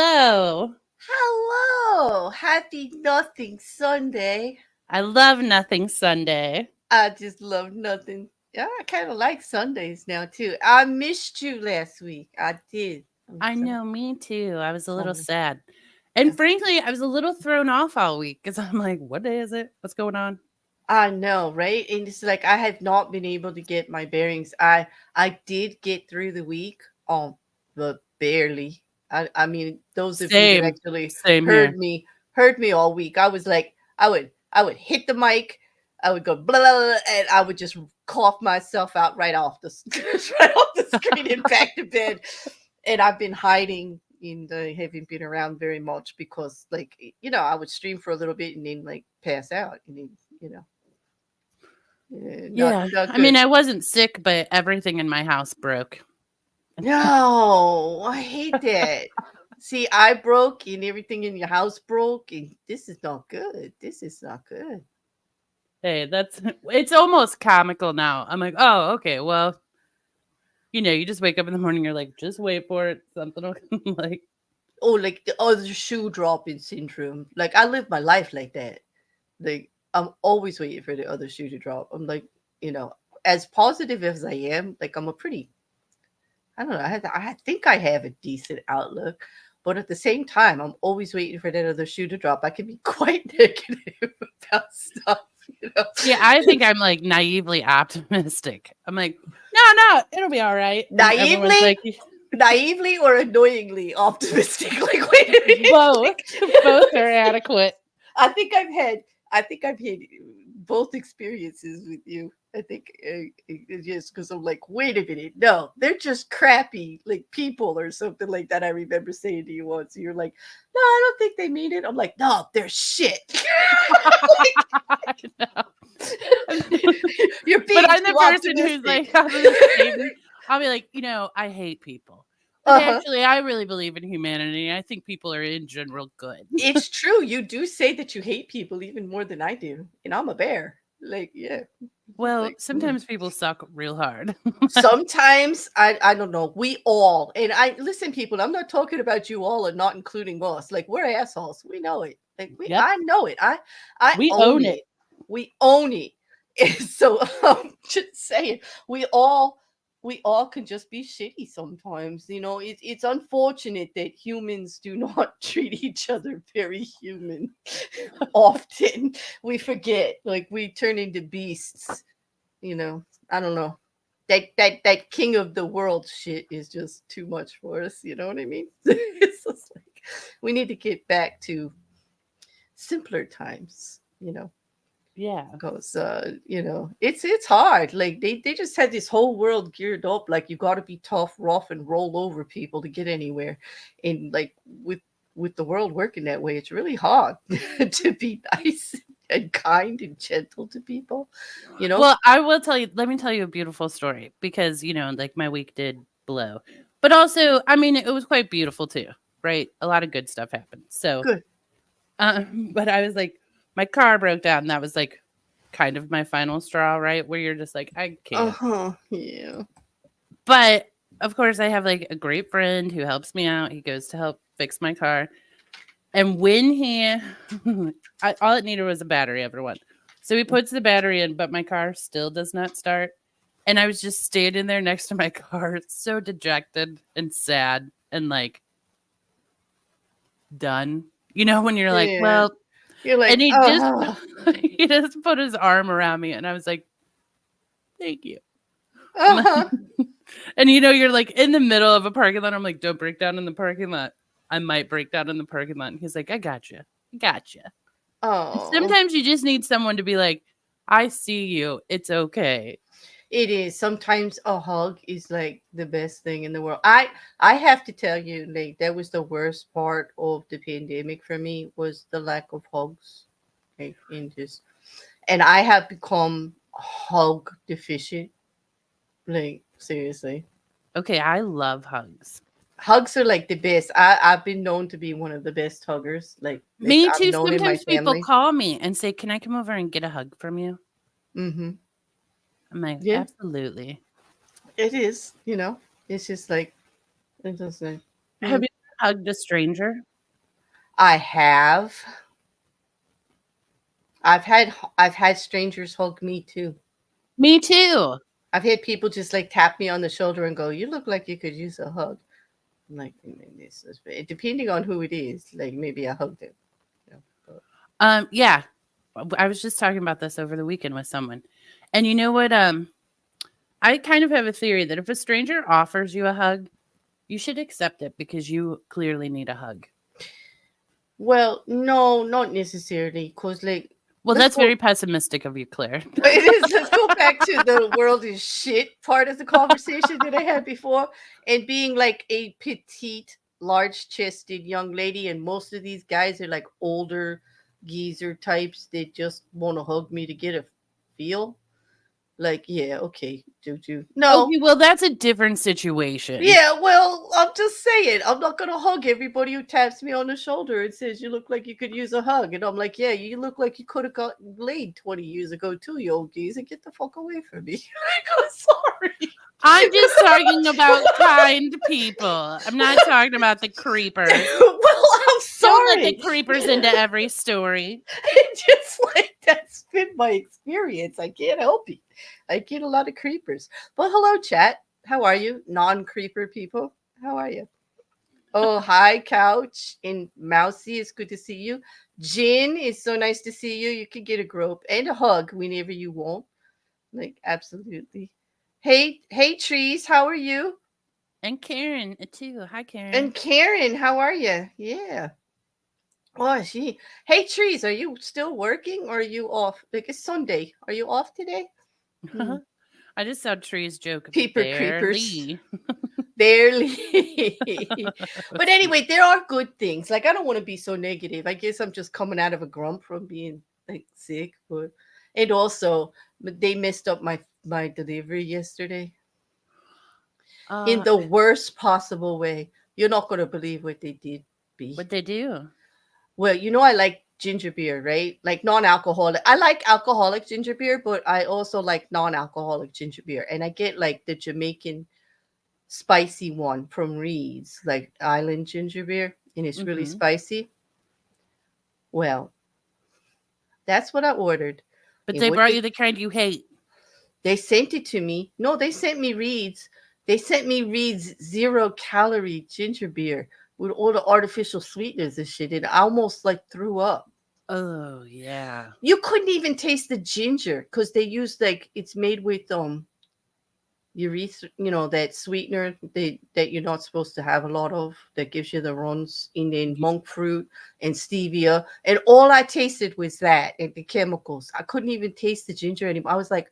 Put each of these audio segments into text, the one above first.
Hello. Hello! Happy Nothing Sunday. I love Nothing Sunday. I just love nothing. Yeah, I kind of like Sundays now too. I missed you last week. I did. I'm I so know, me too. I was a little sorry. sad. And frankly, I was a little thrown off all week because I'm like, what day is it? What's going on? I know, right? And it's like I have not been able to get my bearings. I did get through the week, but barely. I mean, those of you that Same. actually Same heard here. me heard me all week. I was like, I would hit the mic, I would go blah, blah, blah, and I would just cough myself out right off the right off the screen and back to bed. And I've been hiding in the haven't been around very much because like I would stream for a little bit and then like pass out and then you know not Yeah. not I mean, good. I wasn't sick, but everything in my house broke. No, I hate that. See, I broke and everything in your house broke, and this is not good. This is not good. Hey, it's almost comical now. I'm like, oh, okay. Well, you just wake up in the morning, you're like, just wait for it. Something will like, Oh, like the other shoe dropping syndrome. Like I live my life like that. Like I'm always waiting for the other shoe to drop. I'm like, you know, as positive as I am, like I'm a pretty I don't know. I think I have a decent outlook, but at the same time, I'm always waiting for that other shoe to drop. I can be quite negative about stuff, you know. see, I think I'm like naively optimistic. I'm like, no, it'll be all right. And everyone's naively, like, naively or annoyingly optimistic. Like, wait a minute. both. Both are adequate. I think I've had both experiences with you. I think it's just because I'm like, wait a minute, no, they're just crappy like people or something like that. I remember saying to you once, you're like, no, I don't think they mean it. I'm like, no, they're shit. I know. You're But being I'm the too person who's optimistic. like, I'll just say this. I'll be like, I hate people. But Uh huh. actually, I really believe in humanity. I think people are in general good. It's true. You do say that you hate people even more than I do, and I'm a bear. Like, yeah, Well, like. sometimes people suck real hard. Sometimes I don't know. We all and I listen, people. I'm not talking about you all and not including us. Like we're assholes. We know it. Like Yep. I know it. I We own own it. it. We own it. And so I'm just saying, we all can just be shitty sometimes. It's unfortunate that humans do not treat each other very human. Often we forget, like we turn into beasts. I don't know, that king of the world shit is just too much for us. You know what I mean? It's just like we need to get back to simpler times. Yeah. Because it's hard. Like they just had this whole world geared up. Like you got to be tough, rough, and roll over people to get anywhere. And like with the world working that way, it's really hard to be nice and kind and gentle to people. You know? Well, I will tell you, let me tell you a beautiful story because, like my week did blow. But also, I mean, it was quite beautiful too, right? A lot of good stuff happened. So, Good. but I was like, my car broke down. That was like kind of my final straw, right? Where you're just like, I Uh can't. huh. Yeah. But of course, I have like a great friend who helps me out. He goes to help fix my car. And when all it needed was a battery, everyone. So he puts the battery in, but my car still does not start. And I was just standing there next to my car, so dejected and sad and like done. When you're like, Yeah. well, You're and like, he just oh, he just put his arm around me and I was like, thank you. uh-huh. And you're like in the middle of a parking lot. I'm like, don't break down in the parking lot. I might break down in the parking lot. And he's like, I got you. I got you. Oh, Sometimes you just need someone to be like, I see you. It's okay. it is. Sometimes a hug is like the best thing in the world. I have to tell you, like that was the worst part of the pandemic for me was the lack of hugs. Like in just and I have become hug deficient. Like seriously. Okay, I love hugs. Hugs are like the best. I've been known to be one of the best huggers. Like Me I'm too. known in my Sometimes people family. call me and say, can I come over and get a hug from you? Mm-hmm. I'm like, Yeah, absolutely. it is. It's just like it's just like Have mm. you hugged a stranger? I have. I've had strangers hug me too. Me too. I've had people just like tap me on the shoulder and go, "You look like you could use a hug." I'm like, this is depending on who it is. Like maybe I hugged them. You know, but, Yeah. I was just talking about this over the weekend with someone. And you know what? I kind of have a theory that if a stranger offers you a hug, you should accept it because you clearly need a hug. well, no, not necessarily. Cause like, Well, let's that's very go. pessimistic of you, Claire. It is. Let's go back to the world is shit part of the conversation that I had before, and being like a petite, large-chested young lady, and most of these guys are like older geezer types that just want to hug me to get a feel. Like, yeah, okay, Juju. No, Okay, well, that's a different situation. yeah, well, I'm just saying, I'm not gonna hug everybody who taps me on the shoulder and says you look like you could use a hug. And I'm like, yeah, you look like you could have got laid 20 years ago too, you old geezer. Get the fuck away from me. I'm sorry. I'm just talking about kind people. I'm not talking about the creepers. Well, I'm Don't let sorry. the creepers into every story. It's just like that's been my experience. I can't help it. I get a lot of creepers. But hello, chat. How are you? Non-creeper people. How are you? Oh, hi, Couch and Mousy. It's good to see you. Jin, it's so nice to see you. You can get a grope and a hug whenever you want. Like, absolutely. Hey, Trees, how are you? And Karen, too. Hi, Karen. And Karen, how are you? Yeah. Oh, she. Hey, Trees, are you still working or are you off? Like, it's Sunday. Are you off today? Hmm. I just saw Tree's joke Peeper creepers. barely. Barely. But anyway, there are good things. Like I don't want to be so negative. I guess I'm just coming out of a grump from being like sick, but and also but they messed up my delivery yesterday in Uh, the worst possible way. You're not gonna believe what they did, B. what they do? Well, you know I like ginger beer, right? Like non-alcoholic. I like alcoholic ginger beer, but I also like non-alcoholic ginger beer. And I get like the Jamaican spicy one from Reed's, like Island ginger beer, and it's really Hmm. spicy. Well, that's what I ordered. But And they what brought you did the kind you hate. they sent it to me? No, they sent me Reed's. They sent me Reed's 0 calorie ginger beer with all the artificial sweeteners and shit. And I almost like threw up. Oh, yeah. You couldn't even taste the ginger because they used like it's made with urethra, that sweetener that you're not supposed to have a lot of that gives you the runs, and then monk fruit and stevia, and all I tasted was that and the chemicals. I couldn't even taste the ginger anymore. I was like,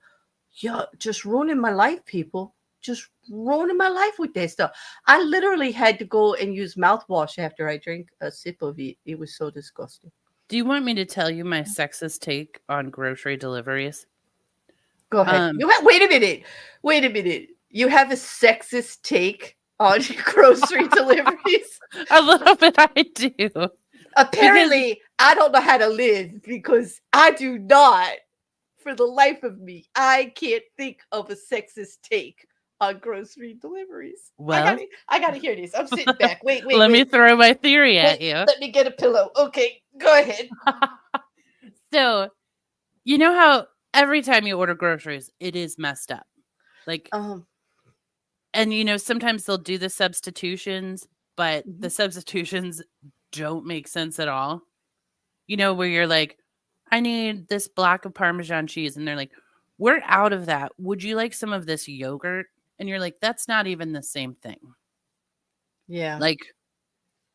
yeah, just ruining my life, people, just ruining my life with that stuff. I literally had to go and use mouthwash after I drank a sip of it. It was so disgusting. Do you want me to tell you my sexist take on grocery deliveries? Go ahead. Um, Wait a minute, you have a sexist take on grocery deliveries. a little bit I do. Because Apparently, I don't know how to live because I do not. For the life of me, I can't think of a sexist take on grocery deliveries. I well, gotta, I gotta hear this. I'm sitting back. Wait, wait, let me wait, throw my theory wait. at you. Let me get a pillow. Okay, go ahead. So, you know how every time you order groceries, it is messed up. Like, Um, and sometimes they'll do the substitutions, but mhm. the substitutions don't make sense at all. Where you're like, I need this block of Parmesan cheese. And they're like, we're out of that. Would you like some of this yogurt? And you're like, that's not even the same thing. Yeah. Like,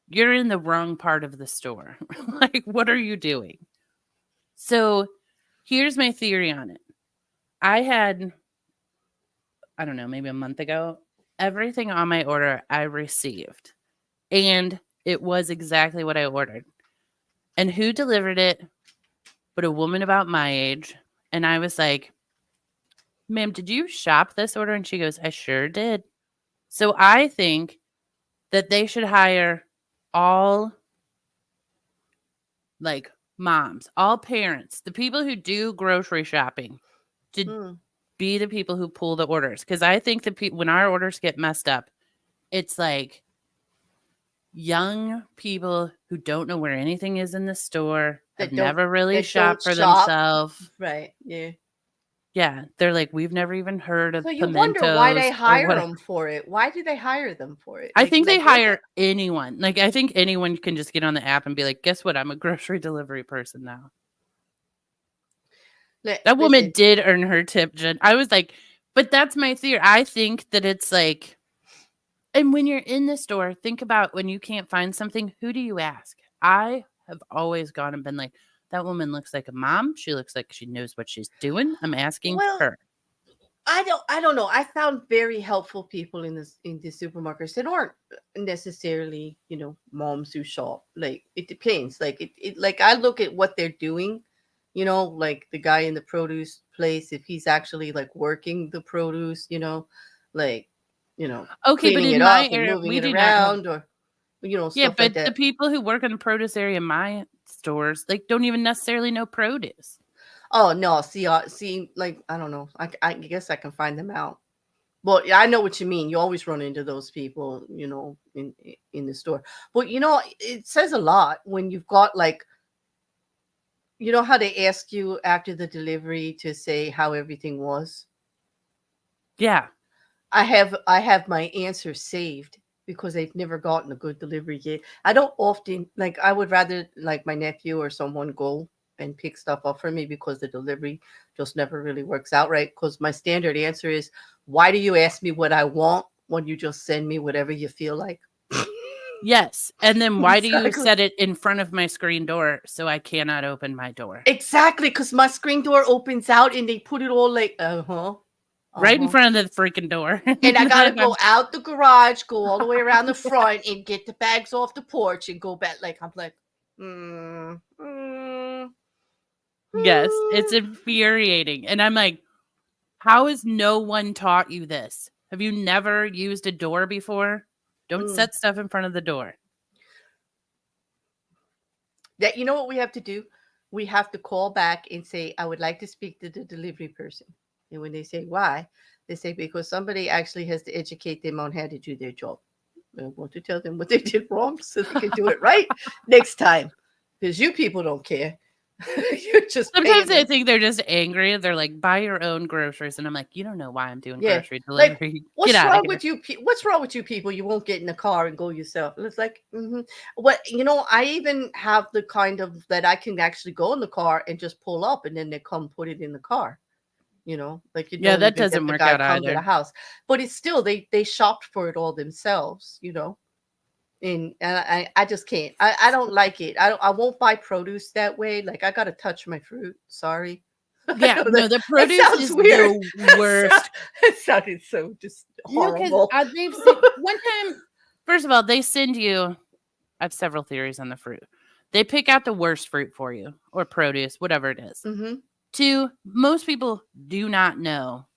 you're in the wrong part of the store. Like, what are you doing? So, here's my theory on it. I had, I don't know, maybe a month ago, everything on my order I received. And it was exactly what I ordered. And who delivered it but a woman about my age? And I was like, ma'am, did you shop this order? And she goes, I sure did. So I think that they should hire all like moms, all parents, the people who do grocery shopping to Mm. be the people who pull the orders. Because I think that when our orders get messed up, it's like young people who don't know where anything is in the store, have That don't never really that don't shopped for shop. themselves. Right. Yeah. Yeah, they're like, we've never even heard So of you wonder why they pimentos or hire what. them for it. Why do they hire them for it? I think they Like look at hire anyone. Like, I think anyone can just get on the app and be like, guess what? I'm a grocery delivery person now. That woman listen. did earn her tip, Jen. I was like, but that's my theory. I think that it's like, and when you're in the store, think about when you can't find something, who do you ask? I have always gone and been like, that woman looks like a mom. She looks like she knows what she's doing. I'm asking Well, her. I don't know. I found very helpful people in the supermarkets that aren't necessarily, moms who shop. Like it depends. It like I look at what they're doing, like the guy in the produce place, if he's actually like working the produce, like, Okay, but cleaning in it my up and area, moving we it do not have. around or Yeah, stuff like but the that. people who work in the produce area in my stores, like, don't even necessarily know produce. Oh no, see, like I don't know. I guess I can find them out. Well, yeah, I know what you mean. You always run into those people, in the store. But it says a lot when you've got like, how they ask you after the delivery to say how everything was. Yeah. I have my answer saved because they've never gotten a good delivery yet. I don't often like. I would rather like my nephew or someone go and pick stuff up for me because the delivery just never really works out right. Because my standard answer is, why do you ask me what I want when you just send me whatever you feel like? Yes. And then why do you Exactly. set it in front of my screen door so I cannot open my door? Exactly, because my screen door opens out and they put it all like, Right in uh-huh. front of the freaking door. And I gotta Like, go out the garage, go all the way around the front, and get the bags off the porch and go back. Like I'm like, mm, mm, yes, it's mm, infuriating. And I'm like, how has no one taught you this? Have you never used a door before? Don't mm. set stuff in front of the door. That you know what we have to do? We have to call back and say, I would like to speak to the delivery person. And when they say why, they say because somebody actually has to educate them on how to do their job. I want to tell them what they did wrong so they can do it right next time. Because you people don't care. You're just Sometimes paying I them. think they're just angry. They're like, buy your own groceries. And I'm like, you don't know why I'm doing Yeah. grocery Like, delivery. Get what's out of wrong here. with you? What's wrong with you people? You won't get in the car and go yourself. And it's like, what, I even have the kind of that I can actually go in the car and just pull up and then they come put it in the car. Like you Yeah, don't that even doesn't get the work guy out come to the either. house. But it's still, they shopped for it all themselves. And I just can't. I don't like it. I won't buy produce that way. Like I gotta touch my fruit. Sorry. I Yeah, know no, the that produce sounds is weird. the worst. It sounded so just No, because horrible. they've sent one time. First of all, they send you. I have several theories on the fruit. They pick out the worst fruit for you, or produce, whatever it is. Hmm. Two, most people do not know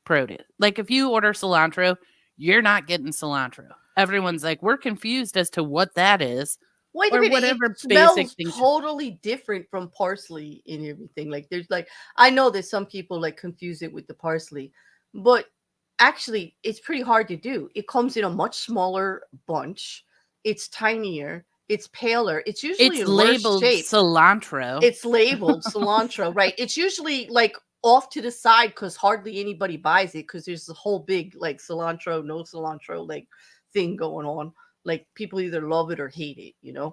produce. Like if you order cilantro, you're not getting cilantro. Everyone's like, we're confused as to what that is, Wait a or minute, it whatever basic smells things. totally different from parsley and everything. Like there's like I know that some people like confuse it with the parsley, but actually it's pretty hard to do. It comes in a much smaller bunch. It's tinier, it's paler, it's usually It's in worse labeled shape. cilantro. It's labeled cilantro, right? It's usually like off to the side because hardly anybody buys it because there's a whole big like cilantro, no cilantro like thing going on. Like people either love it or hate it. And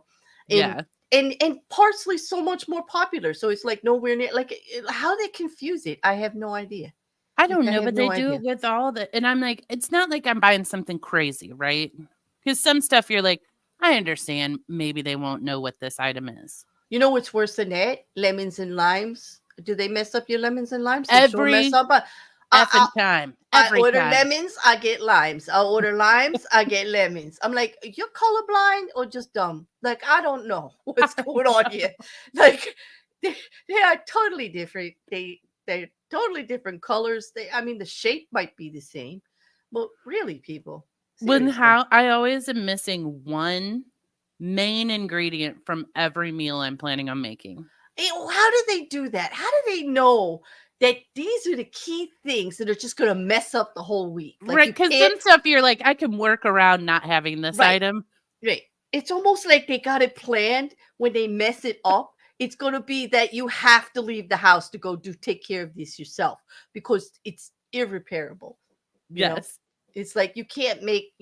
Yeah. and parsley's so much more popular. So it's like nowhere near like how they confuse it. I have no idea. I Like don't I know, have but they no do it idea. with all the, and I'm like, it's not like I'm buying something crazy, right? Because some stuff you're like, I understand. Maybe they won't know what this item is. You know what's worse than that? Lemons and limes. Do they mess up your lemons and limes? They sure mess Every up. But I, effing time. I Every order time. lemons, I get limes. I order limes, I get lemons. I'm like, you're colorblind or just dumb? Like, I don't know what's going on here. Like, they are totally different. They're totally different colors. I mean, the shape might be the same, but really, people, When seriously. how I always am missing one main ingredient from every meal I'm planning on making. How do they do that? How do they know that these are the key things that are just going to mess up the whole week? Like, Right. you Because can't, some stuff you're like, I can work around not having this right? item. Right. It's almost like they got it planned. When they mess it up, it's going to be that you have to leave the house to go do take care of this yourself because it's irreparable. You know, Yes. it's like you can't make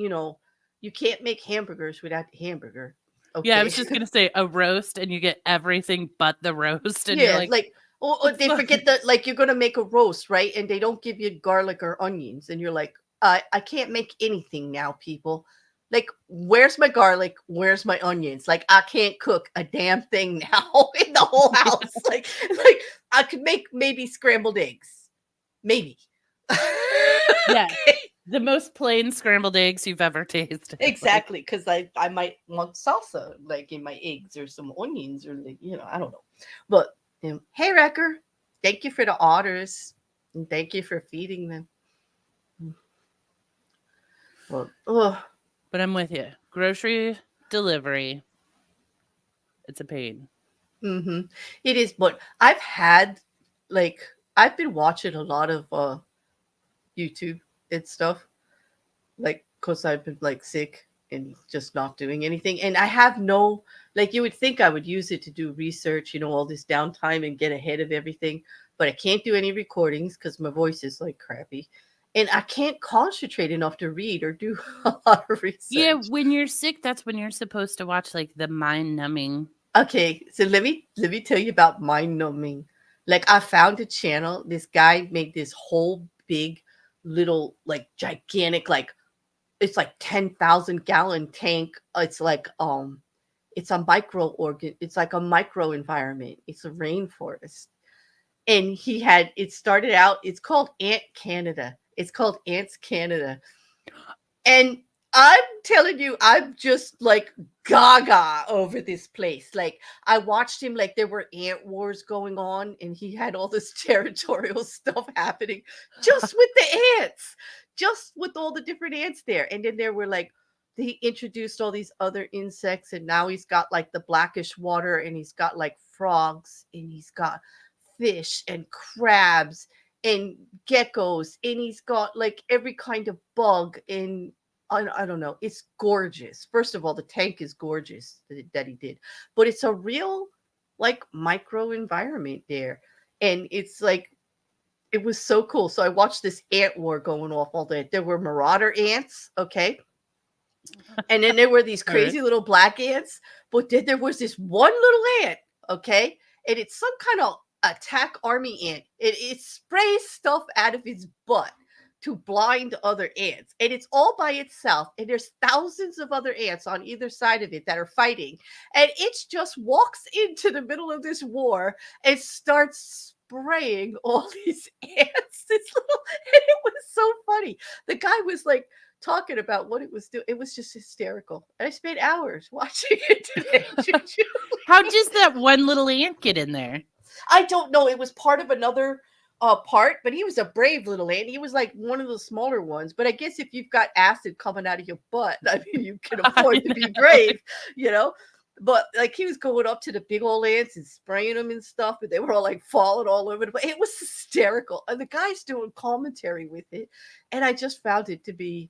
hamburgers without the hamburger. Yeah, I Okay. was just gonna say a roast, and you get everything but the roast, and you're Yeah, like, like or it's they not. forget that like you're gonna make a roast, right? And they don't give you garlic or onions, and you're like, I can't make anything now, people. Like, where's my garlic? Where's my onions? Like, I can't cook a damn thing now in the whole house. Like I could make maybe scrambled eggs, maybe. Yeah, Okay. the most plain scrambled eggs you've ever tasted. Like, Exactly, because I might want salsa like in my eggs or some onions or like, I don't know. But hey Wrecker, thank you for the otters and thank you for feeding them. Well, oh, but I'm with you. Grocery delivery, it's a pain. mm-hmm. It is. But like I've been watching a lot of YouTube and stuff, like because I've been like sick and just not doing anything. And I have no like you would think I would use it to do research, all this downtime and get ahead of everything, but I can't do any recordings because my voice is like crappy. And I can't concentrate enough to read or do a lot of Yeah, research. when you're sick, that's when you're supposed to watch like the mind numbing. Okay, so let me tell you about mind numbing. Like I found a channel. This guy made this whole big little like gigantic like it's like 10,000 gallon tank. It's a micro organ. It's like a micro environment. It's a rainforest. And it started out, it's called Ant Canada. It's called Ants Canada. And I'm telling you, I'm just like gaga over this place. Like I watched him, like there were ant wars going on, and he had all this territorial stuff happening just with the ants, just with all the different ants there. And then there were like he introduced all these other insects, and now he's got like the blackish water, and he's got like frogs, and he's got fish and crabs and geckos, and he's got like every kind of bug and I don't know. It's gorgeous. First of all, the tank is gorgeous that he did, but it's a real like micro environment there, and it's like it was so cool. So I watched this ant war going off all day. There were marauder ants, okay, and then there were these All right. crazy little black ants, but then there was this one little ant, okay, and it's some kind of attack army ant. It sprays stuff out of its butt to blind other ants, and it's all by itself, and there's thousands of other ants on either side of it that are fighting, and it just walks into the middle of this war and starts spraying all these ants. This little, and it was so funny. The guy was like talking about what it was doing. It was just hysterical. And I spent hours watching it today. Juju. How does that one little ant get in there? I don't know. It was part of another part, but he was a brave little ant. He was like one of the smaller ones. But I guess if you've got acid coming out of your butt, I mean, you can afford to be brave, you know? But like he was going up to the big old ants and spraying them and stuff, but they were all like falling all over. But it was hysterical. And the guy's doing commentary with it. And I just found it to be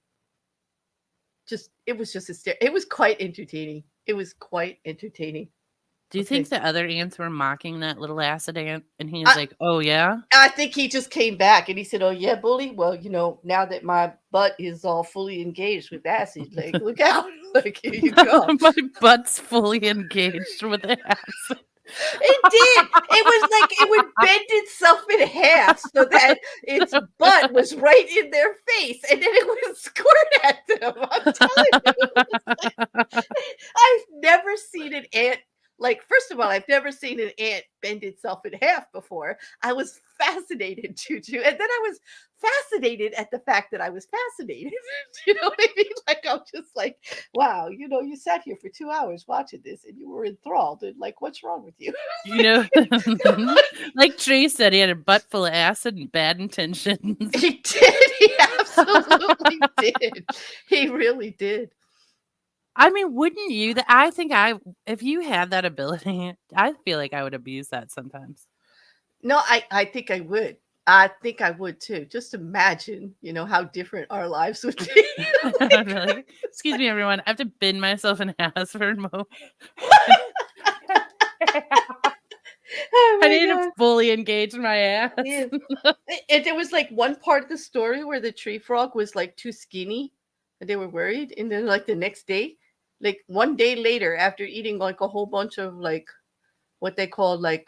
it was just hysterical. It was quite entertaining. It was quite entertaining. Do you think Okay. the other ants were mocking that little acid ant? And he's I, like, oh, yeah? I think he just came back and he said, "Oh yeah, bully. Well, now that my butt is all fully engaged with acid, like look out, like here you go." My butt's fully engaged with acid. It did. It was like it would bend itself in half so that its butt was right in their face, and then it would squirt at them. I'm telling you, I've never seen an ant. Like, first of all, I've never seen an ant bend itself in half before. I was fascinated, Juju. And then I was fascinated at the fact that I was fascinated. You know what I mean? Like, I'm just like, wow, you sat here for 2 hours watching this and you were enthralled. And like, what's wrong with you? You know, like Trey said, he had a butt full of acid and bad intentions. He did. He absolutely did. He really did. I mean, wouldn't you? I think if you had that ability, I feel like I would abuse that sometimes. No, I think I would. I think I would too. Just imagine, how different our lives would be. I'm like, excuse me, everyone. I have to bend myself in half for a moment. Oh I my need to god. fully engage my ass. Yeah. And there was like one part of the story where the tree frog was like too skinny and they were worried. And then like the next day, like one day later, after eating like a whole bunch of like what they call like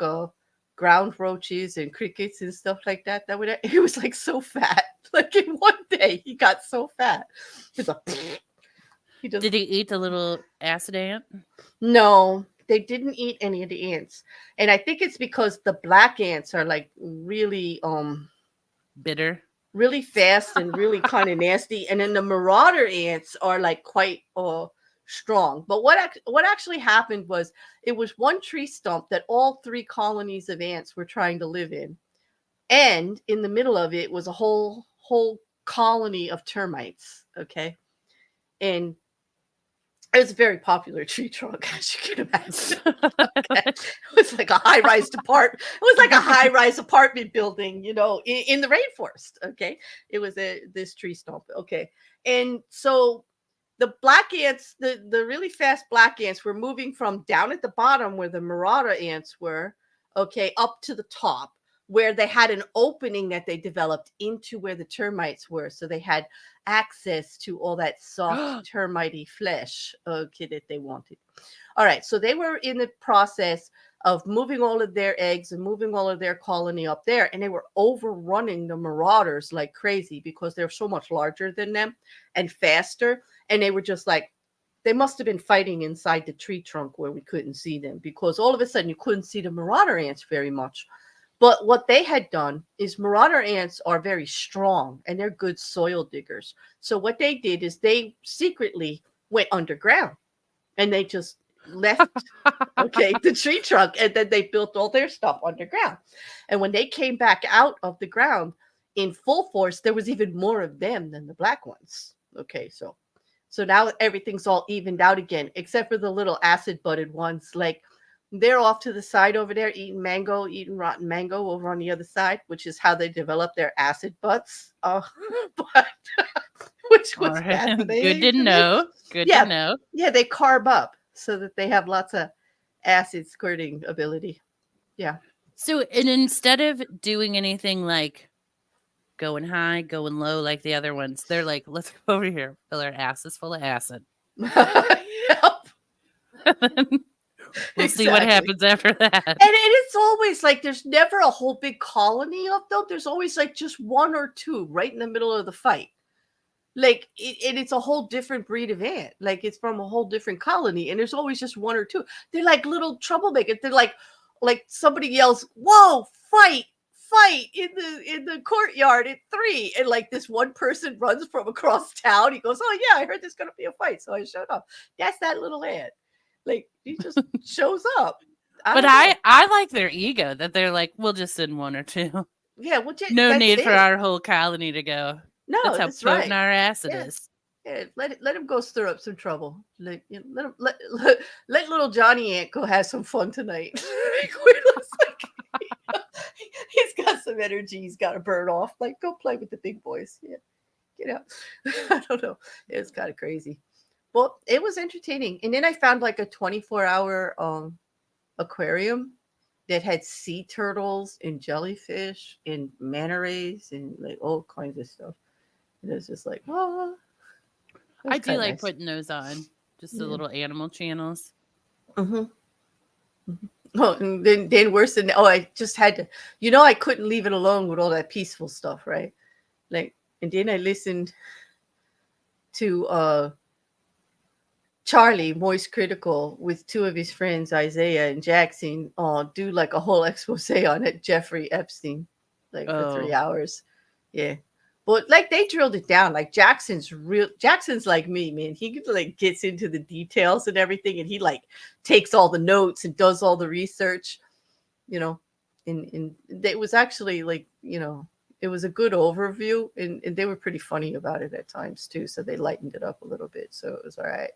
ground roaches and crickets and stuff like that, he was like so fat. Like in one day he got so fat. He's like he just Did he eat the little acid ant? no, they didn't eat any of the ants. And I think it's because the black ants are like Bitter. really fast and really kind of nasty, and then the marauder ants are like quite strong. But what actually happened was it was one tree stump that all three colonies of ants were trying to live in, and in the middle of it was a whole colony of termites. Okay, and it was a very popular tree trunk, as you can imagine. Okay. It was like a high-rise apartment. It was like a high-rise apartment building, in the rainforest. Okay, it was this tree stump. Okay, and so the black ants, the really fast black ants, were moving from down at the bottom where the marauder ants were, okay, up to the top where they had an opening that they developed into where the termites were. So they had access to all that soft termitey flesh, okay, that they wanted. All right, so they were in the process of moving all of their eggs and moving all of their colony up there, and they were overrunning the marauders like crazy because they're so much larger than them and faster. And they were just like, they must have been fighting inside the tree trunk where we couldn't see them, because all of a sudden you couldn't see the marauder ants very much. But what they had done is marauder ants are very strong and they're good soil diggers. So what they did is they secretly went underground and they just left okay the tree trunk, and then they built all their stuff underground. And when they came back out of the ground in full force, there was even more of them than the black ones. Okay, so now everything's all evened out again, except for the little acid butted ones. Like they're off to the side over there eating rotten mango over on the other side, which is how they develop their acid butts. But which All was right. fascinating Good to to me. know. Good Yeah, to know. yeah, they carb up so that they have lots of acid squirting ability. Yeah. So, and instead of doing anything like going high, going low like the other ones, they're like, let's go over here, fill our asses full of acid. Yep, We'll see what exactly. happens after that. And it's always like there's never a whole big colony of them. There's always like just one or two right in the middle of the fight. Like and it's a whole different breed of ant. Like it's from a whole different colony, and there's always just one or two. They're like little troublemakers. They're like somebody yells, "Whoa, fight! Fight in the courtyard at 3." And like this one person runs from across town. He goes, "Oh yeah, I heard there's gonna be a fight, so I showed up." That's that little ant. Like he just shows up. But don't know. I like their ego that they're like, we'll just send one or two. Yeah, well, No that's need for it. our whole colony to go. That's No, how that's potent right. our acid Yeah. is. Yeah, let him go stir up some trouble. Let him let little Johnny Ant go have some fun tonight. He's got some energy. He's got to burn off. Like go play with the big boys. Yeah, get out. I don't know. It was kind of crazy. Well, it was entertaining. And then I found like a 24-hour aquarium that had sea turtles and jellyfish and manta rays and like all kinds of stuff. And it was just like, oh, I do like nice. putting those on, just the Yeah. little animal channels. Mm-hmm. Oh, and then worse than I just had to, I couldn't leave it alone with all that peaceful stuff, right? Like, and then I listened to Charlie Moist Critical with two of his friends, Isaiah and Jackson, do like a whole expose on it, Jeffrey Epstein, like for 3 hours. Yeah. But like they drilled it down. Like Jackson's like me, man. He like gets into the details and everything, and he like takes all the notes and does all the research, and it was actually like, it was a good overview, and they were pretty funny about it at times too. So they lightened it up a little bit. So it was all right.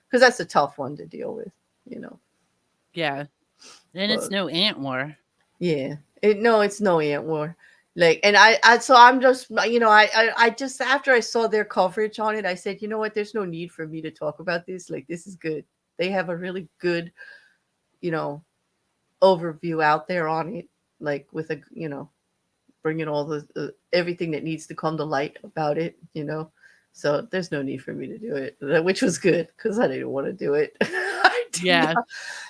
Because that's a tough one to deal with, Yeah. And it's no ant war. Yeah. It's no ant war. Like, and I so I'm just, I just, after I saw their coverage on it, I said, you know what, there's no need for me to talk about this. Like, this is good. They have a really good, you know, overview out there on it, like with a, bringing all the everything that needs to come to light about it, So there's no need for me to do it, which was good because I didn't want to do it. I did Yeah. not.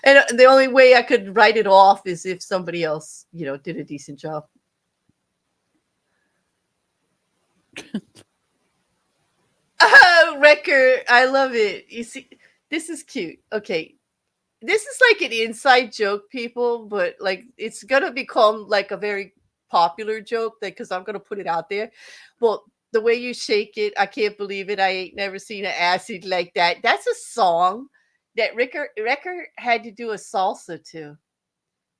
And the only way I could write it off is if somebody else, did a decent job. Wrecker, I love it. You see, this is cute. Okay, this is like an inside joke, people, but like it's gonna become like a very popular joke because I'm gonna put it out there. Well, the way you shake it, I can't believe it. I ain't never seen an acid like that. That's a song that Wrecker had to do a salsa to.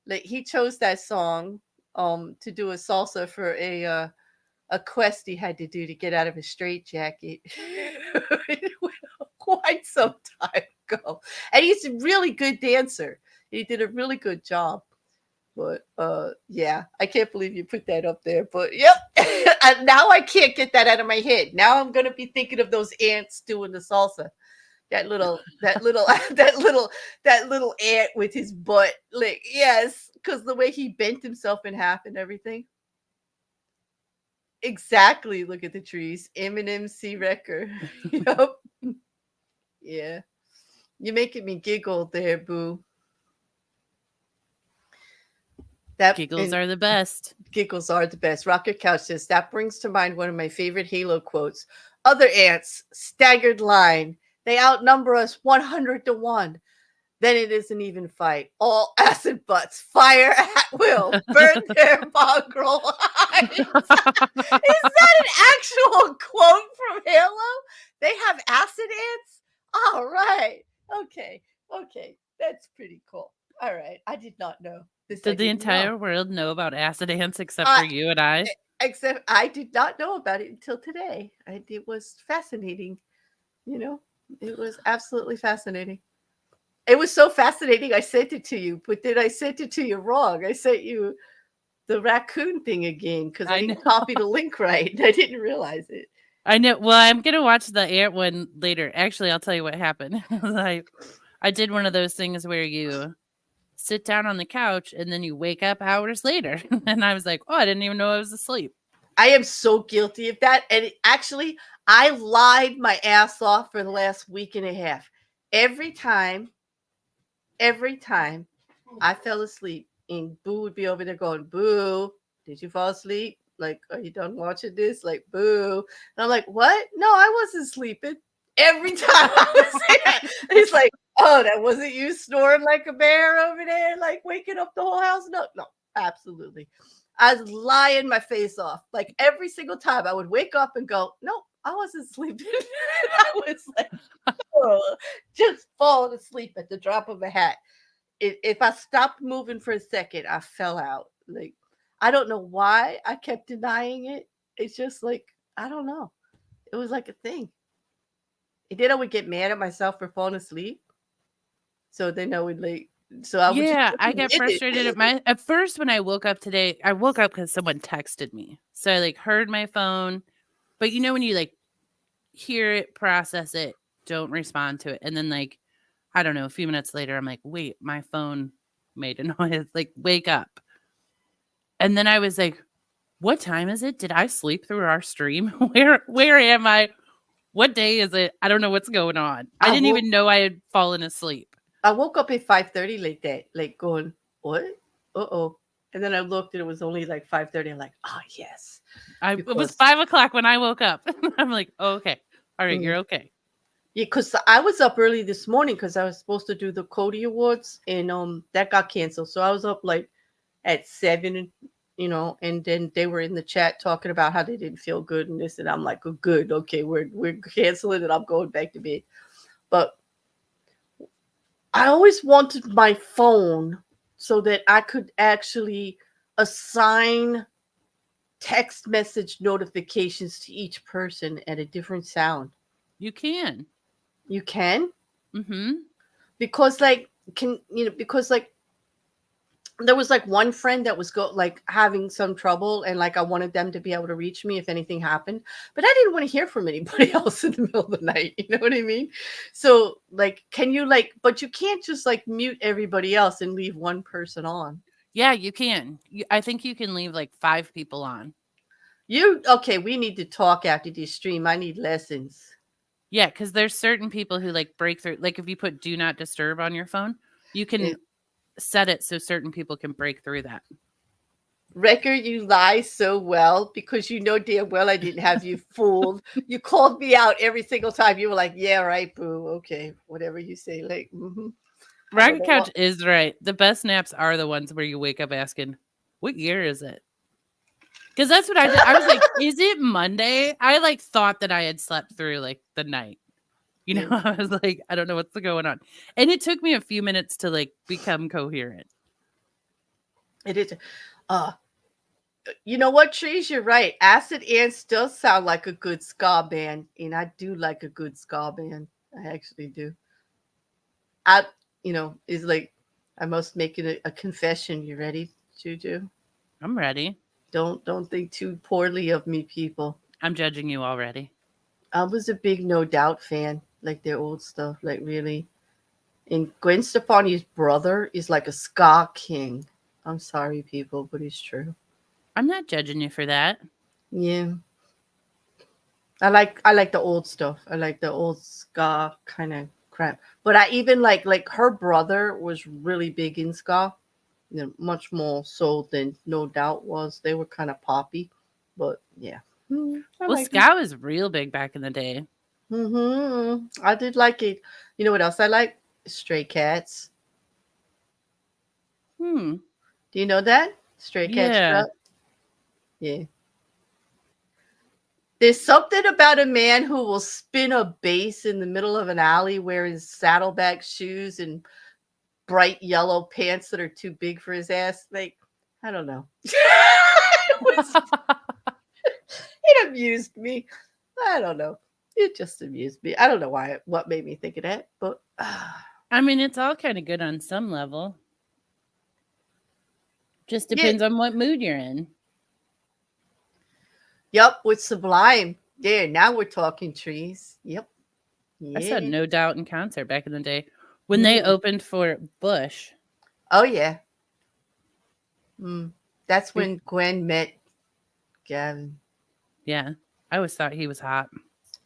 Like he chose that song to do a salsa for a quest he had to do to get out of his straitjacket. It went quite some time ago, and he's a really good dancer. He did a really good job. But yeah, I can't believe you put that up there. But yep, and now I can't get that out of my head. Now I'm gonna be thinking of those ants doing the salsa. That little ant with his butt. Like, yes, because the way he bent himself in half and everything. Exactly. Look at the trees. Eminem C. Wrecker. Yep. Yeah. You're making me giggle there, boo. That Giggles and are the best. giggles are the best. Rocket Couch says that brings to mind one of my favorite Halo quotes. Other ants, staggered line. They outnumber us 100-1. Then it is an even fight. All acid butts, fire at will, burn their mongrel eyes. Is that an actual quote from Halo? They have acid ants? All right. Okay. Okay. That's pretty cool. All right. I did not know. This I Did the didn't know. entire world know about acid ants except Uh, for you and I? Except I did not know about it until today. It was fascinating. It was absolutely fascinating. It was so fascinating. I sent it to you, but then I sent it to you wrong. I sent you the raccoon thing again because I I know. didn't copy the link right. I didn't realize it. I know. Well, I'm gonna watch the ant one later. Actually, I'll tell you what happened. I did one of those things where you sit down on the couch and then you wake up hours later. And I was like, oh, I didn't even know I was asleep. I am so guilty of that. And actually, I lied my ass off for the last week and a half. Every time I fell asleep, and Boo would be over there going, Boo, did you fall asleep? Like, are you done watching this? Like, Boo. And I'm like, what? No, I wasn't sleeping. Every time I was there. He's like, oh, that wasn't you snoring like a bear over there, like waking up the whole house? No, no, absolutely. I was lying my face off. Like every single time I would wake up and go, nope, I wasn't sleeping. I was like, oh, just falling asleep at the drop of a hat. If I stopped moving for a second, I fell out. Like, I don't know why I kept denying it. It's just like, I don't know. It was like a thing. And then I would get mad at myself for falling asleep. So then I would like, so I would just Yeah, I admit got frustrated it. at first when I woke up today. I woke up because someone texted me, so I like heard my phone. But you know when you like hear it, process it, don't respond to it, and then like I don't know, a few minutes later, I'm like, wait, my phone made a noise. Like, wake up. And then I was like, what time is it? Did I sleep through our stream? Where am I? What day is it? I don't know what's going on. I I didn't woke even know I had fallen asleep. I woke up at 5:30 like that, like going, what? Uh-oh. And then I looked and it was only like 5:30. I'm like, oh yes. It was Because 5 o'clock when I woke up. I'm like, oh, okay. All right, mm, you're okay. yeah, because I was up early this morning because I was supposed to do the Cody Awards and that got canceled. So I was up like at 7, and then they were in the chat talking about how they didn't feel good and this, and I'm like, oh, good, okay, we're canceling and I'm going back to bed. But I always wanted my phone so that I could actually assign text message notifications to each person at a different sound. You can. You can? Mm-hmm. Because like because like There was like one friend that was like having some trouble, and like I wanted them to be able to reach me if anything happened, but I didn't want to hear from anybody else in the middle of the night. You know what I mean? So like, can you like, but you can't just like mute everybody else and leave one person on. Yeah, you can. I think you can leave like 5 people on. You okay? We need to talk after this stream. I need lessons. Yeah, because there's certain people who like break through. Like if you put do not disturb on your phone, you can It, set it so certain people can break through that. Record, you lie so well because you know damn well I didn't have you fooled. You called me out every single time. You were like, "Yeah, right, boo. Okay, whatever you say." Like, I don't Rocket know Couch what. is right. The best naps are the ones where you wake up asking, "What year is it?" Because that's what I did. I was like, "Is it Monday?" I like thought that I had slept through like the night. You know, Yeah, I was like, I don't know what's going on, and it took me a few minutes to like become coherent. it is. Uh, you know what, Trees? You're right. Acid Ants does sound like a good ska band, and I do like a good ska band. I actually do. I, is like I must make it a confession. You ready, Juju? I'm ready. Don't think too poorly of me, people. I'm judging you already. I was a big No Doubt fan, like their old stuff, like really. And Gwen Stefani's brother is like a ska king. I'm sorry, people, but it's true. I'm not judging you for that. Yeah, I like the old stuff. I like the old ska kind of crap. But I even like her brother was really big in ska. Much more so than No Doubt was. They were kind of poppy, but yeah, I Well, like them. ska was real big back in the day. I did like it. You know what else I like? Stray Cats. Hmm. Do you know that? Stray Cat Yeah. Strut? Yeah. There's something about a man who will spin a bass in the middle of an alley wearing saddleback shoes and bright yellow pants that are too big for his ass. Like, I don't know. It amused me. I don't know. It just amused me. I don't know what made me think of that, but I mean, it's all kind of good on some level. Just yeah. depends on what mood you're in. Yep, with Sublime. There, now we're talking trees. Yep. I saw Yeah. No Doubt in concert back in the day when they Mm. opened for Bush. Oh yeah. Mm. That's Be- when Gwen met Gavin. Yeah. I always thought he was hot.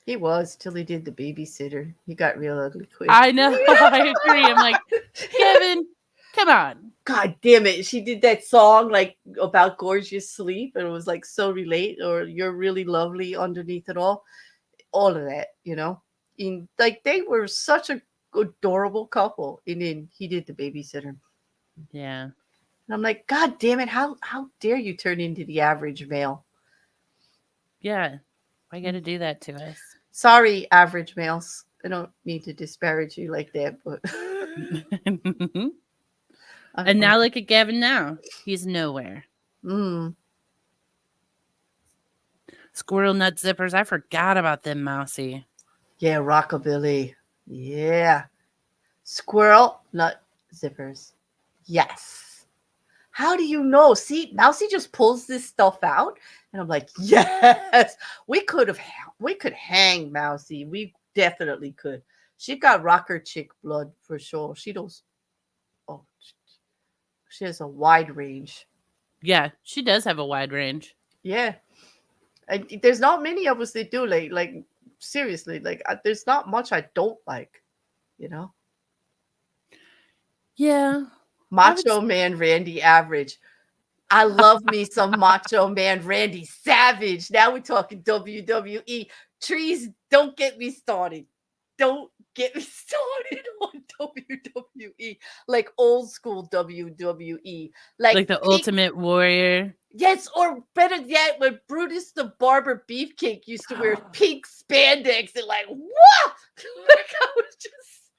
He was till he did the babysitter. He got real ugly quick. I know. I agree. I'm like, Kevin, come on. God damn it. She did that song like about gorgeous sleep and it was like so relate or you're really lovely underneath it all. All of that, In like they were such a adorable couple. And then he did the babysitter. Yeah. And I'm like, God damn it, how dare you turn into the average male? Yeah. Why got to do that to us? Sorry, average males. I don't mean to disparage you like that, but And now look at Gavin now. He's nowhere. mm, Squirrel nut zippers. I forgot about them, Mousy. yeah, rockabilly. Yeah. Squirrel nut zippers. Yes. How do you know? See, Mousy just pulls this stuff out, and I'm like, yes, we could hang Mousy. We definitely could. She got rocker chick blood for sure. She knows. Oh, she has a wide range. Yeah, she does have a wide range. Yeah, there's not many of us that do. Like seriously, like there's not much I don't like. You know, Yeah. I would. Macho Man Randy Average. I love me some Macho Man Randy Savage. Now we're talking WWE. Trees, don't get me started. Don't get me started on WWE. Like old school WWE. Like Like the pink. Ultimate Warrior. Yes, or better yet, when Brutus the Barber Beefcake used to wear pink spandex and like, what? Like I was just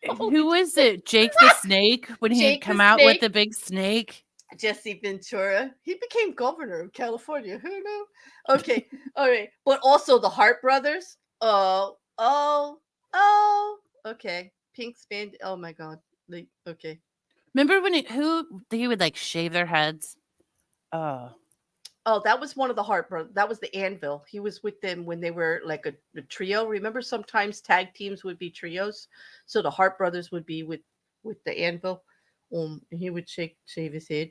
so Who was it? Jake the Snake when he had Jake the come out with Snake. the big snake. Jesse Ventura. He became governor of California. Who knew? Okay, all right. But also the Hart brothers. Oh. Okay. Pink span. Oh my God. Like, okay. Remember when he would like shave their heads? Oh, Oh, that was one of the Hart brothers. That was the Anvil. He was with them when they were like a trio. Remember, sometimes tag teams would be trios. So the Hart brothers would be with the Anvil. And he would shave his head.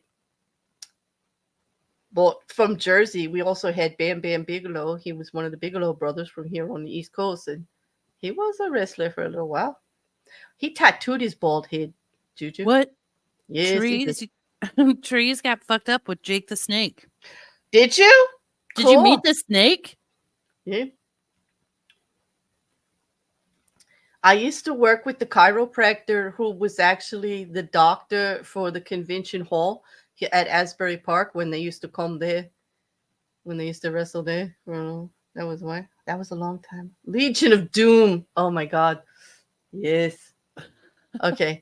But from Jersey, we also had Bam Bam Bigelow. He was one of the Bigelow brothers from here on the East Coast, and he was a wrestler for a little while. He tattooed his bald head, Juju. what Yes, he did. trees? Trees got fucked up with Jake the Snake. Did you? Did you meet Cool. the snake? Yeah. I used to work with the chiropractor who was actually the doctor for the convention hall at Asbury Park when they used to come there, when they used to wrestle there. That was why. That was a long time. Legion of Doom. Oh my God. Yes. Okay.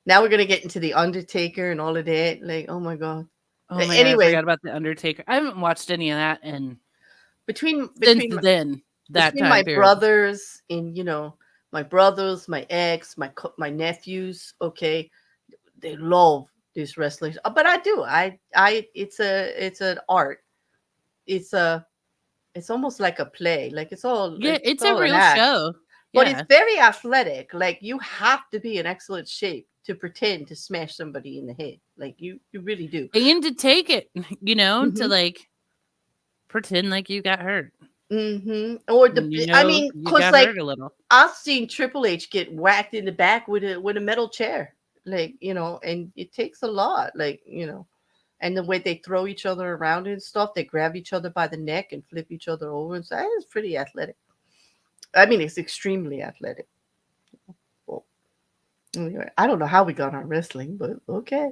Now we're gonna get into the Undertaker and all of that. Like, oh my God. Oh my god, I Anyway, forgot about the Undertaker. I haven't watched any of that and between since between then that between time my period. brothers and my brothers, my ex, my nephews, okay, they love these wrestlers. But I do. It's an art. It's almost like a play. Like Yeah, it's it's a all an real act. show. But it's Yeah. very athletic. Like you have to be in excellent shape to pretend to smash somebody in the head. Like you really do. And to take it, to Hmm. like pretend like you got hurt. Or And I mean, you cause got like hurt a little. I've seen Triple H get whacked in the back with a metal chair, like and it takes a lot, like and the way they throw each other around and stuff, they grab each other by the neck and flip each other over, and so it's pretty athletic. I mean, it's extremely athletic. Well, anyway, I don't know how we got on wrestling, but okay.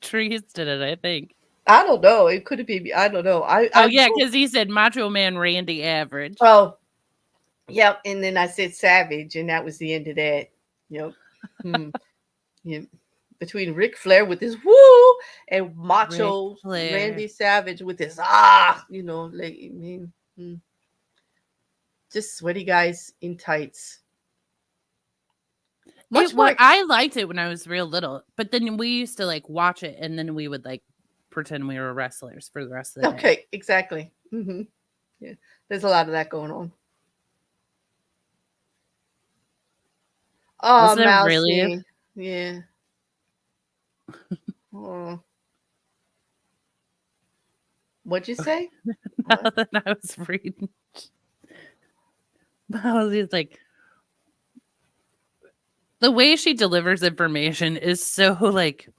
Trees did it, I think. I don't know. It could be. I don't know. Oh yeah, because he said Macho Man Randy Average. Oh, yep. And then I said Savage, and that was the end of that. Yep. Hmm. Yep. Between Ric Flair with his woo and Ric Macho Flair. Randy Savage with his like I mean, just sweaty guys in tights. Much more. I liked it when I was real little, but then we used to like watch it, and then we would like pretend we were wrestlers for the rest of the day. Okay, exactly. Yeah, there's a lot of that going on. Oh, Was there Mousy. really? Yeah. Oh. What'd you say? What? Then I was reading. He's like, the way she delivers information is so like,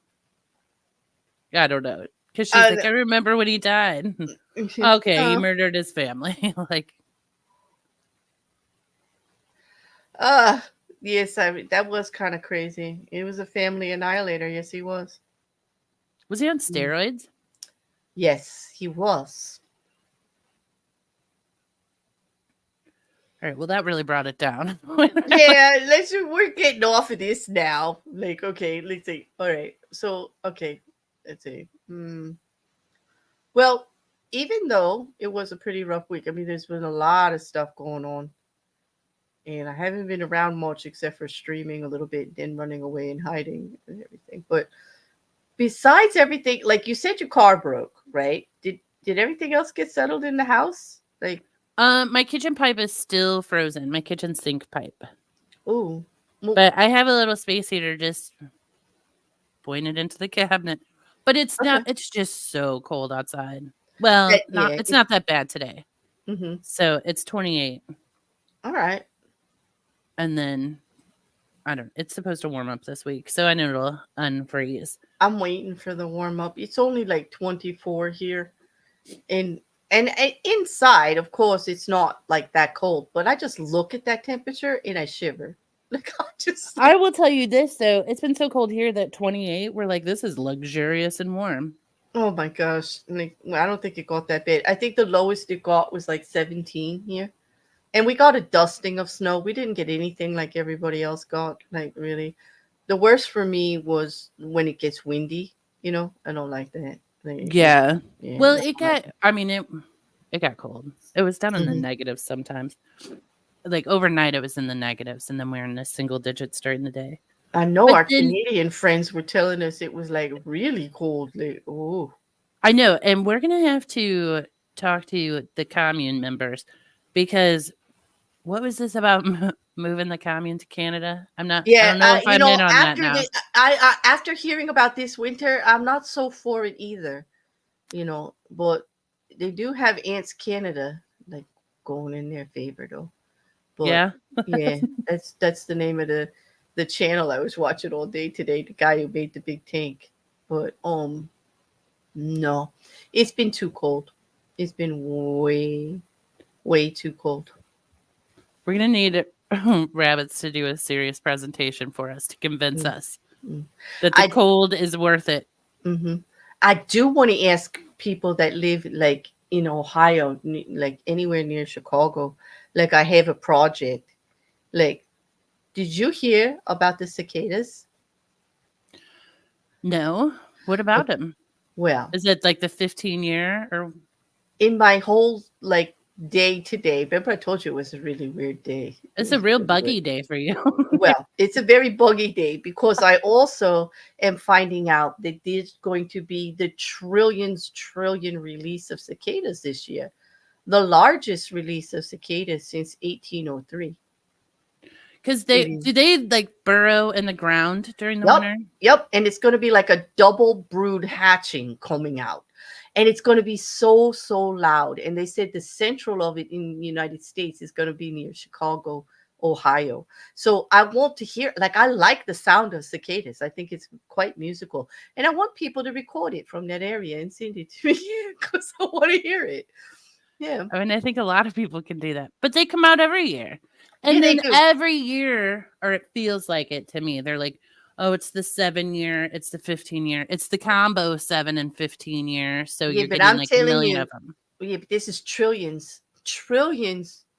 I don't know, because she's like, I remember when he died. Okay, he murdered his family. Like, yes, that was kind of crazy. It was a family annihilator. Yes, he was. Was he on steroids? Yes, he was. All right, well, that really brought it down. Yeah, we're getting off of this now. Like, okay, let's see. All right, so okay, let's see. Well, even though it was a pretty rough week, I mean, there's been a lot of stuff going on, and I haven't been around much except for streaming a little bit, then running away and hiding and everything. But besides everything, like you said, your car broke, right? Did everything else get settled in the house? Like, my kitchen pipe is still frozen. My kitchen sink pipe. ooh, But I have a little space heater just pointed into the cabinet. But it's not. It's just so cold outside. Well, it's not that bad today. Mm-hmm. So it's 28. All right. And then it's supposed to warm up this week, so I know it'll unfreeze. I'm waiting for the warm up. It's only like 24 here, and inside, of course, it's not like that cold. But I just look at that temperature and I shiver. Like I will tell you this though, it's been so cold here that 28, we're like, this is luxurious and warm. Oh my gosh! Like, I don't think it got that bad. I think the lowest it got was like 17 here. And we got a dusting of snow. We didn't get anything like everybody else got. Like, really. The worst for me was when it gets windy. I don't like that. Like, yeah. Well, it got cold. It was down in the negatives sometimes. Like overnight, it was in the negatives, and then we're in the single digits during the day. I know But our then Canadian friends were telling us it was like really cold. Like, oh, I know, and we're gonna have to talk to the commune members because what was this about moving the commune to Canada? I yeah. don't know if You I'm know, in on that after now. after hearing about this winter, I'm not so for it either. You know, but they do have Ants Canada like going in their favor though. But Yeah. yeah, that's the name of the channel I was watching all day today. The guy who made the big tank. But no, it's been too cold. It's been way too cold. We're gonna need rabbits to do a serious presentation for us to convince Mm, us mm. that the I cold is worth it. hmm I do want to ask people that live like in Ohio, like anywhere near Chicago. Like I have a project. Like, did you hear about the cicadas? No. What Uh, about him? Well, Is it like the 15-year or in my whole like day today, remember I told you it was a really weird day. It it's a was real really weird. buggy day for you? Well, it's a very buggy day because I also am finding out that there's going to be the trillion release of cicadas this year, the largest release of cicadas since 1803. Because It do is. they like burrow in the ground during the Yep, winter? yep, and it's going to be like a double brood hatching coming out, and it's going to be so loud. And they said the central of it in the United States is going to be near Chicago, Ohio. So I want to hear, like, I like the sound of cicadas. I think it's quite musical, and I want people to record it from that area and send it to me because I want to hear it. Yeah, I mean, I think a lot of people can do that, but they come out every year. yeah, And they then do. every year, or it feels like it to me, they're like, oh, it's the 7 year, it's the 15-year, it's the combo 7 and 15 year. So Yeah, you're but getting I'm like a telling million you, of them. yeah, but this is trillions,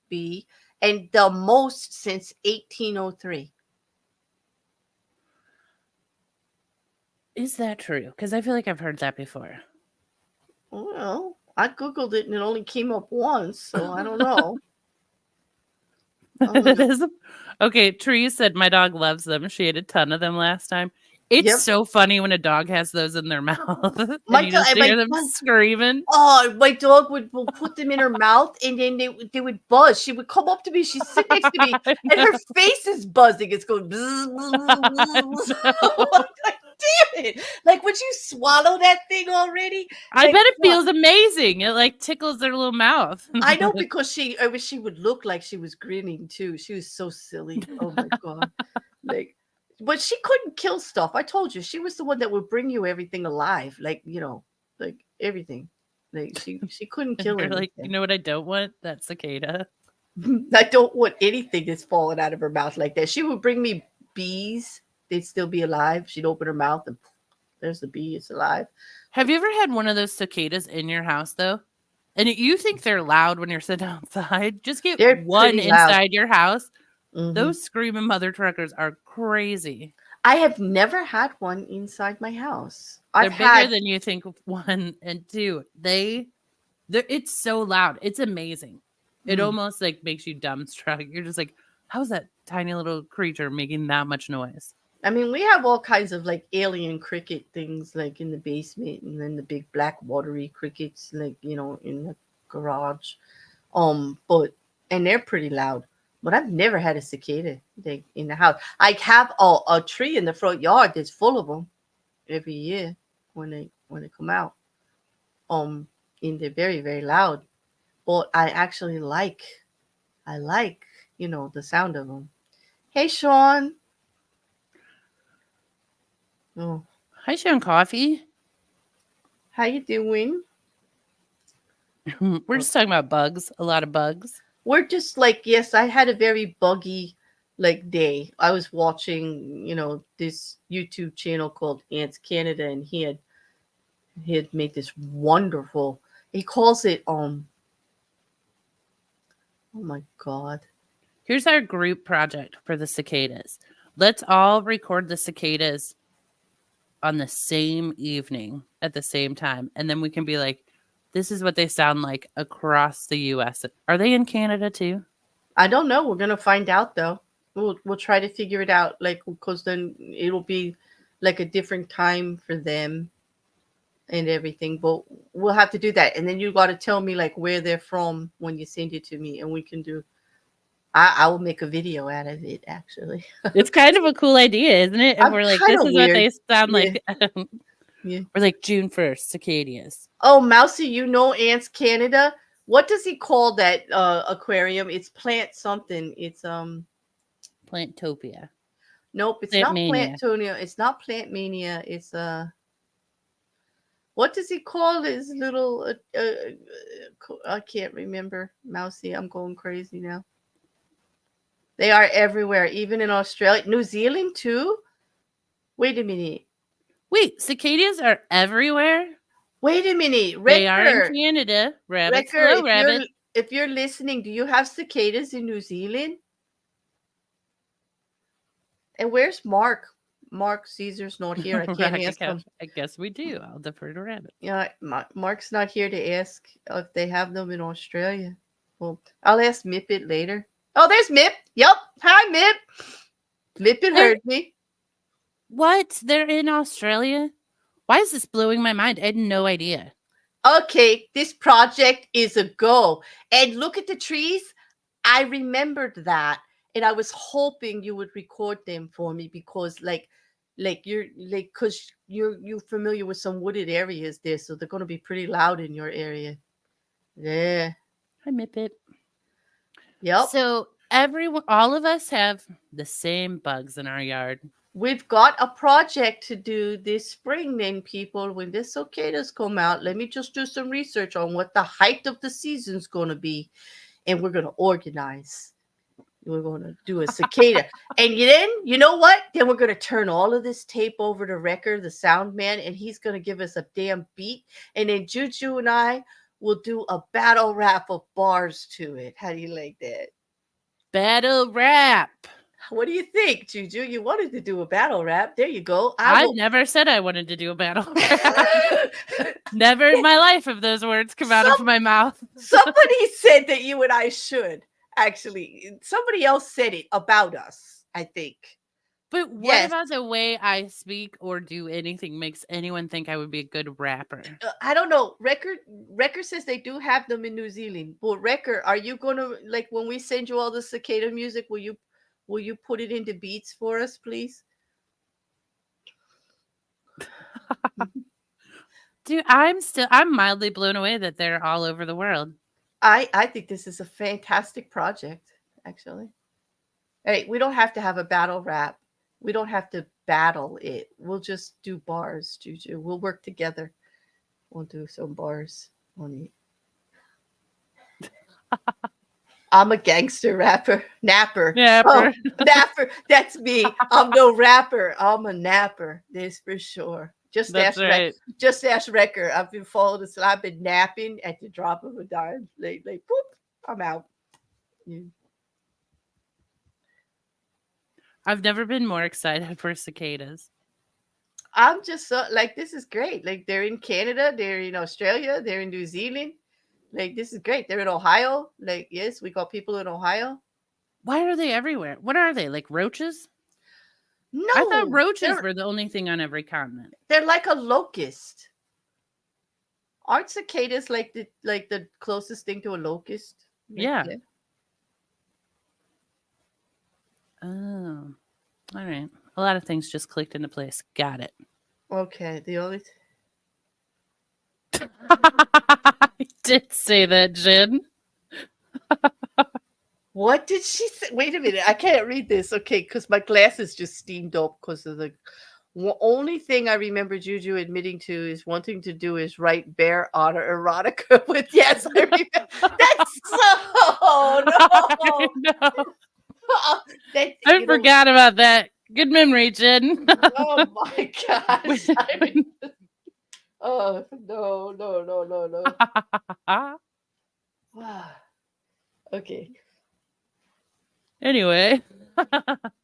B, and the most since 1803. Is that true? Because I feel like I've heard that before. Well, I googled it and it only came up once, so I don't know. I don't It know. is. Okay, Tree said my dog loves them. She ate a ton of them last time. It's Yep, so funny when a dog has those in their mouth and my you dog, just hear them screaming. my dog will put them in her mouth and then they would buzz. She would come up to me. She'd sit next to me, I and her know. face is buzzing. It's going. Bzz, bzz, bzz, bzz. I'm like, damn it! Like, would you swallow that thing already? I Like, bet it what? feels amazing. It like tickles their little mouth. I know because I wish she would look like she was grinning too. She was so silly. Oh my god. Like, but she couldn't kill stuff. I told you she was the one that would bring you everything alive. Like, like everything. Like she couldn't kill You're like, you anything. know what I don't want? That cicada. I don't want anything that's falling out of her mouth like that. She would bring me bees. They'd still be alive. She'd open her mouth and there's the bee. It's alive. Have you ever had one of those cicadas in your house though? And you think they're loud when you're sitting outside? Just get They're one pretty loud. inside your house. hmm Those screaming mother truckers are crazy. I have never had one inside my house. They're I've bigger had. than you think. One and two. It's so loud. It's amazing. It mm, almost like makes you dumbstruck. You're just like, how's that tiny little creature making that much noise? I mean, we have all kinds of like alien cricket things like in the basement and then the big black watery crickets like, in the garage. But and they're pretty loud. But I've never had a cicada like in the house. I have a tree in the front yard that's full of them every year when they come out. Um and they're very, very loud. But I actually I like, the sound of them. Hey Sean. Oh, Hi, Sean Coffee. how you doing? We're just talking about bugs. A lot of bugs. We're just like, yes, I had a very buggy like day. I was watching, this YouTube channel called Ants Canada, and he had made this wonderful. He calls it oh my god. Here's our group project for the cicadas. Let's all record the cicadas on the same evening at the same time. And then we can be like, this is what they sound like across the US. Are they in Canada too? I don't know. We're gonna find out though. We'll try to figure it out, like, because then it'll be like a different time for them and everything. But we'll have to do that, and then you got to tell me like where they're from when you send it to me, and we can do. I will make a video out of it. Actually, It's kind of a cool idea, isn't it? If I'm we're like, kind this of is what weird. they sound Yeah, like. yeah. We're like June 1st, cicadas. Oh, Mousy, you know Ants Canada. What does he call that aquarium? It's plant something. It's Plantopia. nope. It's Plant not mania. Plantonia. It's not Plant Mania. It's what does he call his little? I can't remember. Mousy, I'm going crazy now. They are everywhere, even in Australia, New Zealand too. Wait a minute. Wait, cicadas are everywhere? Wait a minute, They are in Wrecker. Canada. Rabbits. Wrecker, Hello, rabbit. if you're listening, do you have cicadas in New Zealand? And where's Mark? Mark Caesar's not here. I can't ask him. I guess we do. I'll defer to rabbit. Yeah, Mark's not here to ask if they have them in Australia. Well, I'll ask Mippet later. Oh, there's Mip. Yep. Hi, Mip. Mippet heard me. What? They're in Australia? Why is this blowing my mind? I had no idea. Okay, this project is a go. And look at the trees. I remembered that, and I was hoping you would record them for me because, you're like, cause you're familiar with some wooded areas there, so they're gonna be pretty loud in your area. Yeah. Hi, Mippet. Yep. So everyone, all of us have the same bugs in our yard. We've got a project to do this spring, then, people. When the cicadas come out, let me just do some research on what the height of the season's gonna be, and we're gonna organize. We're going to do a cicada. And then, you know what? Then we're going to turn all of this tape over to Wrecker, the sound man, and he's going to give us a damn beat. And then JuJu and I will do a battle rap of bars to it. How do you like that? Battle rap. What do you think, JuJu? You wanted to do a battle rap. There you go. I never said I wanted to do a battle rap. Never in my life have those words come out of my mouth. Somebody said that you and I should. Actually, somebody else said it about us, I think. But what about the way I speak or do anything makes anyone think I would be a good rapper? I don't know. Wrecker says they do have them in New Zealand. But Wrecker, are you gonna, like, when we send you all the cicada music, will you put it into beats for us, please? Dude, I'm mildly blown away that they're all over the world. I think this is a fantastic project, actually. Hey, we don't have to have a battle rap. We don't have to battle it. We'll just do bars, JuJu. We'll work together. We'll do some bars on it. I'm a gangster rapper. Napper. Napper. Oh, napper. That's me. I'm no rapper. I'm a napper. This for sure. Just ask Wrecker. I've been falling asleep. I've been napping at the drop of a dime. Like boop, I'm out. Yeah. I've never been more excited for cicadas. I'm just so, like, this is great. Like, they're in Canada, they're in Australia, they're in New Zealand. Like, this is great. They're in Ohio. Like, yes, we got people in Ohio. Why are they everywhere? What are they, like roaches? No, I thought roaches were the only thing on every continent. They're like a locust. Aren't cicadas like the closest thing to a locust? Yeah. Oh, all right. A lot of things just clicked into place. Got it. Okay. The only. I did say that, Jen. What did she say? Wait a minute. I can't read this. Okay, because my glasses just steamed up because of the only thing I remember JuJu admitting to is wanting to do is write bear otter erotica with. Yes, I remember. That's so no. I forgot about that. Good memory, Jen. Oh my gosh. Oh no. Okay. Anyway.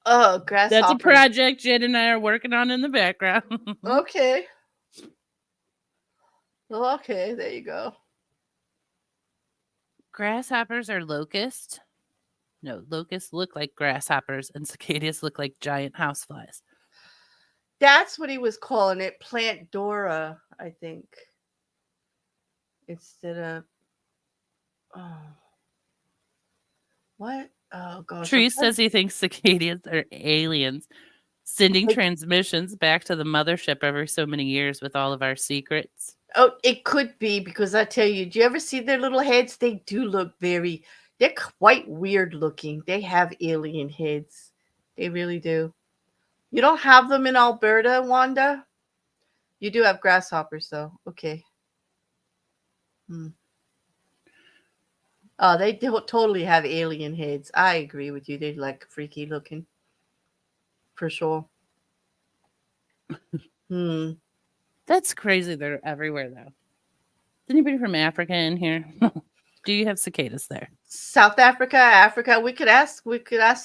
Oh, grasshopper. That's a project Jen and I are working on in the background. Okay. Okay, there you go. Grasshoppers are locusts? No, locusts look like grasshoppers and cicadas look like giant houseflies. That's what he was calling it, Plant Dora, I think. Instead of oh, what? Oh gosh, I'm Tree trying. says he thinks cicadas are aliens sending Like, transmissions back to the mothership every so many years with all of our secrets. oh, it could be because I tell you, do you ever see their little heads? They do look very. They're quite weird looking. They have alien heads. They really do. You don't have them in Alberta, Wanda? You do have grasshoppers, though. Okay. Hmm. Oh, they do totally have alien heads. I agree with you. They're like freaky looking, for sure. Hmm. That's crazy. They're everywhere, though. Is anybody from Africa in here? Do you have cicadas there? South Africa, Africa. We could ask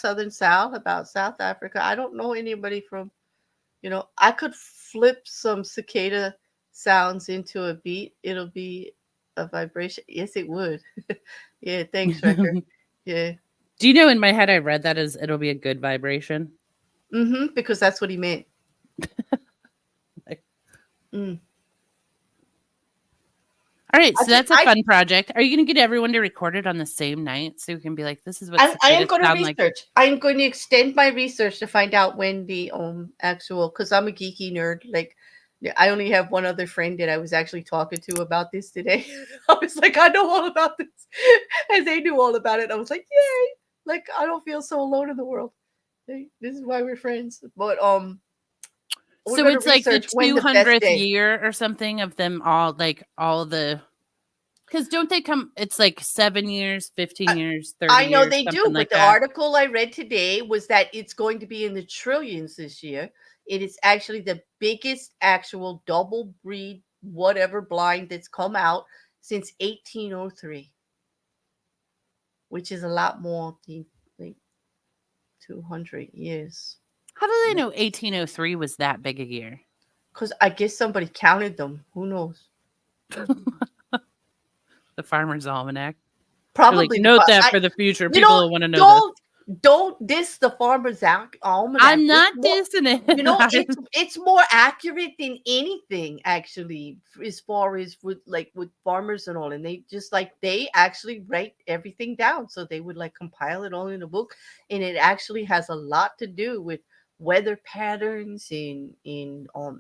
Southern Sal about South Africa. I don't know anybody from, I could flip some cicada sounds into a beat. It'll be a vibration. Yes, it would. Yeah, thanks, Wrecker. Yeah. Do you know in my head I read that as it'll be a good vibration? Mm-hmm. Because that's what he meant. Mm. All right, I so think that's a fun project. Are you going to get everyone to record it on the same night so we can be like, this is what I am cicadas going to sound like? research. I am going to extend my research to find out when the actual, because I'm a geeky nerd. Like, yeah, I only have one other friend that I was actually talking to about this today. I was like, I know all about this, as they knew all about it. I was like, yay! Like, I don't feel so alone in the world. Hey, this is why we're friends. But we're So going to it's like the research when the best 200th day. year or something of them all, like all the, because don't they come, it's like 7 years, 15 years, 30 I know years, they do, something but like the that. article I read today was that it's going to be in the trillions this year. It is actually the biggest actual double breed, whatever blind that's come out since 1803, which is a lot more than like 200 years. How do they know 1803 was that big a year? Because I guess somebody counted them. Who knows? The Farmer's Almanac. They're like, Probably the note that I for the future. you People know will want to know this. don't diss the farmer's almanac. I'm It's not more, dissing it's it. it's more accurate than anything actually, as far as with farmers and all, and they just like they actually write everything down, so they would like compile it all in a book, and it actually has a lot to do with weather patterns in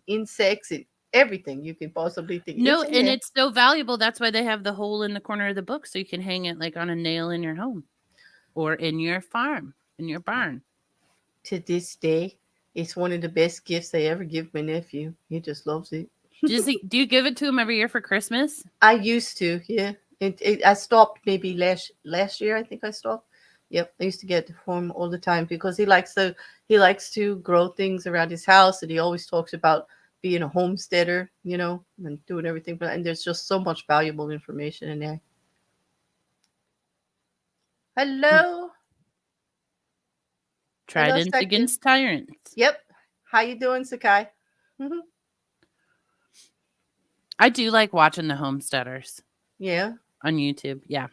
insects and everything you can possibly think. No, It's in and there. it's so valuable. That's why they have the hole in the corner of the book so you can hang it like on a nail in your home or in your farm, in your barn. To this day, it's one of the best gifts I ever give my nephew. He just loves it. Do you give it to him every year for Christmas? I used to, yeah. I stopped maybe last year. I think I stopped. Yep, I used to get it for him all the time because he likes to grow things around his house, and he always talks about being a homesteader, and doing everything. And there's just so much valuable information in there. Hello, hello, Tridents Saku. against tyrants. Yep, how you doing, Sakai? I do like watching the homesteaders Yeah. on YouTube. Yeah.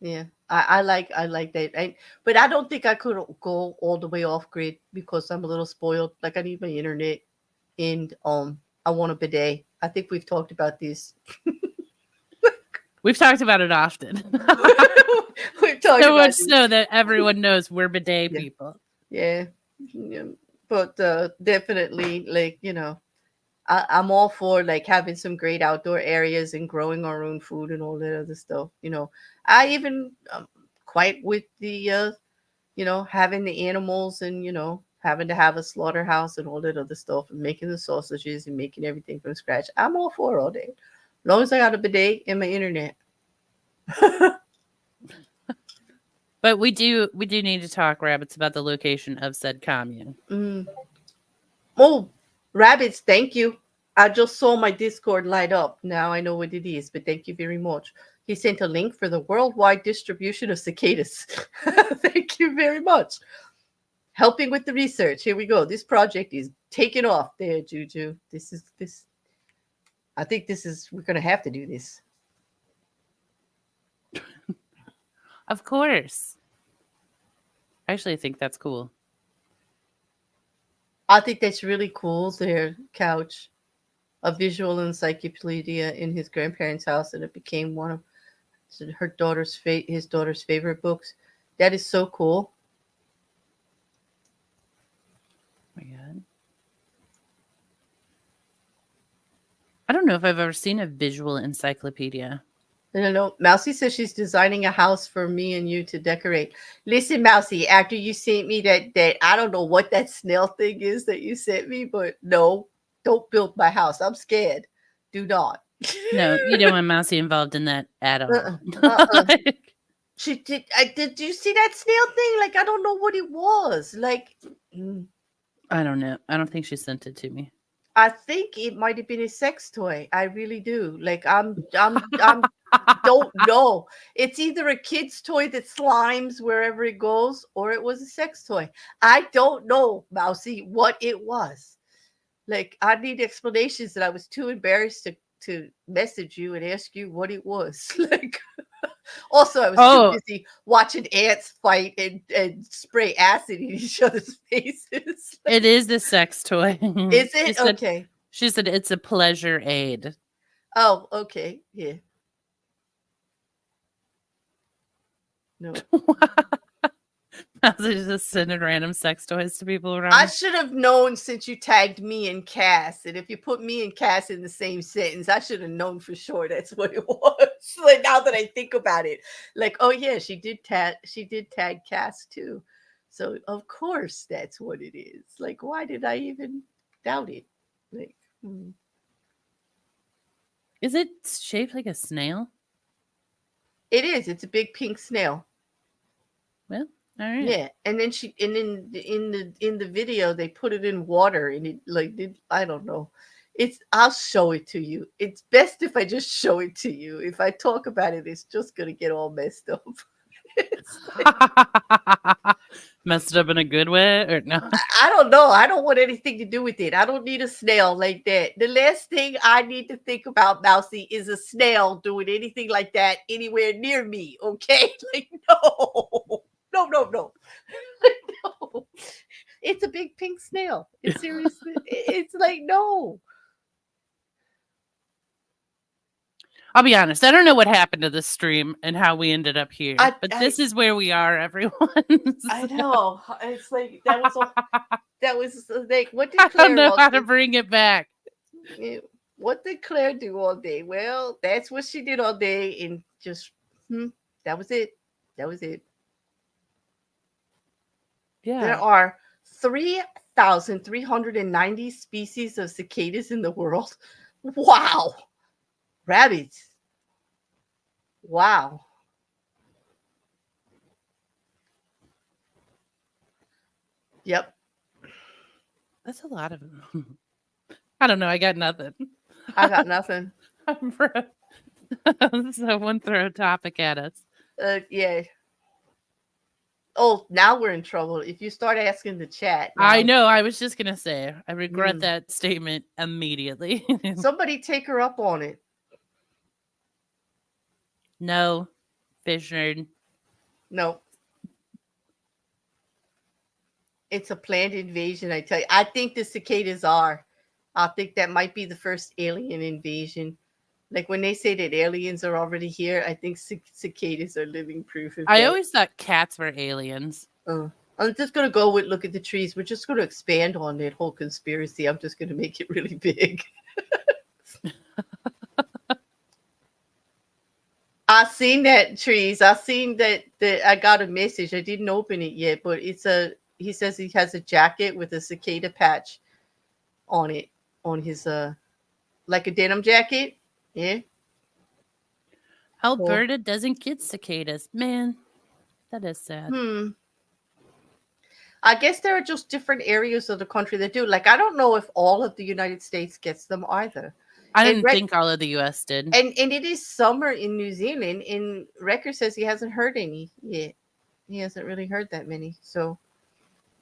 Yeah, I like that. But I don't think I could go all the way off grid because I'm a little spoiled. Like I need my internet, and I want a bidet. I think we've talked about this. We've talked about it often. We've talked So about much this. so that everyone knows we're bidet Yeah, people. yeah, yeah. But definitely, like I'm all for like having some great outdoor areas and growing our own food and all that other stuff. I even quite with the having the animals and having to have a slaughterhouse and all that other stuff and making the sausages and making everything from scratch. I'm all for it all day, as long as I got a bidet and my internet. But we do need to talk, rabbits, about the location of said commune. Mm. Oh, rabbits! Thank you. I just saw my Discord light up. Now I know what it is, but thank you very much. He sent a link for the worldwide distribution of cicadas. Thank you very much. Helping with the research. Here we go. This project is taking off there, Juju. This. I think this is. We're gonna have to do this. Of course. Actually, I think that's cool. I think that's really cool there, Couch. A visual encyclopedia in his grandparents' house, and it became one of his daughter's favorite books. That is so cool. Oh my God. I don't know if I've ever seen a visual encyclopedia. I don't know. Mousy says she's designing a house for me and you to decorate. Listen, Mousy, after you sent me that I don't know what that snail thing is that you sent me, but no, don't build my house. I'm scared. Do not. No, you don't want Mousy involved in that at uh-uh, all. uh-uh. She did. Did you see that snail thing? Like I don't know what it was. Like I don't know. I don't think she sent it to me. I think it might have been a sex toy. I really do. Like I'm don't know. It's either a kid's toy that slimes wherever it goes, or it was a sex toy. I don't know, Mousy, what it was. Like I need explanations, and I was too embarrassed to message you and ask you what it was. Like also I was too Oh, busy watching ants fight and spray acid in each other's faces. it is the sex toy. Is She it? said Okay. she said it's a pleasure aid. Oh, okay. Yeah. No. Mousy just sending random sex toys to people I around. should have known since you tagged me and Cass. And if you put me and Cass in the same sentence, I should have known for sure that's what it was. Like now that I think about it, like, oh yeah, she did tag Cass too. So of course that's what it is. Like, why did I even doubt it? Like, Is it shaped like a snail? it is. It's a big pink snail. Well, all right. Yeah, and then in the video they put it in water and it like did I don't know. I'll show it to you. It's best if I just show it to you. If I talk about it, it's just gonna get all messed up. It's like, Messed up in a good way or no? I don't know. I don't want anything to do with it. I don't need a snail like that. The last thing I need to think about, Mousy, is a snail doing anything like that anywhere near me. Okay, like no, no, no, no. No. It's a big pink snail. It's seriously, it's like, no. I'll be honest. I don't know what happened to the stream and how we ended up here, I, but I, this is where we are, everyone. I know. It's like, that was like, what did I don't Claire know all how to do? bring it back. What did Claire do all day? Well, that's what she did all day. And just, that was it. That was it. There Yeah. are 3,390 species of cicadas in the world. Wow. Rabbits. Wow. Yep. That's a lot of them. I don't know. I got nothing. I got nothing. Someone throw a topic at us. Yeah. Oh, now we're in trouble. If you start asking the chat, I now know. I was just going to say, I regret Mm. that statement immediately. somebody take her up on it. No, fish nerd. No, it's a planned invasion. I tell you, I think the cicadas are. I think that might be the first alien invasion. Like when they say that aliens are already here, I think cicadas are living proof of I that. always thought cats were aliens. I'm just gonna go with look at the trees. We're just gonna expand on that whole conspiracy. I'm just gonna make it really big. I seen that trees. I seen that I got a message. I didn't open it yet, but he says he has a jacket with a cicada patch on it on his like a denim jacket. Yeah. Cool. Alberta doesn't get cicadas. Man, that is sad. I guess there are just different areas of the country that do. Like I don't know if all of the United States gets them either. I And didn't think all of the US did. and it is summer in New Zealand, and Record says he hasn't heard any yet. He hasn't really heard that many. So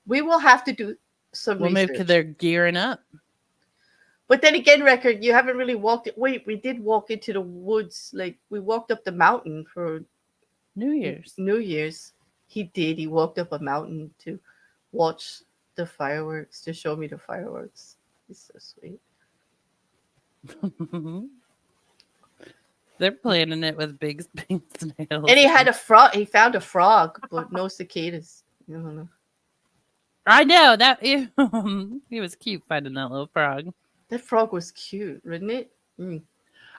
we will have to do some Well, maybe research. they're gearing up. But then again, Record, you haven't really walked it. Wait, we did walk into the woods. Like we walked up the mountain for New Year's. New Year's. He did. He walked up a mountain to watch the fireworks, to show me the fireworks. He's so sweet. They're planning it with big pink snails. And he had a frog. He found a frog, but no cicadas. I don't know. I know that he was cute finding that little frog. That frog was cute, wasn't it? Mm.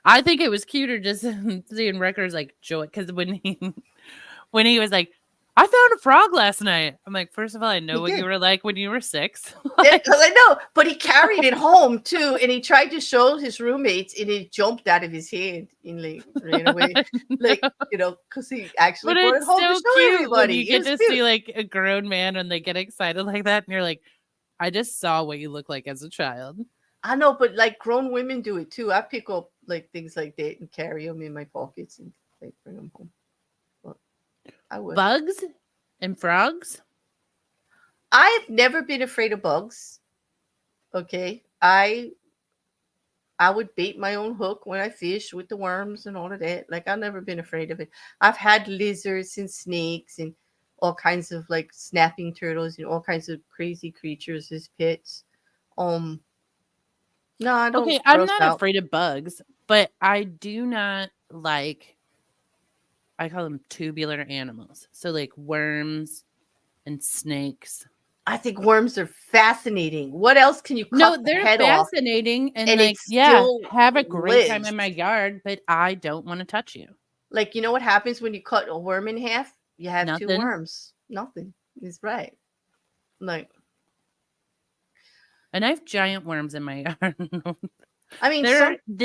I think it was cuter just seeing Wrecker's like joy because when he was like, I found a frog last night. I'm like, first of all, I know He what you did. were like when you were 6. I know, but he carried it home too, and he tried to show his roommates, and it jumped out of his hand and like ran away, like because he actually But brought it it's home to so show cute when everybody. you It get was to cute. see like a grown man and they get excited like that, and you're like, I just saw what you look like as a child. I know, but like grown women do it too. I pick up like things like that and carry them in my pockets and like bring them home. But I would. Bugs and frogs. I've never been afraid of bugs. Okay, I would bait my own hook when I fish with the worms and all of that. Like I've never been afraid of it. I've had lizards and snakes and all kinds of like snapping turtles and all kinds of crazy creatures as pets. Um, no, I don't Okay, I'm gross not out. afraid of bugs, but I do not like, I call them tubular animals. So like worms and snakes. I think worms are fascinating. What else can you No, cut the they're head off fascinating and and it like, yeah, still have a great time lives? in my yard, but I don't want to touch you. Like, you know what happens when you cut a worm in half? You have two Nothing. worms. Nothing is right. Like, And I have giant worms in my yard. I mean, They're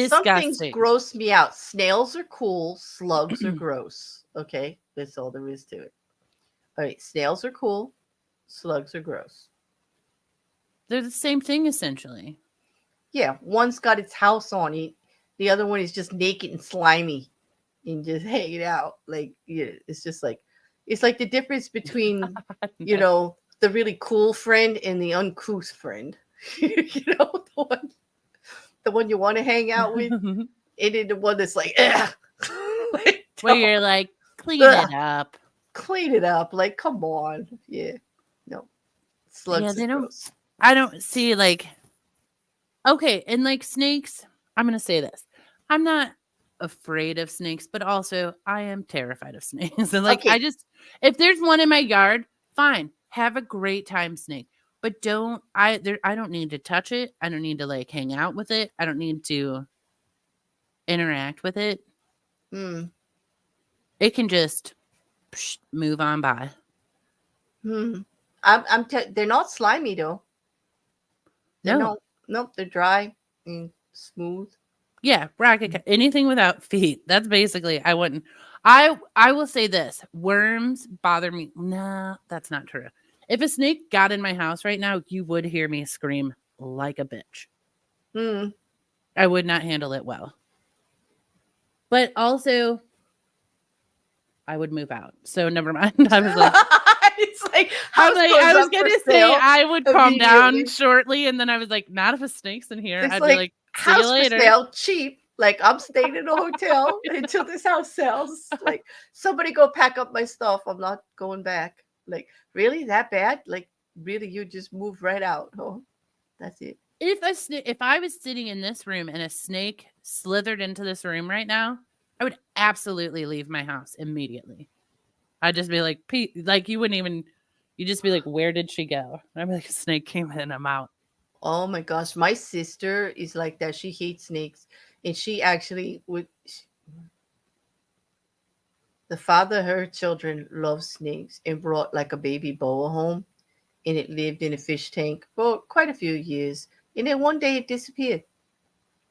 some things disgusting. gross me out. Snails are cool. Slugs are gross. Okay, that's all there is to it. All right, snails are cool. Slugs are gross. They're the same thing essentially. Yeah, one's got its house on it. The other one is just naked and slimy and just hanging out. Like, yeah, it's like the difference between the really cool friend and the uncouth friend. The one you want to hang out with, and then the one that's like, ugh. Like, Where you're like, clean Ugh. it up. clean it up. Like, come on. Yeah. No. Slugs Yeah, is they don't. gross. I don't see like. Okay, and like snakes. I'm gonna say this. I'm not afraid of snakes, but also I am terrified of snakes. And like, I Okay. just, if there's one in my yard, fine, have a great time, snake. But I don't need to touch it. I don't need to like hang out with it. I don't need to interact with it. Hmm. It can just move on by. Hmm. They're not slimy though. They're No. not. Nope. They're dry and smooth. Yeah, anything without feet. That's basically I wouldn't. I will say this: worms bother me. No, that's not true. If a snake got in my house right now, you would hear me scream like a bitch. Hmm. I would not handle it well. But also, I would move out. So never mind. I was like, It's like house goes I was up for gonna say sale I would calm down immediately. shortly, and then I was like, not if a snake's in here. It's I'd be like like, see you house for later. sale, cheap. Like I'm staying in a hotel until this house sells. Like somebody go pack up my stuff. I'm not going back. Like really that bad? Like really, you just move right out? Oh, that's it. If I was sitting in this room and a snake slithered into this room right now, I would absolutely leave my house immediately. I'd just be like, like you wouldn't even. You'd just be like, where did she go? I'd be like, a snake came in, I'm out. Oh my gosh, my sister is like that. She hates snakes, and she actually would. The father of her children loves snakes and brought like a baby boa home, and it lived in a fish tank for quite a few years. And then one day it disappeared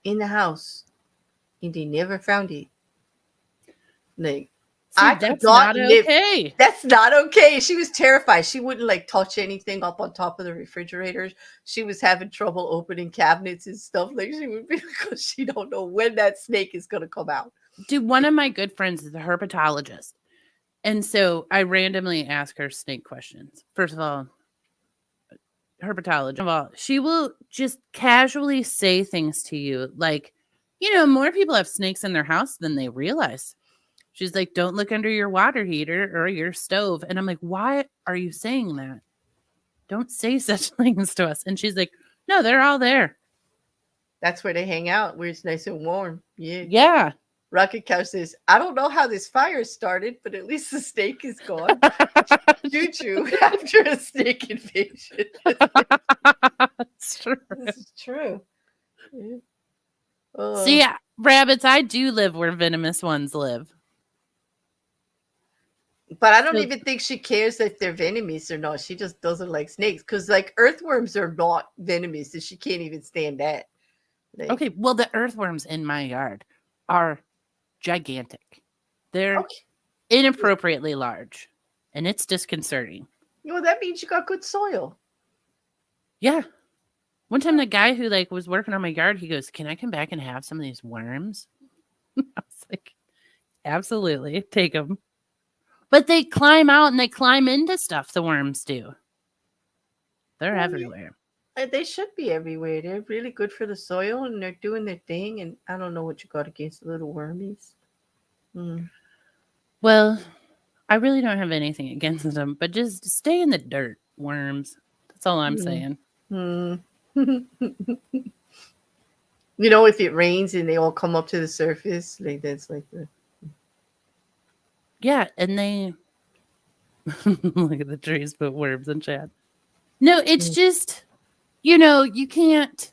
in the house, and they never found it. Like See, I could that's not not live. okay. That's not okay. She was terrified. She wouldn't like touch anything up on top of the refrigerators. She was having trouble opening cabinets and stuff. Like she would be because she don't know when that snake is gonna come out. Dude, one of my good friends is a herpetologist. And so I randomly ask her snake questions. First of all, herpetologist. Of all, she will just casually say things to you like, more people have snakes in their house than they realize. She's like, don't look under your water heater or your stove. And I'm like, why are you saying that? Don't say such things to us. And she's like, no, they're all there. That's where they hang out, where it's nice and warm. Yeah. Yeah. Rocket Cow says, I don't know how this fire started, but at least the snake is gone. Juju, after a snake invasion. It's true. This is true. Yeah. See, rabbits, I do live where venomous ones live. But I don't So- even think she cares if they're venomous or not. She just doesn't like snakes because, like, earthworms are not venomous, and she can't even stand that. Like, Okay, well, the earthworms in my yard are gigantic. They're okay. inappropriately large, and it's disconcerting. Well, that means you got good soil. Yeah. One time, the guy who like was working on my yard, he goes, "Can I come back and have some of these worms?" I was like, "Absolutely, take them." But they climb out and they climb into stuff. The worms do. They're Well, everywhere. They should be everywhere. They're really good for the soil, and they're doing their thing. And I don't know what you got against the little wormies. Well, I really don't have anything against them, but just stay in the dirt, worms. That's all I'm saying. You know, if it rains and they all come up to the surface, like that's like the. Yeah, and they look at the trees, put worms in chat. No, it's just, you can't.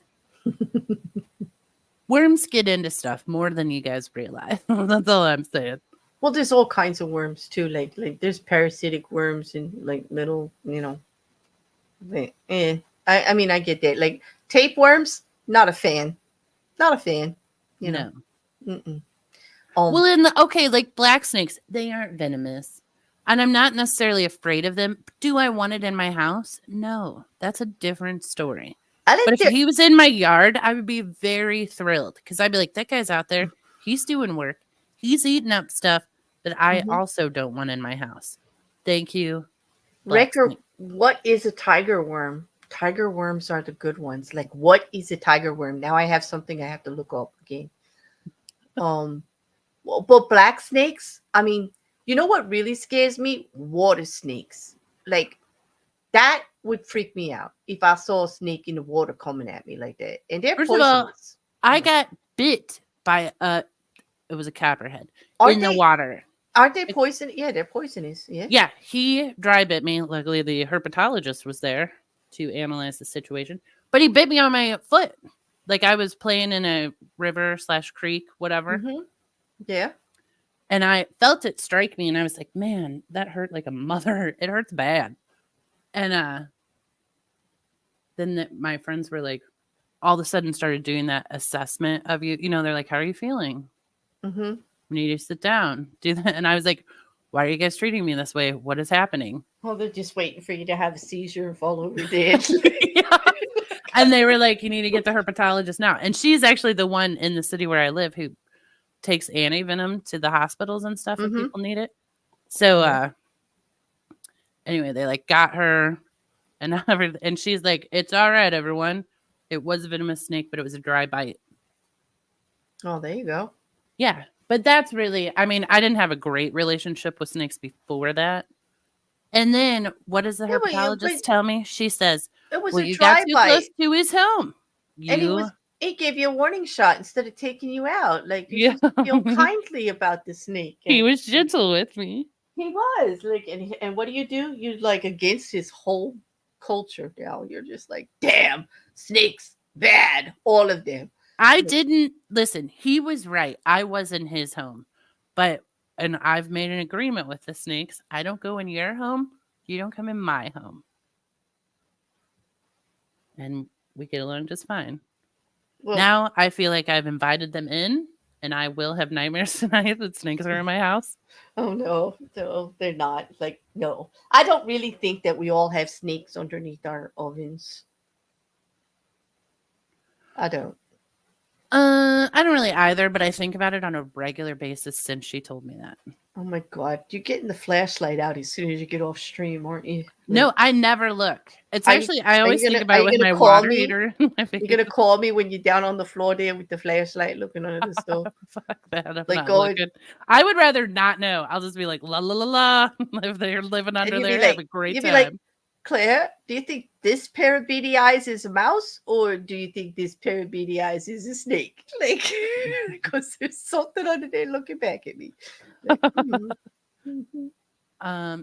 Worms get into stuff more than you guys realize. That's all I'm saying. Well, there's all kinds of worms too. Like there's parasitic worms and like little, I mean, I get that. Like tapeworms, not a fan. Not a fan. You know. Mm-mm. Well, like black snakes, they aren't venomous. And I'm not necessarily afraid of them. Do I want it in my house? No, that's a different story. But if he was in my yard, I would be very thrilled because I'd be like, that guy's out there. He's doing work. He's eating up stuff that I also don't want in my house. Thank you. Wrecker, what is a tiger worm? Tiger worms are the good ones. Like, what is a tiger worm? Now I have something I have to look up again. Well, but black snakes, I mean, you know what really scares me? Water snakes. Like, that would freak me out if I saw a snake in the water coming at me like that. And they're First poisonous. of all, I got bit by it was a copperhead in the water. Aren't they poisonous? Yeah, they're poisonous. Yeah. Yeah, he dry bit me. Luckily, the herpetologist was there to analyze the situation. But he bit me on my foot. Like I was playing in a river/creek, whatever. Yeah. And I felt it strike me, and I was like, man, that hurt like a mother. It hurts bad. And then my friends were like, all of a sudden started doing that assessment of you. They're like, how are you feeling? We need to sit down, do that. And I was like, why are you guys treating me this way? What is happening? Well, they're just waiting for you to have a seizure and fall over dead. Yeah. And they were like, you need to get the herpetologist now. And she's actually the one in the city where I live who takes antivenom to the hospitals and stuff if people need it. So anyway, they like got her and she's like, it's all right, everyone. It was a venomous snake, but it was a dry bite. Oh, there you go. Yeah. But that's really, I mean, I didn't have a great relationship with snakes before that. And then what does the herpetologist tell me? She says, it was well, a you dry got too bite. close to his home. And he gave you a warning shot instead of taking you out. Like, you should feel kindly about the snake. He was gentle with me. He was. Like, and what do? You're like against his whole culture now. You're just like, damn, snakes, bad, all of them. I didn't listen. He was right. I was in his home, and I've made an agreement with the snakes. I don't go in your home. You don't come in my home. And we get along just fine. Well, now I feel like I've invited them in, and I will have nightmares tonight that snakes are in my house. Oh, no, they're not. Like, no. I don't really think that we all have snakes underneath our ovens. I don't. I don't really either, but I think about it on a regular basis since she told me that. Oh my God. You're getting the flashlight out as soon as you get off stream, aren't you? No, I never look. It's Are you, actually, I always think are about it you with gonna my call water me? heater in my You're face. gonna call me when you're down on the floor there with the flashlight looking under the stove? Fuck that. I'm Like not going, looking. I would rather not know. I'll just be like, la la la la. If they're living and under you'd be there, have a like, great you'd be like, time. Claire, do you think this pair of beady eyes is a mouse, or do you think this pair of beady eyes is a snake? Like, because there's something under there looking back at me. Like, mhm.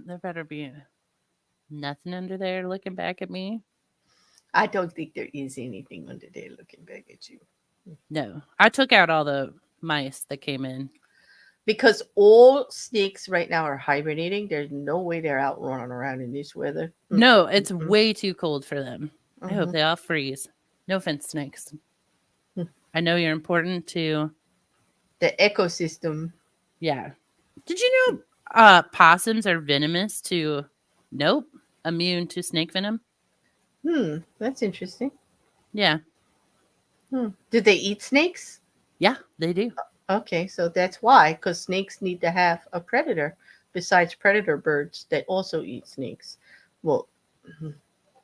There better be nothing under there looking back at me. I don't think there is anything under there looking back at you. No, I took out all the mice that came in. Because all snakes right now are hibernating. There's no way they're out running around in this weather. No, it's way too cold for them. I hope Mhm. they all freeze. No offense, snakes. Mm. I know you're important to, The ecosystem. yeah. Did you know possums are venomous to, nope, immune to snake venom? That's interesting. Yeah. Do they eat snakes? Yeah, they do. Okay, so that's why, because snakes need to have a predator besides predator birds that also eat snakes. Well, mhm.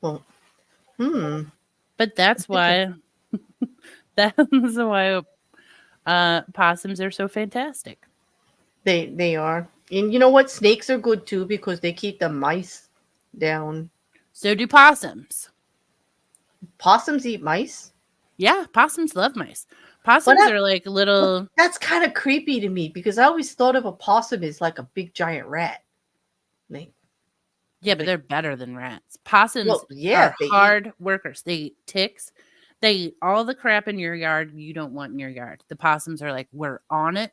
well, But that's why that's why possums are so fantastic. They are, and you know what? Snakes are good too because they keep the mice down. So do possums. Possums eat mice, Yeah, possums love mice. but Possums are like little. that's kind of creepy to me because I always thought of a possum as like a big giant rat. Like, Yeah, but like they're better than rats. Possums well, yeah, are they eat. hard workers. They eat ticks. They eat all the crap in your yard you don't want in your yard. The possums are like, we're on it.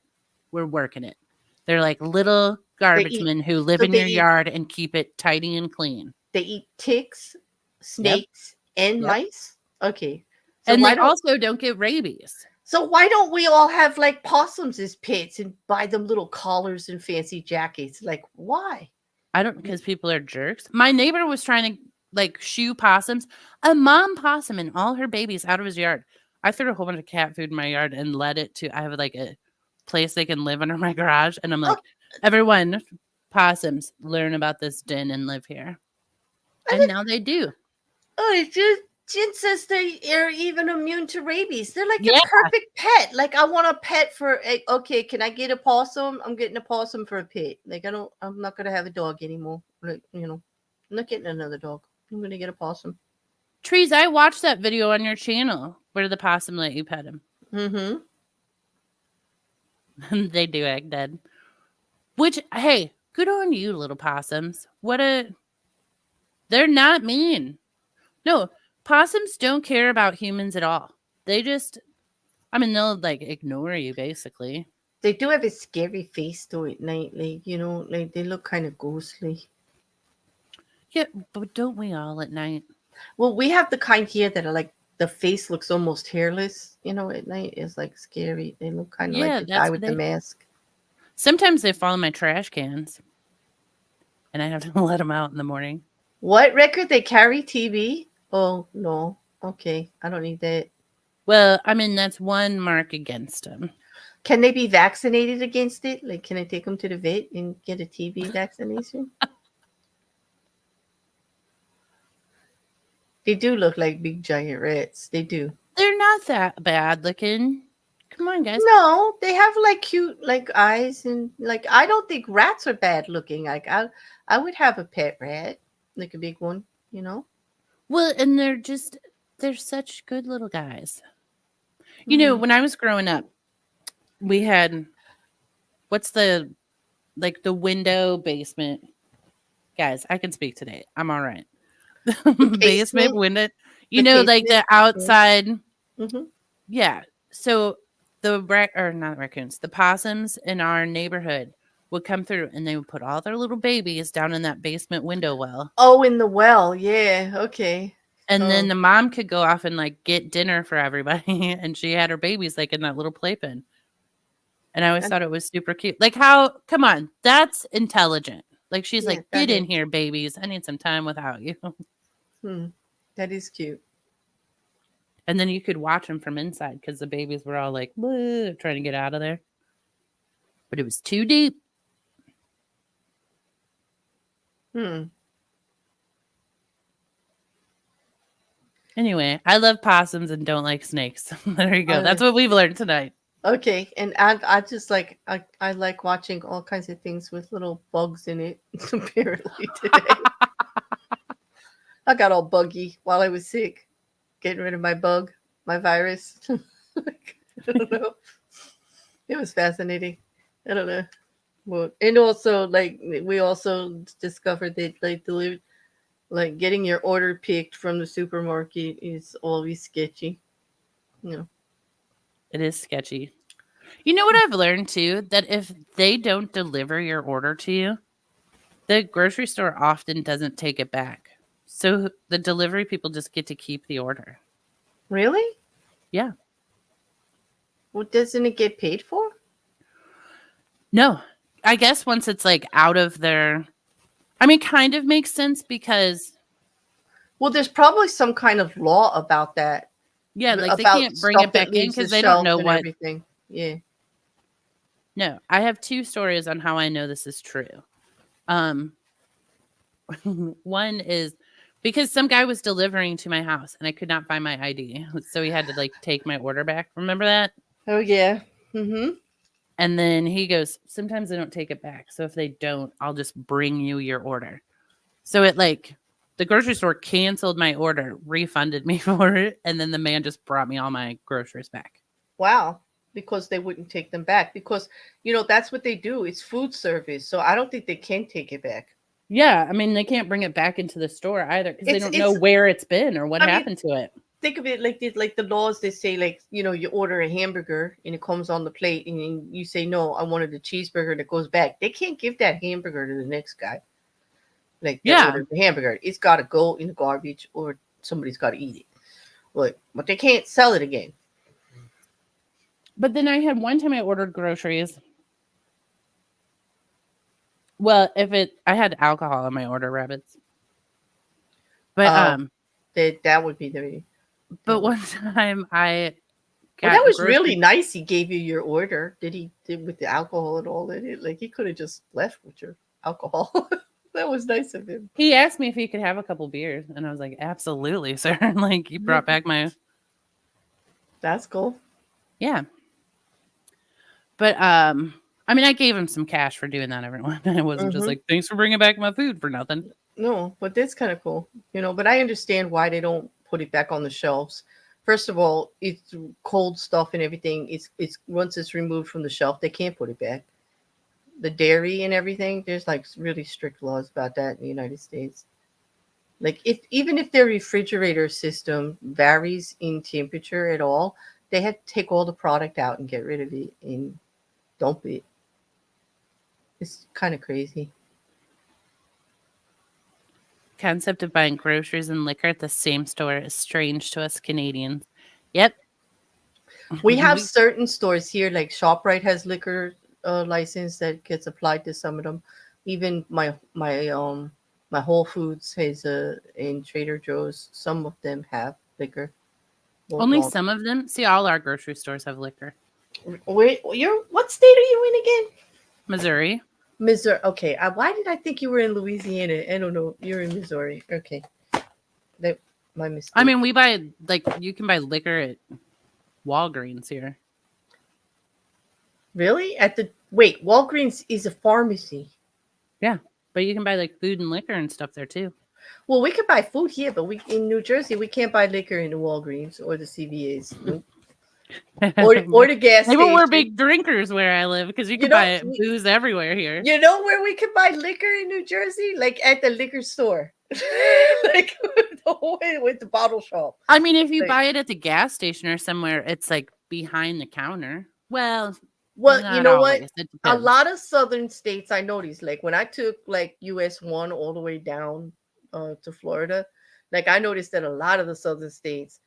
We're working it. They're like little They garbage eat. men who live So in your yard and keep it tidy and clean. they eat ticks, Yep. snakes, and Yep. mice. Okay, so And they also don't get rabies. why don't we all have like possums as pets and buy them little collars and fancy jackets? Like, why? I don't, because people are jerks. My neighbor was trying to like shoo possums, a mom possum and all her babies out of his yard. I threw a whole bunch of cat food in my yard and led it to, I have like a place they can live under my garage. And I'm like, everyone, possums, learn about this den and live here. And now they do. Oh, it's just Jin says they are even immune to rabies. They're like Yeah. the perfect pet. Like, I want a pet for okay, can I get a possum? I'm getting a possum for a pet. Like, I'm not gonna have a dog anymore. Like, I'm not getting another dog. I'm gonna get a possum. Trees, I watched that video on your channel where the possum let you pet him. Mm-hmm. They do act dead. Which, hey, good on you, little possums. They're not mean. No, possums don't care about humans at all. They just, they'll like ignore you basically. They do have a scary face though at night. Like, like they look kind of ghostly. Yeah, but don't we all at night? Well, we have the kind here that are like the face looks almost hairless. At night it's like scary. They look kind of like the guy with the mask. Sometimes they fall in my trash cans, and I have to let them out in the morning. What record they carry? TB? Oh no. Okay, I don't need that. Well, that's one mark against them. Can they be vaccinated against it? Like, can I take them to the vet and get a TB vaccination? They do look like big giant rats. They do. They're not that bad looking. Come on, guys. No, they have like cute like eyes and like I don't think rats are bad looking. Like I would have a pet rat, like a big one, Well, and they're such good little guys. When I was growing up, we had what's the window basement. Guys, I can speak today. I'm all right. Basement window. Like the outside. Mm-hmm. Yeah. So not raccoons, the possums in our neighborhood would come through and they would put all their little babies down in that basement window well. Oh, in the well. Yeah. Okay. And then the mom could go off and like get dinner for everybody. And she had her babies like in that little playpen. And I always thought it was super cute. Like come on, that's intelligent. Like she's like, get in here, babies. I need some time without you. That is cute. And then you could watch them from inside because the babies were all like trying to get out of there. But it was too deep. Hmm. Anyway, I love possums and don't like snakes. There you go. Uh, That's what we've learned tonight. okay, and I just like I like watching all kinds of things with little bugs in it. Apparently today, I got all buggy while I was sick, getting rid of my bug, my virus. Like, I don't know. It was fascinating. I don't know. Well, and also like we also discovered that like getting your order picked from the supermarket is always sketchy. You know. It is sketchy. You know what I've learned too? That if they don't deliver your order to you, the grocery store often doesn't take it back. So the delivery people just get to keep the order. Really? Yeah. Well, doesn't it get paid for? No. I guess once it's like out of their I mean kind of makes sense because Well, there's probably some kind of law about that, yeah, like they about can't bring stuff it that back in leaves the because they don't shelves know and what. everything. Yeah. No, I have two stories on how I know this is true. Um One is because some guy was delivering to my house and I could not find my ID. So he had to like take my order back. Remember that? Oh yeah. Mm-hmm. And then he goes, sometimes they don't take it back. So if they don't, I'll just bring you your order. So it like the grocery store canceled my order, refunded me for it, and then the man just brought me all my groceries back. Wow. Because they wouldn't take them back because that's what they do. It's food service, so I don't think they can take it back. Yeah, I mean they can't bring it back into the store either because they don't know It's. where it's been or what I mean, happened to it. think of it like the laws. They say like you order a hamburger and it comes on the plate and you say no, I wanted a cheeseburger that goes back. They can't give that hamburger to the next guy. Like that Yeah, ordered the hamburger, it's got to go in the garbage or somebody's got to eat it. But they can't sell it again. but then I had one time I ordered groceries. Well, I had alcohol in my order, rabbits. But Oh, that would be the. but one time I Well, that got was really groceries. nice. He gave you your order. Did he did with the alcohol and all in it? Like he could have just left with your alcohol. That was nice of him. He asked me if he could have a couple beers, and I was like, "Absolutely, sir." Like he brought back my That's cool. yeah. But I mean, I gave him some cash for doing that. Everyone, I wasn't just Hmm. like, "Thanks for bringing back my food for nothing." No, but that's kind of cool. But I understand why they don't put it back on the shelves. First of all, it's cold stuff and everything. It's once it's removed from the shelf, they can't put it back. The dairy and everything, there's like really strict laws about that in the United States. Like if even if their refrigerator system varies in temperature at all, they have to take all the product out and get rid of it and dump it. It's kind of crazy. Concept of buying groceries and liquor at the same store is strange to us Canadians. Yep. We have We certain stores here, like ShopRite has liquor license that gets applied to some of them. Even my Whole Foods has in Trader Joe's. Some of them have liquor. Well, only no, some of them. See, all our grocery stores have liquor. wait, what state are you in again? Missouri. Missouri. Okay. Why did I think you were in Louisiana? I don't know. You're in Missouri. Okay. That my I mistake. mean, we buy like you can buy liquor at Walgreens here. Really? Wait, Walgreens is a pharmacy. Yeah, but you can buy like food and liquor and stuff there too. Well, we could buy food here, but we in New Jersey we can't buy liquor in the Walgreens or the CVS. Nope. Or the gas Maybe we're station. big drinkers where I live because you You can know, buy booze everywhere here. you know where we could buy liquor in New Jersey? Like at the liquor store. Like the whole way with the bottle shop. I mean, if you Like, buy it at the gas station or somewhere, it's like behind the counter. Well, well, you not know what? always. It A depends. lot of southern states I noticed, like when I took like US 1 all the way down to Florida, like I noticed that a lot of the southern states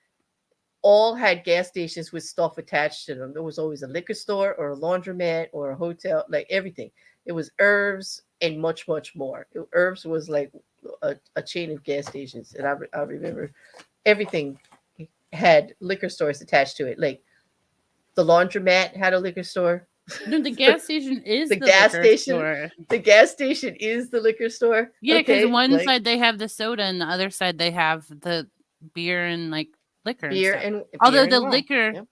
all had gas stations with stuff attached to them. There was always a liquor store or a laundromat or a hotel, like everything. It was Herbs and much, much more. Herbs was like a chain of gas stations. And I remember everything had liquor stores attached to it. Like the laundromat had a liquor store. No, the gas station is The the gas liquor station. store. The gas station is the liquor store. Yeah, because Okay, one like side they have the soda and the other side they have the beer and like liquor and beer stuff. and Although beer and the wine. liquor, Yep.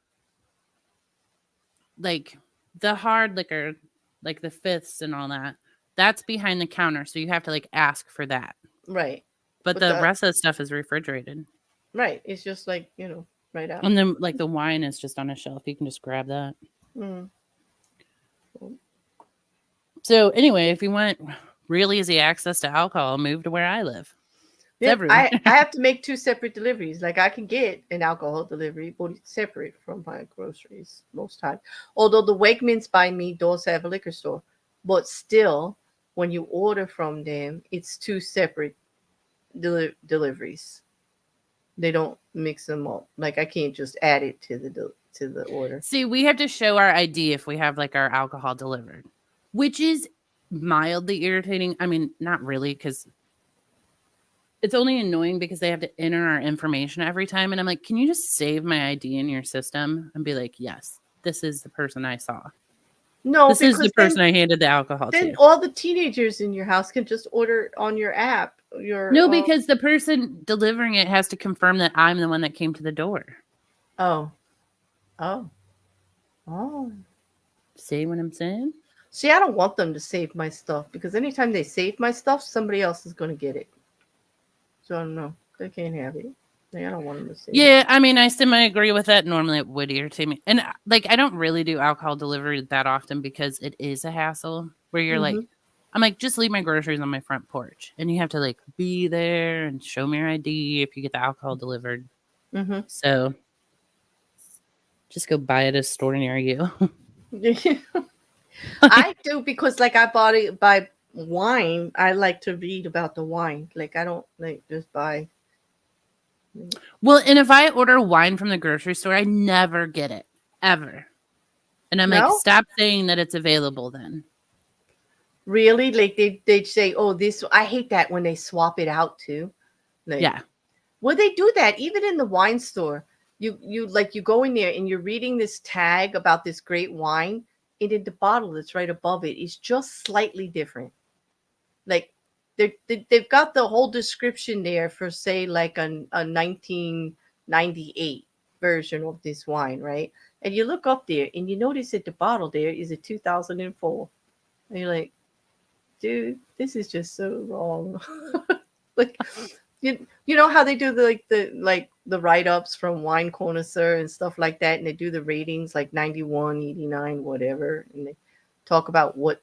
like the hard liquor, like the fifths and all that, that's behind the counter. So you have to like ask for that. Right. But But the the rest of the stuff is refrigerated. right, it's just like, right out. And then like the wine is just on a shelf. You can just grab that. Mm. So anyway, if you want real easy access to alcohol, move to where I live. It's Yep, everywhere. I have to make 2 separate deliveries. Like I can get an alcohol delivery, but it's separate from my groceries most time. Although the Wegmans by me does have a liquor store, but still, when you order from them, it's 2 separate deliveries. They don't mix them up. Like I can't just add it to the order. See, we have to show our ID if we have like our alcohol delivered, which is mildly irritating. I mean, not really, because it's only annoying because they have to enter our information every time. And I'm like, can you just save my ID in your system and be like, yes, this is the person I saw. No, This is the because person I handed the alcohol then to. all the teenagers in your house can just order on your app. Your No, because the person delivering it has to confirm that I'm the one that came to the door. oh. Oh. Oh. See what I'm saying? See, I don't want them to save my stuff because anytime they save my stuff, somebody else is going to get it. So I don't know. They can't have it. Like, I don't want them to save it. Yeah, I mean, I semi agree with that. Normally, it would irritate me, and like, I don't really do alcohol delivery that often because it is a hassle. Where you're like, Mhm. I'm like, just leave my groceries on my front porch, and you have to like be there and show me your ID if you get the alcohol delivered. Mhm. So, just go buy it at a store near you. I do because like I bought it by wine. I like to read about the wine. Like I don't like just buy. Well, and if I order wine from the grocery store, I never get it ever, and I'm like, No, stop saying that it's available. Then, really, like they say, oh, this. I hate that when they swap it out too. Like, yeah, well, they do that even in the wine store. You like you go in there and you're reading this tag about this great wine, and in the bottle that's right above it is just slightly different. Like they've got the whole description there for say like a 1998 version of this wine, right? And you look up there and you notice that the bottle there is a 2004. And you're like, dude, this is just so wrong. Like you know how they do the write-ups from Wine Connoisseur and stuff like that, and they do the ratings like 91, 89, whatever, and they talk about what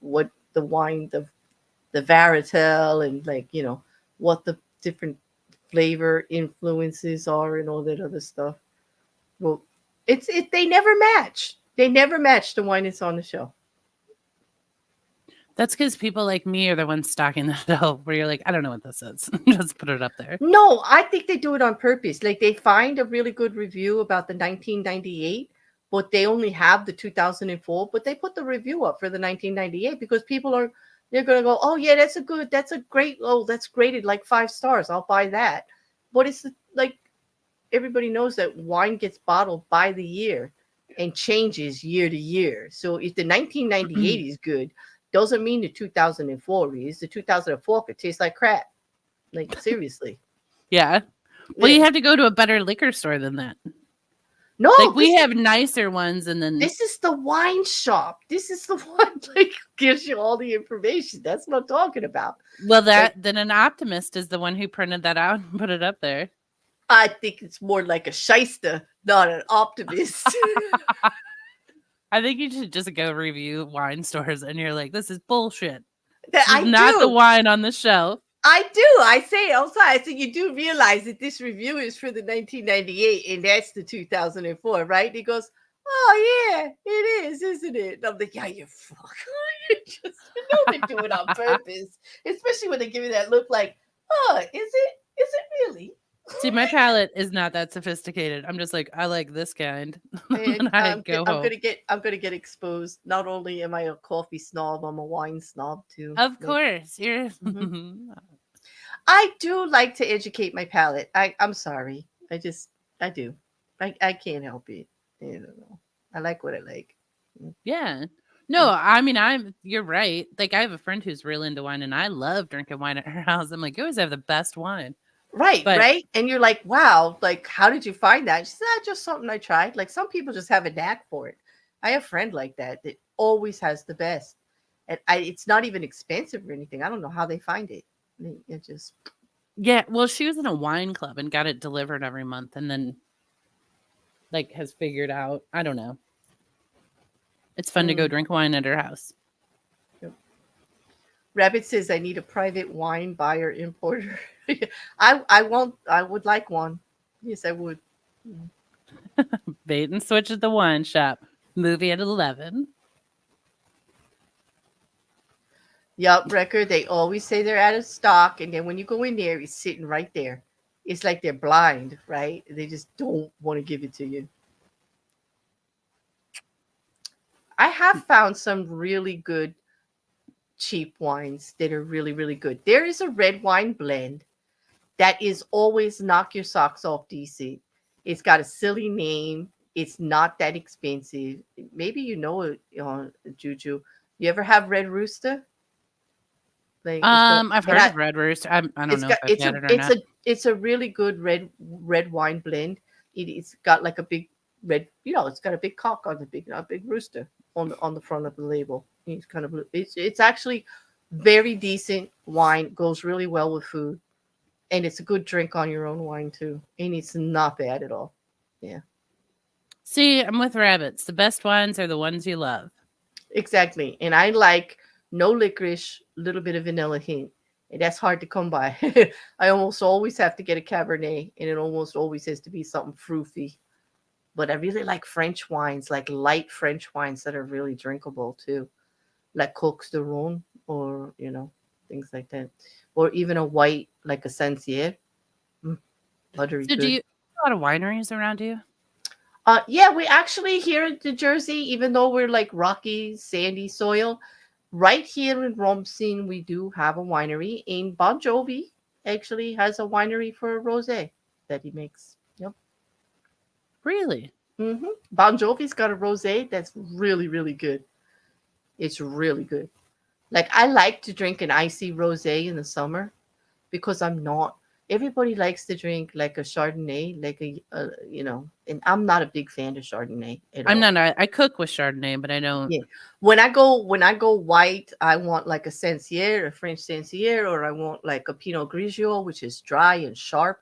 the wine, the varietal, and like what the different flavor influences are and all that other stuff. Well, they never match. They never match the wine that's on the show. that's because people like me are the ones stocking the shelf. Where you're like, I don't know what this is. Just put it up there. No, I think they do it on purpose. Like they find a really good review about the 1998, but they only have the 2004, but they put the review up for the 1998 because they're going to go, "Oh yeah, that's a great, oh, that's graded like 5 stars. I'll buy that." But it's like everybody knows that wine gets bottled by the year and changes year to year. So if the 1998 is good, doesn't mean the 2004 is. The 2004 could taste like crap. Like seriously. Yeah. Well, you have to go to a better liquor store than that. No, like we have nicer ones, and then this is the wine shop. This is the one like gives you all the information. That's what I'm talking about. well, then an optimist is the one who printed that out and put it up there. I think it's more like a shyster, not an optimist. I think you should just go review wine stores, and you're like, this is bullshit. That This is not the wine on the shelf. I do. I say it outside. So you do realize that this review is for the 1998 and that's the 2004, right? He goes, "Oh yeah, it is, isn't it?" And I'm like, "Yeah, you fuck. You know they do it on purpose, especially when they give you that look like, oh, is it? Is it really?" See, my palate is not that sophisticated. I'm just like, I like this kind. And I go home. I'm gonna get exposed. Not only am I a coffee snob, I'm a wine snob too. Of course, you're. I do like to educate my palate. I'm sorry. I do. I can't help it. I don't know. I like what I like. Yeah. No, I mean, you're right. Like, I have a friend who's real into wine, and I love drinking wine at her house. I'm like, you always have the best wine. Right, But right. And you're like, wow, like, how did you find that? She said, "Ah, just something I tried." Like, some people just have a knack for it. I have a friend like that that always has the best. And it's not even expensive or anything. I don't know how they find it. It just, yeah, well, she was in a wine club and got it delivered every month, and then like has figured out. I don't know. It's fun to go mm. drink wine at her house. Yep. Rabbit says, I need a private wine buyer importer. I would like one. Yes, I would. Mm. Bait and switch at the wine shop. Movie at 11. Yup, record. They always say they're out of stock, and then when you go in there, it's sitting right there. It's like they're blind, right? They just don't want to give it to you. I have found some really good cheap wines that are really, really good. There is a red wine blend that is always knock your socks off DC. It's got a silly name. It's not that expensive. Maybe you know it, Juju. You ever have Red Rooster? Like it's got I've it heard had of Red Roost. I don't it's know if got I've had it or it's not. a it's a really good red wine blend. It's got like a big red, it's got a big cock on the big a big rooster on the front of the label. It's kind of it's actually very decent wine. Goes really well with food, and it's a good drink on your own wine too. And it's not bad at all. Yeah, See, I'm with rabbits. The best wines are the ones you love. exactly. And I like no licorice, little bit of vanilla hint. And that's hard to come by. I almost always have to get a Cabernet, and it almost always has to be something fruity. But I really like French wines, like light French wines that are really drinkable too, like Coq de Rhone or, things like that. Or even a white, like a Sancier. Mm, buttery So, do good. you a lot of wineries around you? Yeah, we actually here in New Jersey, even though we're like rocky, sandy soil, right here in Romsey, we do have a winery. In Bon Jovi actually has a winery for rosé that he makes. Yep. Really? Bon Jovi's got a rosé that's really, really good. It's really good. Like I like to drink an icy rosé in the summer because I'm not. Everybody likes to drink like a Chardonnay, like and I'm not a big fan of Chardonnay at I'm all. not. I cook with Chardonnay, but I don't. Yeah. When I go white, I want like a Sancier, a French Sancier, or I want like a Pinot Grigio, which is dry and sharp,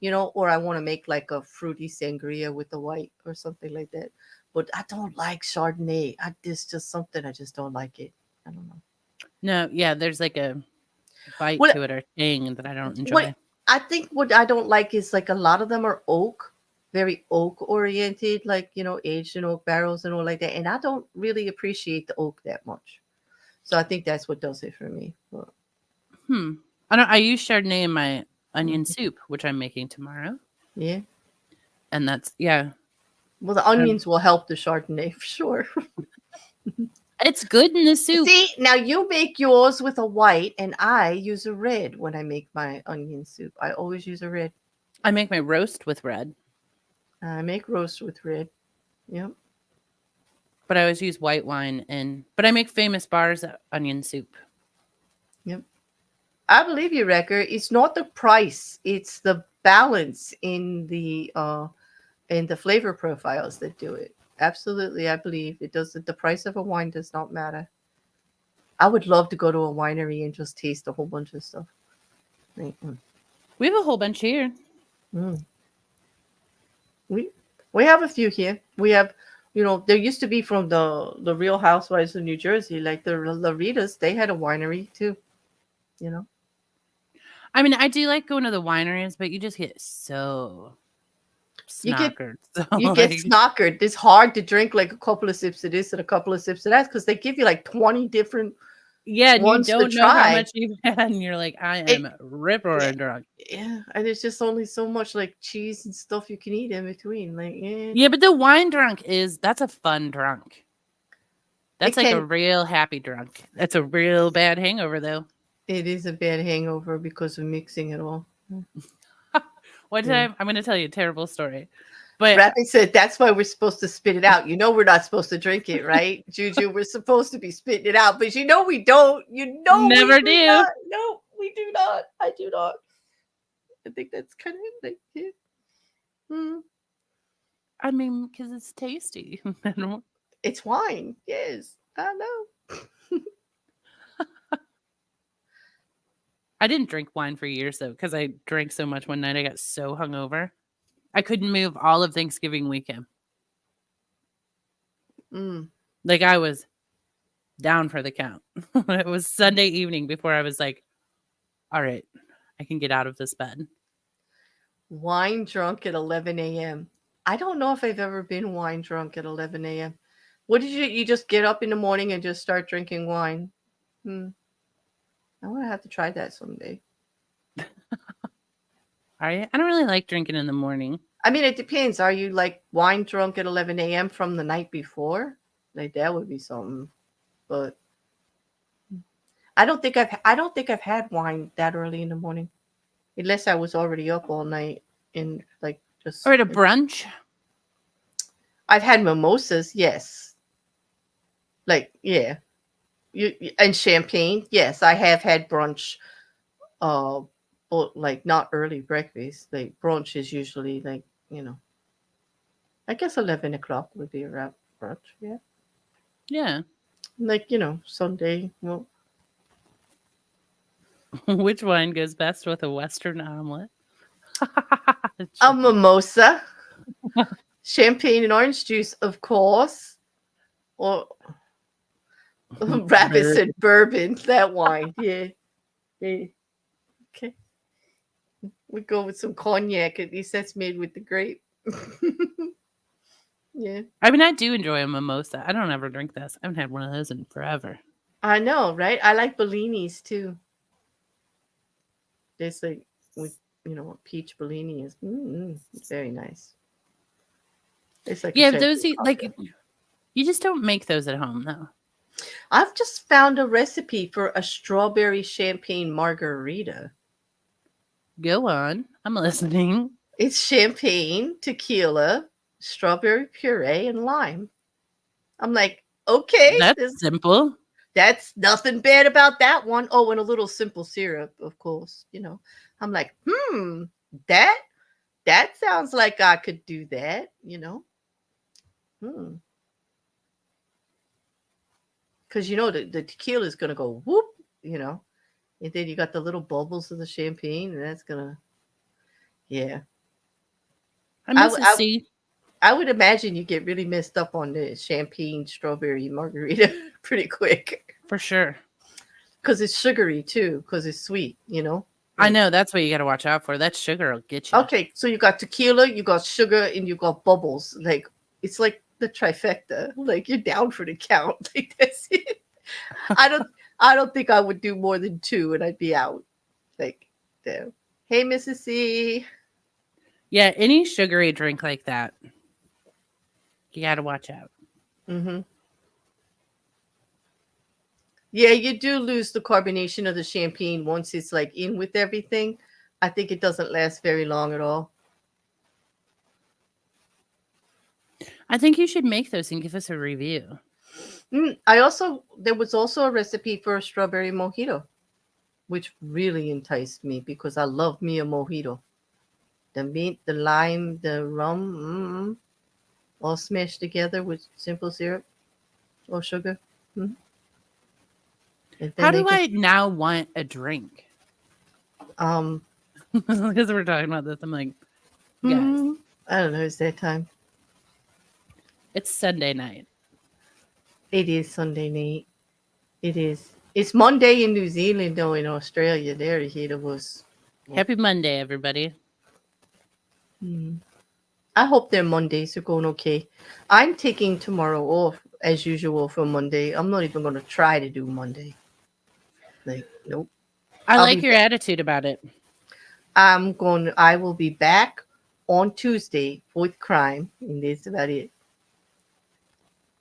or I want to make like a fruity sangria with the white or something like that. But I don't like Chardonnay. It's just something I just don't like it. I don't know. No, yeah, there's like a bite What to it or tang that I don't what enjoy. I think what I don't like is like a lot of them are oak, very oak oriented, like aged in oak barrels and all like that. And I don't really appreciate the oak that much. So I think that's what does it for me. But, Hmm. I don't. I use Chardonnay in my onion mhm, soup, which I'm making tomorrow, yeah. and that's yeah. Well, the onions will help the Chardonnay for sure. It's good in the soup. See, now you make yours with a white, and I use a red when I make my onion soup. I always use a red. I make my roast with red, I make roast with red. Yep. but I always use white wine but I make famous bars onion soup. Yep. I believe you, Wrecker. It's not the price; it's the balance in the flavor profiles that do it. Absolutely, I believe it does. The price of a wine does not matter. I would love to go to a winery and just taste a whole bunch of stuff. Like, We have a whole bunch here. mm. We we have a few here. We have, there used to be from the Real Housewives of New Jersey, like the Laritas. They had a winery too. You know, I mean, I do like going to the wineries, but you just get so you get snockered. So you get like, snockered. It's hard to drink like a couple of sips of this and a couple of sips of that because they give you like 20 different yeah, and you ones to don't know how try. much you've had, and you're like, I It am rip yeah, roaring drunk. yeah, and there's just only so much like cheese and stuff you can eat in between. Like, Yeah, but the wine drunk that's a fun drunk. it That's like a can real happy drunk. That's a real bad hangover, though. it is a bad hangover because of mixing it all. One Yeah. time, I'm going to tell you a terrible story. But Rabbit said that's why we're supposed to spit it out. You know we're not supposed to drink it, right? Juju, we're supposed to be spitting it out, but you know we don't. You know we never do do. not. No, we do not. I do not. I think that's kind of like yeah. Hmm. I mean, because it's tasty. I don't. It's wine. Yes, I know. I didn't drink wine for years though, because I drank so much one night. I got so hungover, I couldn't move all of Thanksgiving weekend. Mm. Like I was down for the count. It was Sunday evening before I was like, all right, I can get out of this bed. Wine drunk at 11 a.m. I don't know if I've ever been wine drunk at 11 a.m. What did you just get up in the morning and just start drinking wine? Hmm. I'm gonna have to try that someday. All right. I don't really like drinking in the morning. I mean, it depends. Are you like wine drunk at 11 a.m. from the night before? Like that would be something. But I don't think I've had wine that early in the morning, unless I was already up all night and like just. Or at a brunch. I've had mimosas, yes. Like yeah, and champagne, yes. I have had brunch. But like not early breakfast. Like brunch is usually like I guess 11 o'clock would be around brunch. Yeah. Yeah. Like Sunday. Well, Which wine goes best with a Western omelet? a mimosa, champagne and orange juice, of course. Or Rabbit said bourbon. That wine, yeah, yeah. Okay, we go with some cognac. At least that's made with the grape. Yeah, I mean, I do enjoy a mimosa. I don't ever drink this. I haven't had one of those in forever. I know, right? I like Bellinis too. It's like with what peach Bellini is. It's very nice. It's like Yeah, those like you just don't make those at home though. I've just found a recipe for a strawberry champagne margarita. Go on. I'm listening. It's champagne, tequila, strawberry puree, and lime. I'm like, okay, That's simple. that's nothing bad about that one. Oh, and a little simple syrup, of course. I'm like, that sounds like I could do that. Because the tequila is gonna go whoop, and then you got the little bubbles of the champagne, and that's gonna, yeah. I would imagine you get really messed up on the champagne strawberry margarita pretty quick. For sure. Because it's sugary too, because it's sweet, I know, that's what you got to watch out for. That sugar will get you. Okay, so you got tequila, you got sugar, and you got bubbles. Like, it's like the trifecta. Like, you're down for the count. Like, that's it. I don't think I would do more than 2 and I'd be out. Like, damn. Hey, Mrs. C. Yeah, any sugary drink like that, you got to watch out. Mm-hmm. Yeah, you do lose the carbonation of the champagne once it's like in with everything. I think it doesn't last very long at all. I think you should make those and give us a review. There was also a recipe for a strawberry mojito, which really enticed me because I love me a mojito. The mint, the lime, the rum, all smashed together with simple syrup or sugar. How do I now want a drink? Because we're talking about this, I'm like, guys, I don't know. It's that time. It's Sunday night. It is Sunday night. It is. It's Monday in New Zealand, though. In Australia, there the heat was. Happy Monday, everybody. I hope their Mondays are going okay. I'm taking tomorrow off as usual for Monday. I'm not even going to try to do Monday. Like, nope. I like your attitude about it. I will be back on Tuesday with crime, and that's about it.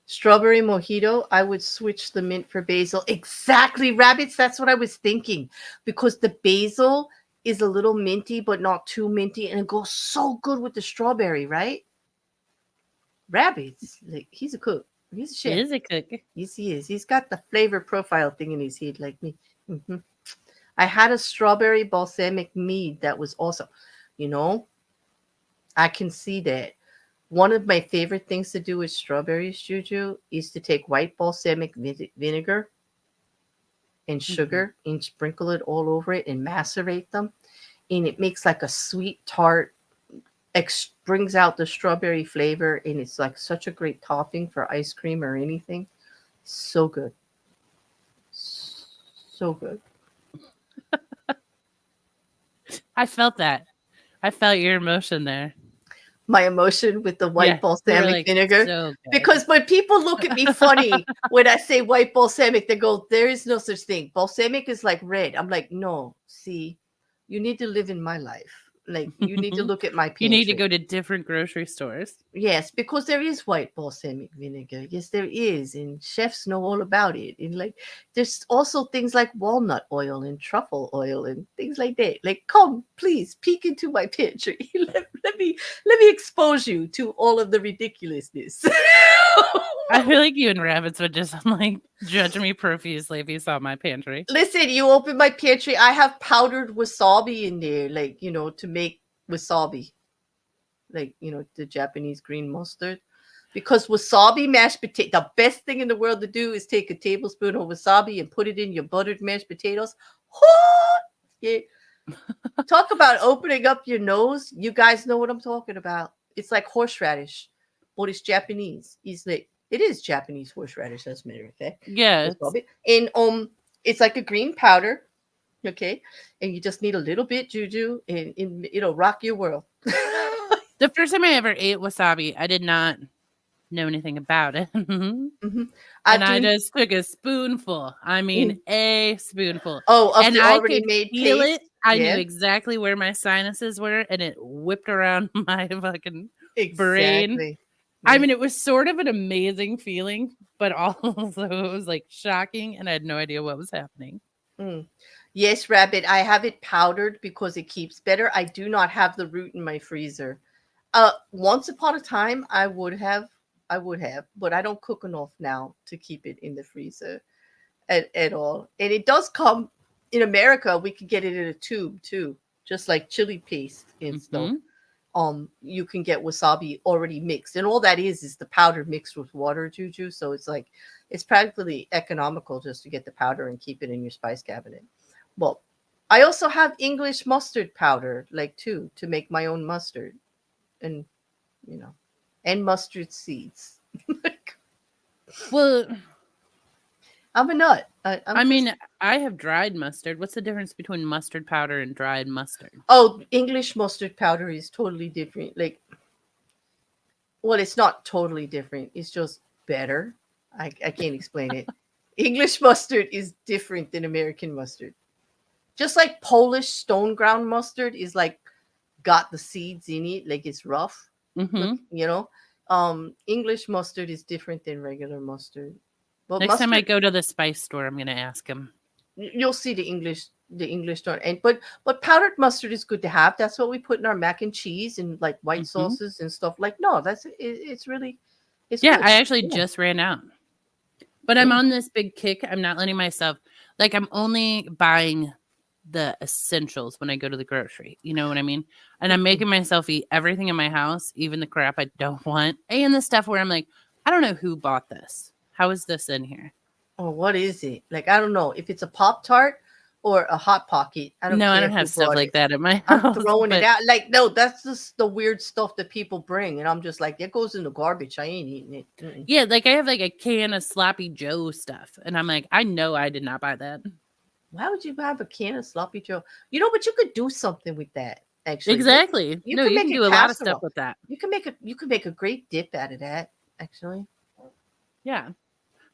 Strawberry mojito, I would switch the mint for basil. Exactly, Rabbits. That's what I was thinking. Because the basil is a little minty, but not too minty, and it goes so good with the strawberry, right? Rabbits, like he's a cook. He's a He chef. is a cook. Yes, he is. He's got the flavor profile thing in his head like me. Hmm. I had a strawberry balsamic mead that was awesome. You know, I can see that. One of my favorite things to do with strawberries, Juju, is to take white balsamic vinegar and Hmm. sugar and sprinkle it all over it and macerate them. And it makes like a sweet tart, brings out the strawberry flavor. And it's like such a great topping for ice cream or anything. So good. So good. I felt that. I felt your emotion there. My emotion with the white Yeah, you were balsamic like vinegar. so good. Because when people look at me funny when I say white balsamic, they go, there is no such thing. Balsamic is like red. I'm like, no, see, you need to live in my life. Like, you need to look at my You need to pantry. go to different grocery stores. Yes, because there is white balsamic vinegar. Yes, there is. And chefs know all about it. And like, there's also things like walnut oil and truffle oil and things like that. Like, come, please, peek into my pantry. let me expose you to all of the ridiculousness. I feel like you and rabbits would just like judge me profusely if you saw my pantry. Listen, you open my pantry. I have powdered wasabi in there, like, to make wasabi. Like, the Japanese green mustard. Because wasabi mashed potato, the best thing in the world to do is take a tablespoon of wasabi and put it in your buttered mashed potatoes. Oh, yeah. Talk about opening up your nose. You guys know what I'm talking about. It's like horseradish, but it's Japanese. It's like it is Japanese horseradish, as a matter of fact. Yeah, Wasabi. And it's like a green powder, okay? And you just need a little bit juju, and it'll rock your world. the first time I ever ate wasabi, I did not know anything about it. And Hmm. I I do. just took a spoonful. I mean, Mm. a spoonful. Oh, of And the I already could made feel paste. it. I knew Yeah, exactly where my sinuses were, and it whipped around my fucking brain. exactly. I Yeah. mean, it was sort of an amazing feeling, but also it was like shocking, and I had no idea what was happening. Mm. Yes, rabbit. I have it powdered because it keeps better. I do not have the root in my freezer. Once upon a time, I would have, but I don't cook enough now to keep it in the freezer at all. And it does come in America. We can get it in a tube too, just like chili paste and stuff. Hmm. You can get wasabi already mixed, and all that is the powder mixed with water, juju. So it's like it's practically economical just to get the powder and keep it in your spice cabinet. Well, I also have English mustard powder, like too, to make my own mustard, and you know, and mustard seeds. Well, I'm a nut. I'm I just. mean, I have dried mustard. What's the difference between mustard powder and dried mustard? Oh, English mustard powder is totally different. Like, well, it's not totally different. It's just better. I can't explain it. English mustard is different than American mustard. Just like Polish stone ground mustard is like got the seeds in it, like it's rough. Look, Hmm. English mustard is different than regular mustard. But Next time I mustard, go to the spice store, I'm going to ask him. you'll see the English stone. And but powdered mustard is good to have. That's what we put in our mac and cheese and like white Hmm. sauces and stuff. Like, no, it's really it's Yeah, good. I actually Yeah. just ran out. But I'm Yeah. on this big kick. I'm not letting myself, like, I'm only buying the essentials when I go to the grocery. You know what I mean? And I'm Mhm. making myself eat everything in my house, even the crap I don't want, and the stuff where I'm like, I don't know who bought this. How is this in here? Oh, what is it? Like, I don't know if it's a Pop Tart or a Hot Pocket. I don't No, I care don't have who stuff brought like it. that in my I'm house. throwing it But out. Like, no, that's just the weird stuff that people bring, and I'm just like, that goes in the garbage. I ain't eating it. Mm-mm. yeah, like I have like a can of sloppy Joe stuff, and I'm like, I know I did not buy that. Why would you have a can of sloppy Joe? But you could do something with that. Actually, Exactly. you No, can you make can a do a lot of stuff casserole. with that. You can make a great dip out of that. Actually, Yeah.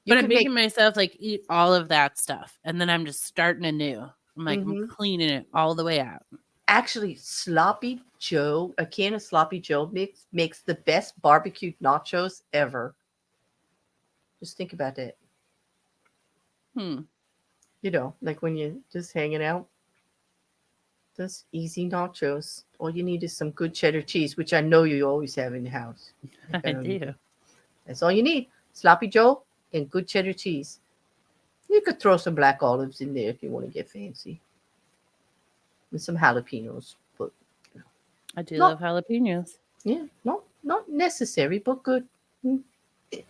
you But I'm could make. making myself like eat all of that stuff, and then I'm just starting anew. I'm like, I'm Mhm. cleaning it all the way out. Actually, sloppy Joe, a can of sloppy Joe mix makes the best barbecued nachos ever. Just think about that. Hmm. Like when you're just hanging out. Just easy nachos. All you need is some good cheddar cheese, which I know you always have in the house. Like, I do. that's all you need. Sloppy Joe and good cheddar cheese. You could throw some black olives in there if you want to get fancy. And some jalapenos. But I do not love jalapenos. yeah, not necessary, but good. Mm. It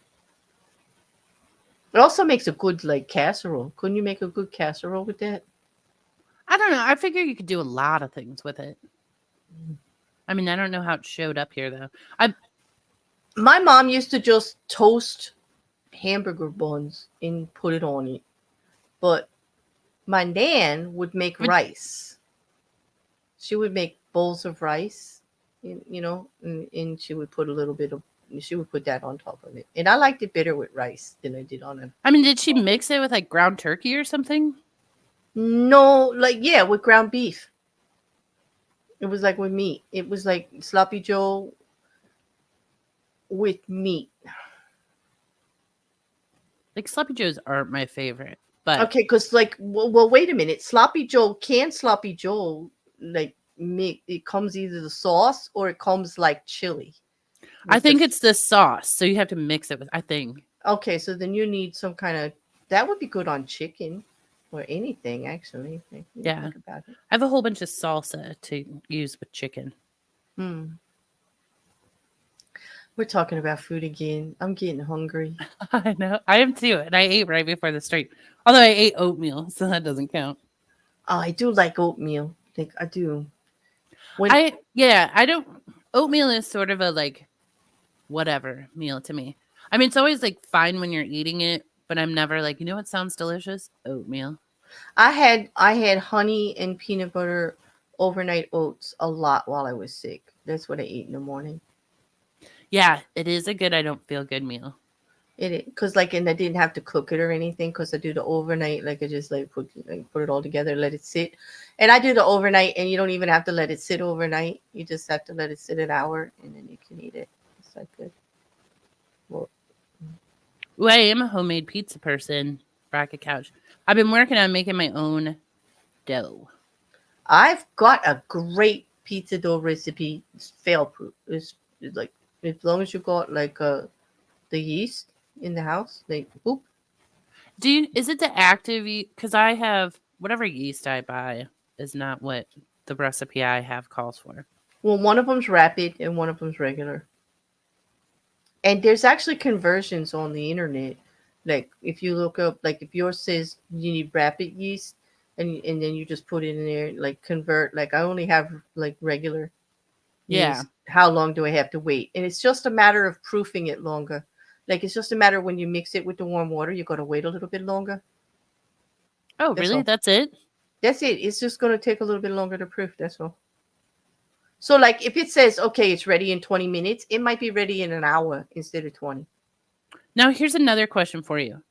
also makes a good like casserole. Couldn't you make a good casserole with that? I don't know. I figure you could do a lot of things with it. Mm. I mean, I don't know how it showed up here though. I My mom used to just toast hamburger buns and put it on it. But my nan would make would rice. She would make bowls of rice, and she would put a little bit of she would put that on top of it. And I liked it better with rice than I did on it. I mean, did she mix it with like ground turkey or something? No, like yeah, with ground beef. It was like with meat. It was like sloppy joe with meat. Like sloppy joes aren't my favorite, but Okay, because like, well, wait a minute. Sloppy Joe, like, make it comes either the sauce or it comes like chili. I With the think it's the sauce, so you have to mix it with. I think. okay, so then you need some kind of that would be good on chicken or anything actually. Like, when you Yeah, think about it. I have a whole bunch of salsa to use with chicken. Hmm. We're talking about food again. I'm getting hungry. I know. I am too, and I ate right before the stream. Although I ate oatmeal, so that doesn't count. Oh, I do like oatmeal. Like I do. When I don't. Oatmeal is sort of a like whatever meal to me. I mean, it's always like fine when you're eating it, but I'm never like, you know what sounds delicious? Oatmeal. I had honey and peanut butter overnight oats a lot while I was sick. That's what I ate in the morning. Yeah, it is a good I don't feel good meal. It because like and I didn't have to cook it or anything because I do the overnight like I just put it all together, let it sit, and I do the overnight and you don't even have to let it sit overnight. You just have to let it sit an hour and then you can eat it. It's like good. Well, Ooh, I am a homemade pizza person. Bracket couch. I've been working on making my own dough. I've got a great pizza dough recipe. It's fail proof. It's like as long as you got like the yeast in the house, like oop. Is it the active yeast? Because I have whatever yeast I buy is not what the recipe I have calls for. Well, one of them's rapid and one of them's regular. And there's actually conversions on the internet. Like if you look up, like if yours says you need rapid yeast, and then you just put it in there, like convert. Like I only have like regular Yeah. yeast. How long do I have to wait? And it's just a matter of proofing it longer. Like it's just a matter when you mix it with the warm water, you got to wait a little bit longer. Oh, That's really? all. That's it? That's it. It's just going to take a little bit longer to proof. That's all. So like if it says okay, it's ready in 20 minutes, it might be ready in an hour instead of 20. Now, here's another question for you.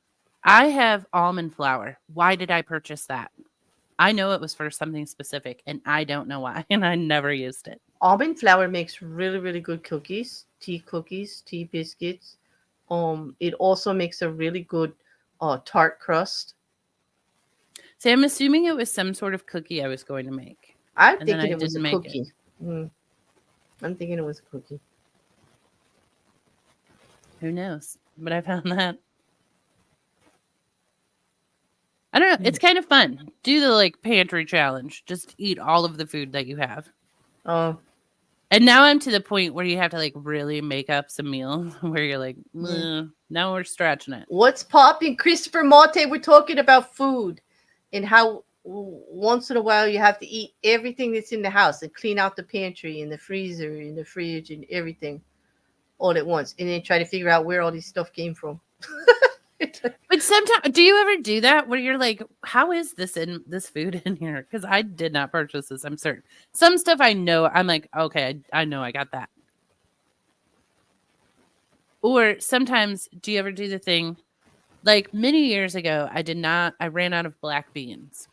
I have almond flour. Why did I purchase that? I know it was for something specific, and I don't know why, and I never used it. Almond flour makes really, really good cookies, tea biscuits. It also makes a really good tart crust. See, I'm assuming it was some sort of cookie I was going to make, I'm and then thinking I it was a didn't make it. cookie. Mm, I'm thinking it was a cookie. Who knows? But I found that. I don't know. Mm. It's kind of fun. Do the like pantry challenge. Just eat all of the food that you have. Uh, And now I'm to the point where you have to like really make up some meals where you're like, yeah. now we're stretching it. What's popping? Christopher Mate, we're talking about food and how once in a while you have to eat everything that's in the house and clean out the pantry and the freezer and the fridge and everything all at once and then try to figure out where all this stuff came from. But sometimes, do you ever do that where you're like, how is this food in here? Because I did not purchase this. I'm certain. Some stuff I know, I'm like, okay, I know I got that. Or sometimes, do you ever do the thing like many years ago? I ran out of black beans.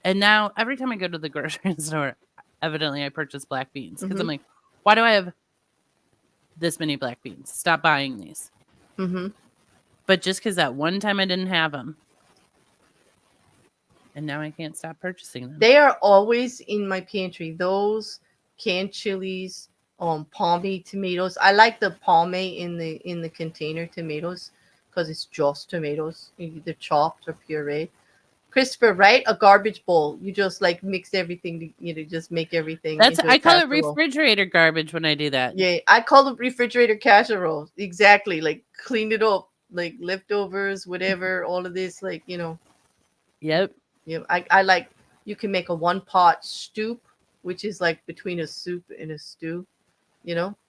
And now every time I go to the grocery store, evidently I purchase black beans because I'm Mm-hmm. like, why do I have this many black beans? Stop buying these. Mm-hmm. But just because that one time I didn't have them. and now I can't stop purchasing them. They are always in my pantry. Those canned chilies, palmy tomatoes. I like the palme in the container tomatoes because it's just tomatoes, either chopped or pureed. Christopher, right? A garbage bowl. You just like mix everything. Just make everything That's into a I call it casserole. refrigerator garbage when I do that. Yeah, I call it refrigerator casserole. Exactly. Like clean it up, like leftovers, whatever. All of this, like Yep. I like. You can make a one pot stew, which is like between a soup and a stew,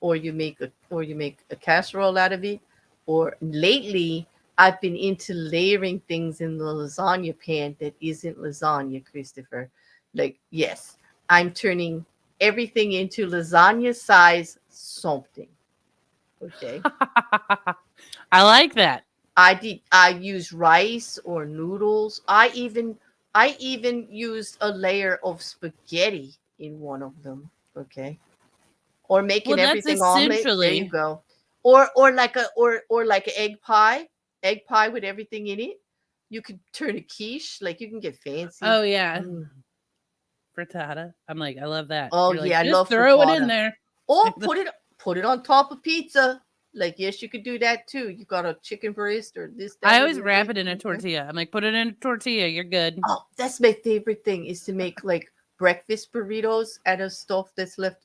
or you make a casserole out of it. Or lately, I've been into layering things in the lasagna pan that isn't lasagna, Christopher. Like, yes, I'm turning everything into lasagna size something. Okay. I like that. I use rice or noodles. I even used a layer of spaghetti in one of them. Okay. Or Well, making that's everything omelet. There you essentially. go. Or like a egg pie with everything in it. You could turn a quiche, like you can get fancy. Oh yeah, Mm. frittata. I'm like, I love that. Oh You're like, yeah, I just love throw it in frittata. there. Or put it on top of pizza. Like, yes, you could do that too. You got a chicken breast or this, I that, or always the other wrap thing. it in a Okay. tortilla. I'm like, put it in a tortilla. You're good. Oh, that's my favorite thing is to make like breakfast burritos out of stuff that's left.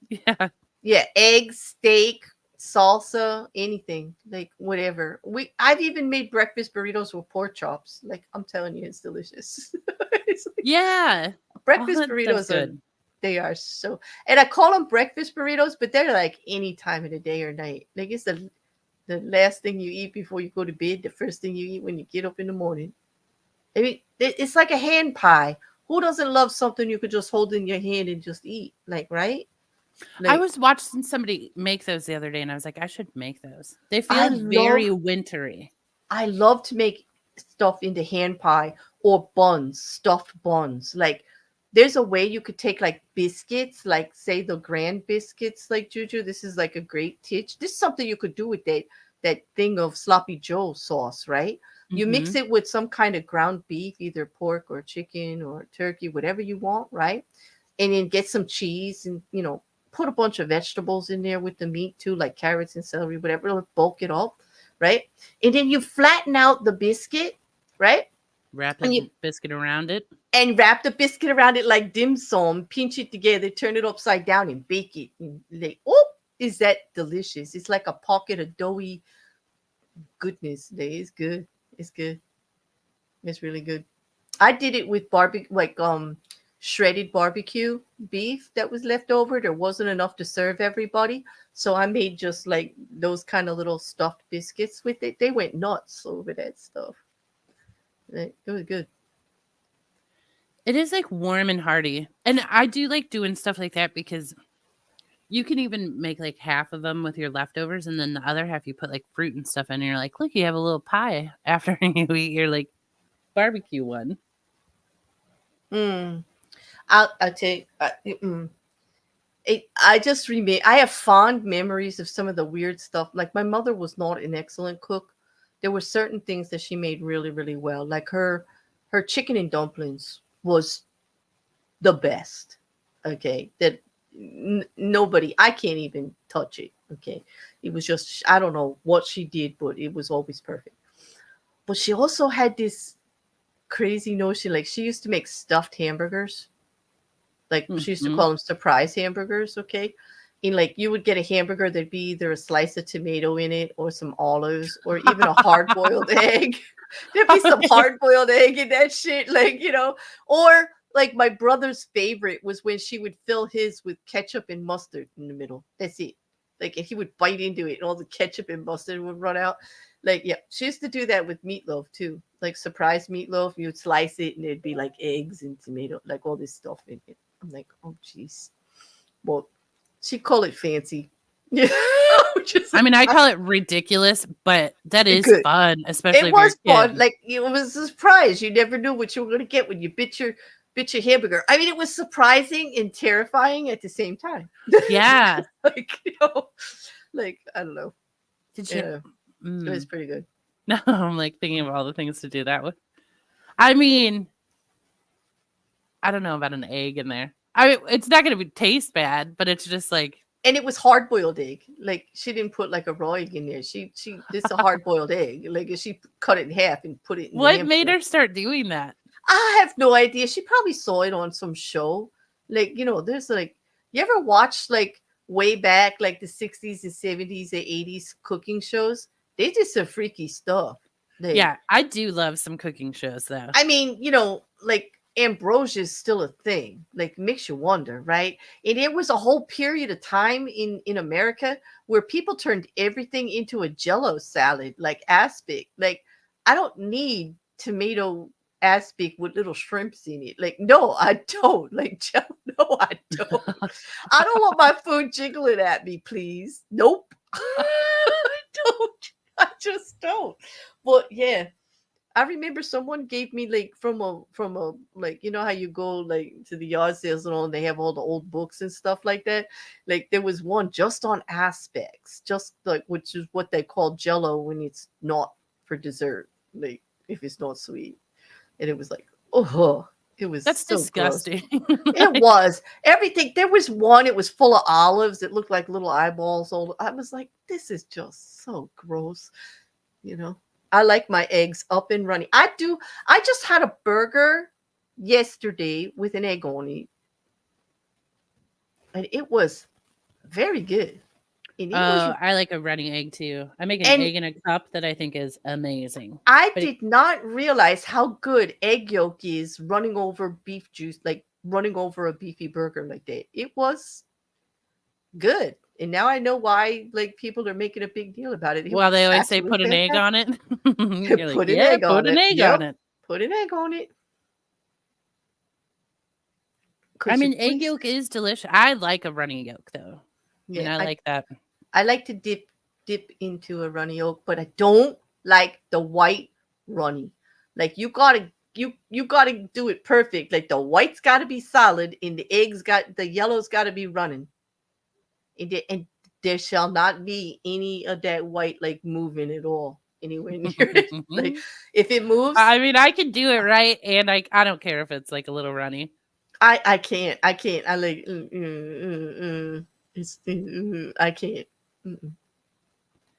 Yeah. Yeah, eggs, steak, salsa, anything, like whatever. I've even made breakfast burritos with pork chops. Like, I'm telling you, it's delicious. It's like, Yeah. All breakfast that stuff's burritos good. they are so, and I call them breakfast burritos, but they're like any time of the day or night. Like, it's the last thing you eat before you go to bed, the first thing you eat when you get up in the morning. I mean, it's like a hand pie. Who doesn't love something you could just hold in your hand and just eat? Like, right? I Like, was watching somebody make those the other day, and I was like, I should make those. They I feel love very wintry. I love to make stuff into hand pie or buns, stuffed buns. Like, there's a way you could take like biscuits, like say the grand biscuits, like Juju. This is like a great titch. This is something you could do with that thing of sloppy Joe sauce, right? You mix Hmm. it with some kind of ground beef, either pork or chicken or turkey, whatever you want, right? And then get some cheese and put a bunch of vegetables in there with the meat too, like carrots and celery, whatever. It'll bulk it up, right? And then you flatten out the biscuit, right? Wrap And you the biscuit around it. and wrap the biscuit around it like dim sum, pinch it together, turn it upside down, and bake it. And like, oh, is that delicious? It's like a pocket of doughy goodness. It's good. It's good. It's really good. I did it with barbecue, like shredded barbecue beef that was left over. There wasn't enough to serve everybody, so I made just like those kind of little stuffed biscuits with it. They went nuts over that stuff. It was good. It is like warm and hearty. And I do like doing stuff like that because you can even make like half of them with your leftovers, and then the other half you put like fruit and stuff in. And you're like, look, you have a little pie after you eat your like barbecue one. Mm. I'll tell you. I just remember. I have fond memories of some of the weird stuff. Like, my mother was not an excellent cook. There were certain things that she made really, really well. Like her chicken and dumplings was the best. Okay, that nobody. I can't even touch it. Okay, it was just, I don't know what she did, but it was always perfect. But she also had this crazy notion. Like, she used to make stuffed hamburgers. Like, she used to Hmm. call them surprise hamburgers. Okay, and like you would get a hamburger, there'd be either a slice of tomato in it or some olives or even a hard boiled egg. There'd be some hard boiled egg in that shit, like, or like my brother's favorite was when she would fill his with ketchup and mustard in the middle. That's it. Like, if he would bite into it, and all the ketchup and mustard would run out. Like, yeah, she used to do that with meatloaf too. Like, surprise meatloaf, you'd slice it and there'd be like eggs and tomato, like all this stuff in it. I'm like, oh jeez. Well, she call it fancy. Yeah, just I mean, I call it ridiculous, but that is good. fun, It especially if you're was a fun. kid. Like, it was a surprise. You never knew what you were going to get when you bit your hamburger. I mean, it was surprising and terrifying at the same time. Yeah. Like, like, I don't know. Did you? Yeah, it was Mm. pretty good. No, I'm like thinking of all the things to do that with. I mean, I don't know about an egg in there. I mean, it's not going to taste bad, but it's just like And it was hard boiled egg. Like she didn't put like a raw egg in there. She this a hard boiled egg. Like she cut it in half and put it in the what made hamper. her start doing that? I have no idea. She probably saw it on some show. Like, there's like, you ever watch like way back, like the 60s and 70s and 80s cooking shows? They did some freaky stuff. Like, Yeah, I do love some cooking shows though. I mean, like ambrosia is still a thing. Like makes you wonder, right? And it was a whole period of time in America where people turned everything into a jello salad, like aspic. Like I don't need tomato aspic with little shrimps in it. Like no, I don't. Like jello, no, I don't. I don't want my food jiggling at me, please. Nope. I don't. I just don't. But yeah, I remember someone gave me like from a like how you go like to the yard sales and all and they have all the old books and stuff like that. Like there was one just on aspects, just like which is what they call jello when it's not for dessert, like if it's not sweet. And it was like, oh, it was That's so gross. disgusting. It was everything. There was one, it was full of olives. It looked like little eyeballs. All I was like, this is just so gross, you know. I like my eggs up and running. I do. I just had a burger yesterday with an egg on it, and it was very good. And it was, I like a running egg too. I make an and egg in a cup that I think is amazing. I But did not realize how good egg yolk is running over beef juice, like running over a beefy burger like that. It was good, and now I know why like people are making a big deal about it. It well, they was always say actually put an egg fantastic. on it. You're like, Put an yeah, egg put on an it. egg on Yep, it. put an egg on it. I 'Cause you mean, egg please, yolk is delicious. I like a runny yolk though. And yeah. I like that. I like to dip into a runny yolk, but I don't like the white runny. Like you gotta do it perfect. Like the white's gotta be solid, and the yellow's gotta be running. And there shall not be any of that white like moving at all anywhere near it. Like if it moves, I mean, I can do it right, and I don't care if it's like a little runny. I can't. I can't. I like it's I can't. Mm-mm,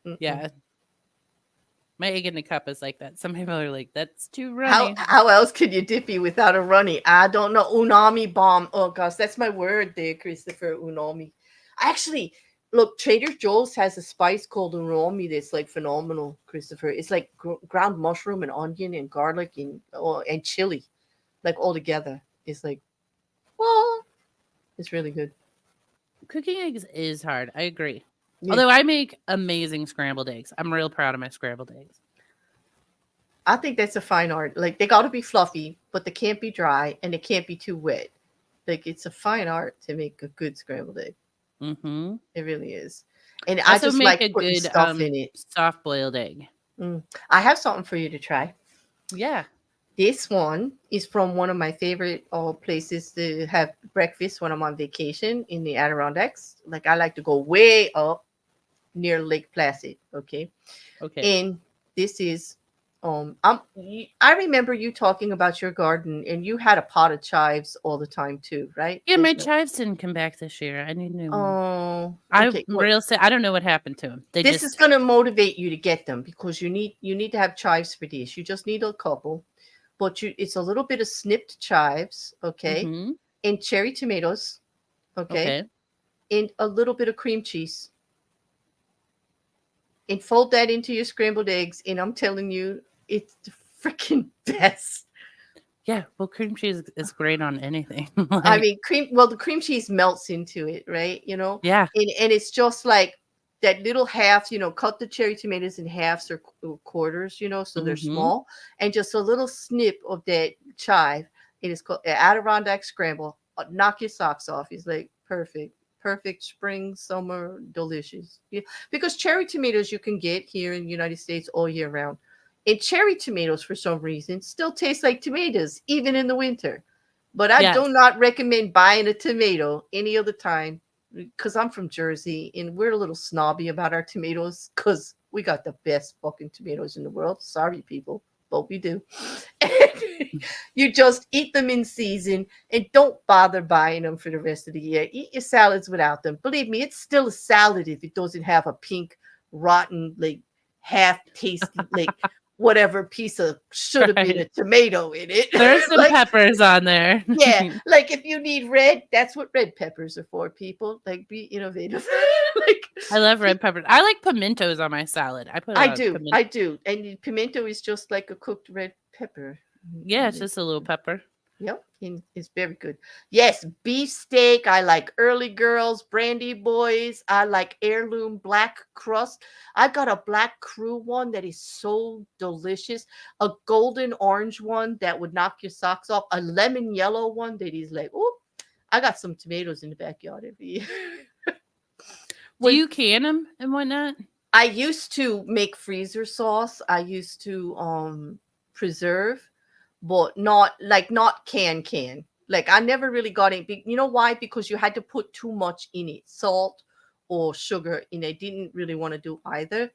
mm-mm. Yeah, my egg in the cup is like that. Some people are like, "That's too How runny." how else could you dippy without a runny? I don't know. Unami bomb. Oh gosh, that's my word there, Christopher. Unami. Actually, look, Trader Joe's has a spice called unami that's like phenomenal, Christopher. It's like ground mushroom and onion and garlic and chili, like all together. It's like, well, it's really good. Cooking eggs is hard. I agree. Yeah. Although I make amazing scrambled eggs. I'm real proud of my scrambled eggs. I think that's a fine art. Like they got to be fluffy, but they can't be dry and they can't be too wet. Like it's a fine art to make a good scrambled egg. Mm-hmm. It really is. And I I also just make like a putting good stuff in it. soft boiled egg. I have something for you to try. Yeah. This one is from one of my favorite places to have breakfast when I'm on vacation in the Adirondacks. Like I like to go way up near Lake Placid. Okay. Okay. And this is I remember you talking about your garden and you had a pot of chives all the time too, right? Yeah, my chives didn't come back this year. I need new ones. Oh, I'm okay. Well, real sad. I don't know what happened to them. They this is going to motivate you to get them because you need to have chives for this. You just need a couple, but it's a little bit of snipped chives, okay, Mm-hmm. and cherry tomatoes, okay, Okay. and a little bit of cream cheese, and fold that into your scrambled eggs. And I'm telling you, it's the freaking best. Yeah. Well, cream cheese is great on anything. I mean, the cream cheese melts into it, right? Yeah. And it's just like that little half, cut the cherry tomatoes in halves or quarters, so they're Mm-hmm. small, and just a little snip of that chive. It is called Adirondack scramble. Knock your socks off. It's like perfect spring, summer, delicious. Yeah, because cherry tomatoes you can get here in the United States all year round. And cherry tomatoes, for some reason, still taste like tomatoes, even in the winter. But I Yes. do not recommend buying a tomato any other time because I'm from Jersey and we're a little snobby about our tomatoes because we got the best fucking tomatoes in the world. Sorry, people. but we do. And you just eat them in season and don't bother buying them for the rest of the year. Eat your salads without them. Believe me, it's still a salad if it doesn't have a pink, rotten, like half tasted, like whatever piece of should have been a Right. tomato in it. There's some Like, peppers on there. yeah, like if you need red, that's what red peppers are for, people. Like, be innovative. Like, I love red peppers. I like pimentos on my salad. I put a I lot of do, pimento. I do. And pimento is just like a cooked red pepper. Yeah, it's just a little pepper. Yep, it's very good. Yes, beefsteak. I like early girls, brandy boys. I like heirloom black crust. I got a black crew one that is so delicious. A golden orange one that would knock your socks off. A lemon yellow one that is like, oh, I got some tomatoes in the backyard every year. Do you can them and whatnot? I used to make freezer sauce. I used to preserve, but not can. Like I never really got it. You know why? Because you had to put too much in it, salt or sugar, and I didn't really want to do either.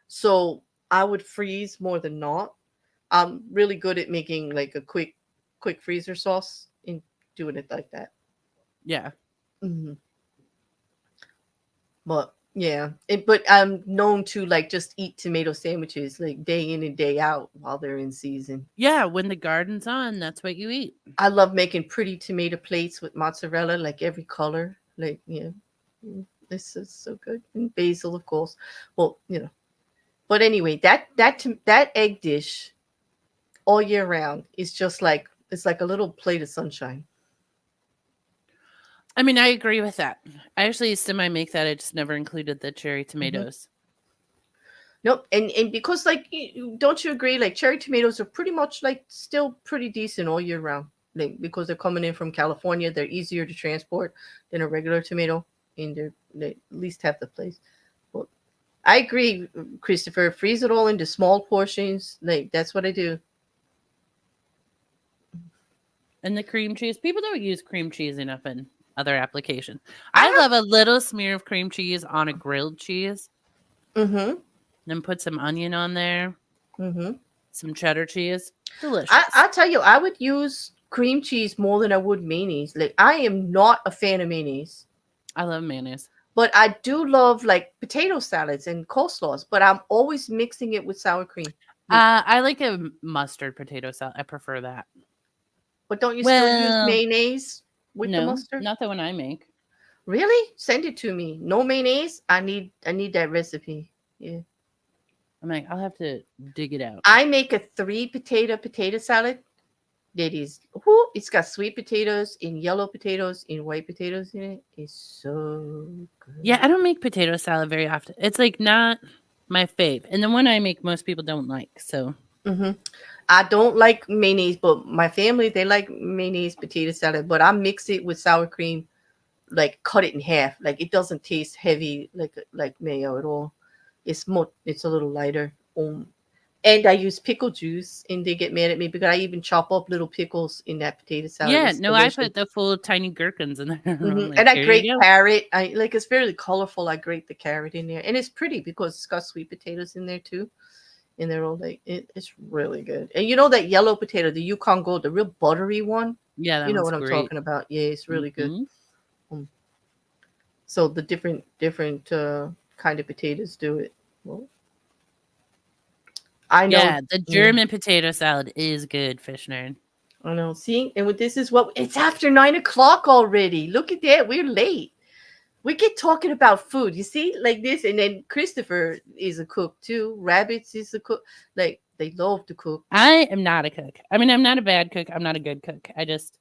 So I would freeze more than not. I'm really good at making like a quick freezer sauce and doing it like that. Yeah. Mhm. But yeah, but I'm known to like just eat tomato sandwiches like day in and day out while they're in season. Yeah, when the garden's on, that's what you eat. I love making pretty tomato plates with mozzarella, like every color. Like, yeah, this is so good. And basil, of course. Well, But anyway, that egg dish all year round is just like it's like a little plate of sunshine. I mean, I agree with that. I actually semi make that. I just never included the cherry tomatoes. Nope, and because like, don't you agree? Like cherry tomatoes are pretty much like still pretty decent all year round. Like because they're coming in from California, they're easier to transport than a regular tomato, and they at least have the place. But I agree, Christopher. Freeze it all into small portions. Like that's what I do. And the cream cheese, people don't use cream cheese enough in other applications. I love a little smear of cream cheese on a grilled cheese. Mm-hmm. Then put some onion on there. Mm-hmm. Some cheddar cheese. Delicious. I'll tell you, I would use cream cheese more than I would mayonnaise. Like I am not a fan of mayonnaise. I love mayonnaise. But I do love like potato salads and coleslaws, but I'm always mixing it with sour cream. I like a mustard potato salad. I prefer that. But don't you still use mayonnaise with the No, mustard? not the one I make. Really? Send it to me. No mayonnaise? I need that recipe. Yeah. I'm like, I'll have to dig it out. I make a 3 potato salad. That is, it's got sweet potatoes and yellow potatoes and white potatoes in it. It's so good. Yeah, I don't make potato salad very often. It's like not my fave. And the one I make, most people don't like. So I don't like mayonnaise, but my family, they like mayonnaise potato salad. But I mix it with sour cream, like cut it in half. Like it doesn't taste heavy like mayo at all. It's a little lighter. And I use pickle juice, and they get mad at me because I even chop up little pickles in that potato salad. yeah, It's no, delicious. I put the full tiny gherkins in there. Mhm. Like, And I here grate you go. carrot. I like it's very colorful. I grate the carrot in there, and it's pretty because it's got sweet potatoes in there too. And they're all like it's really good. And you know that yellow potato, the Yukon Gold, the real buttery one. Yeah, that You know one's what I'm great. talking about? Yeah, it's really good. Mhm. So the different kind of potatoes do it. Well, I know. Yeah, the German potato salad is good, fish nerd. I know. See, and this is what it's after 9 o'clock already. Look at that. We're late. We get talking about food. You see, like this, and then Christopher is a cook too. Rabbits is a cook. Like they love to cook. I am not a cook. I mean, I'm not a bad cook. I'm not a good cook. I just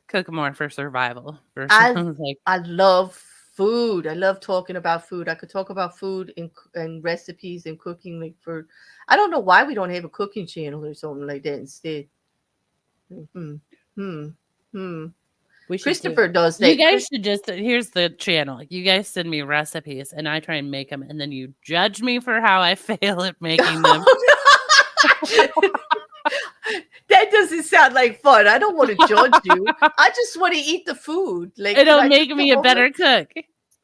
cook more for survival. I love food. I love talking about food. I could talk about food and recipes and cooking. Like I don't know why we don't have a cooking channel or something like that instead. Christopher does that. You guys should here's the channel. You guys send me recipes and I try and make them, and then you judge me for how I fail at making them. That doesn't sound like fun. I don't want to judge you. I just want to eat the food. Like it'll make me a better cook.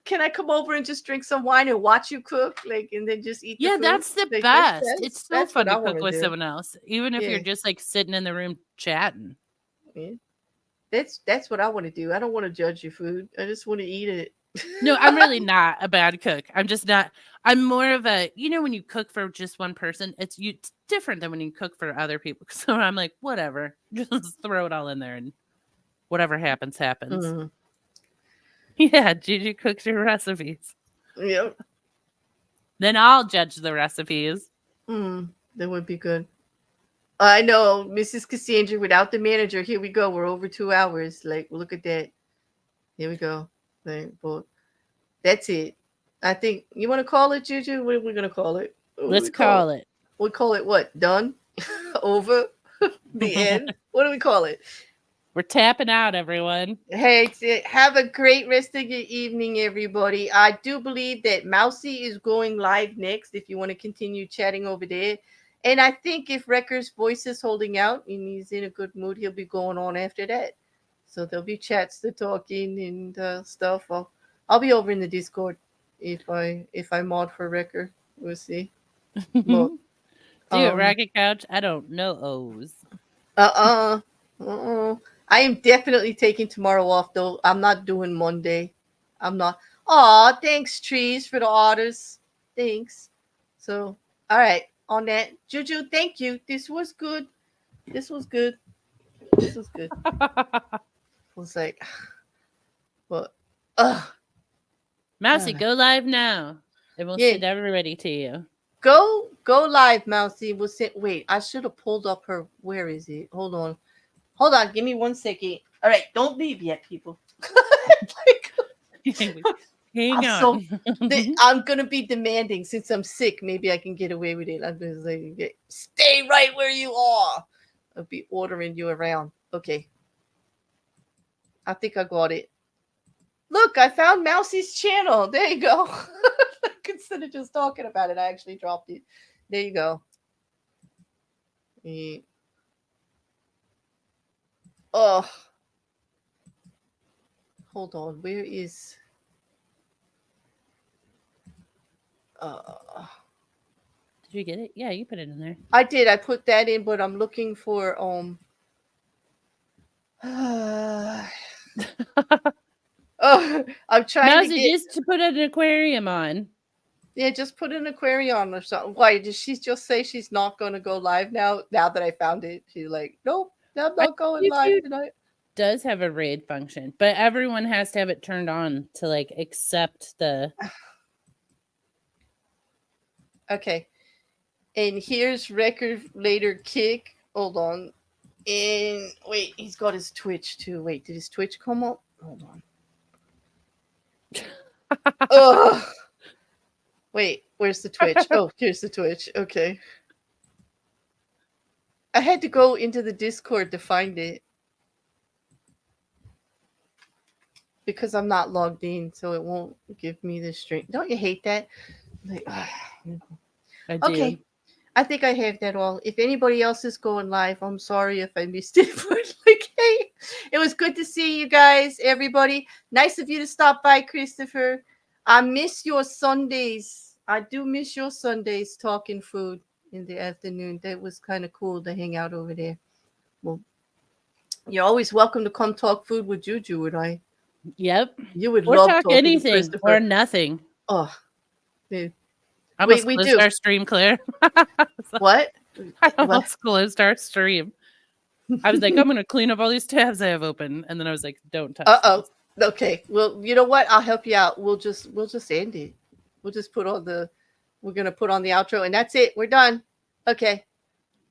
can I come over and just drink some wine and watch you cook, like, and then just eat the Yeah, food? that's the Like, best. It's so that's fun what I to want cook to with do. someone else, even if you're Yeah, just like sitting in the room chatting. yeah. That's what I want to do. I don't want to judge your food. I just want to eat it. No, I'm really not a bad cook. I'm just not. I'm more of a, when you cook for just one person, it's different than when you cook for other people. So I'm like, whatever, just throw it all in there, and whatever happens, happens. Mm, Yeah, Juju cooks your recipes. yep. Then I'll judge the recipes. That would be good. I know, Mrs. Cassandra, without the manager, here we go. We're over 2 hours. Like, look at that. Here we go. Like, well, that's it. I think you want to call it, Juju. What are we gonna call it? What do Let's we call it? call it. We call it what? Done? Over? The end? What do we call it? We're tapping out, everyone. Hey, have a great rest of your evening, everybody. I do believe that Mousy is going live next if you want to continue chatting over there. And I think if Wrecker's voice is holding out and he's in a good mood, he'll be going on after that. So there'll be chats to talking and stuff. I'll be over in the Discord if I mod for Wrecker. We'll see. But Do it, Racket Couch. I don't know O's. I am definitely taking tomorrow off though. I'm not doing Monday. I'm not. Aw, thanks, Trees, for the orders. Thanks. So, all right. On that, Juju, thank you. This was good. This was good. This was good. It was like, but, Mousy, go live now. And we'll send everybody to you. Go live, Mousy. We'll send. Wait, I should have pulled up her. Where is it? Hold on. Give me 1 second. All right, don't leave yet, people. Hang on. I'm gonna be demanding since I'm sick. Maybe I can get away with it. I'm just like, stay right where you are. I'll be ordering you around. Okay. I think I got it. Look, I found Mousy's channel. There you go. Instead of just talking about it, I actually dropped it. There you go. Oh. Hold on. Where is... Did you get it? Yeah, you put it in there. I did. I put that in, but I'm looking for I'm trying Mousy, to get... just to put an aquarium on. Yeah, just put an aquarium or something. Why did she just say she's not going to go live now? Now that I found it, she's like, nope, I'm not going live tonight. Does have a raid function, but everyone has to have it turned on to like accept the... Okay. And here's Record Later Kick. Hold on. And wait, he's got his Twitch too. Wait, did his Twitch come up? Hold on. Ugh. Wait, where's the Twitch? Oh, here's the Twitch. Okay. I had to go into the Discord to find it. Because I'm not logged in, so it won't give me the stream. Don't you hate that? Like, I do. Okay. I think I have that all. If anybody else is going live, I'm sorry if I missed it. But like, hey, it was good to see you guys, everybody. Nice of you to stop by, Christopher. I miss your Sundays. I do miss your Sundays talking food in the afternoon. That was kind of cool to hang out over there. Well, you're always welcome to come talk food with Juju and I. Yep. You would or love talk talking anything to or nothing. Oh, dude. I almost closed our stream, Claire. What? I almost closed our stream. I was like, I'm going to clean up all these tabs I have open. And then I was like, don't touch Uh-oh. This. Okay. Well, you know what? I'll help you out. We'll just end it. We'll just put on the... We're going to put on the outro. And that's it. We're done. Okay.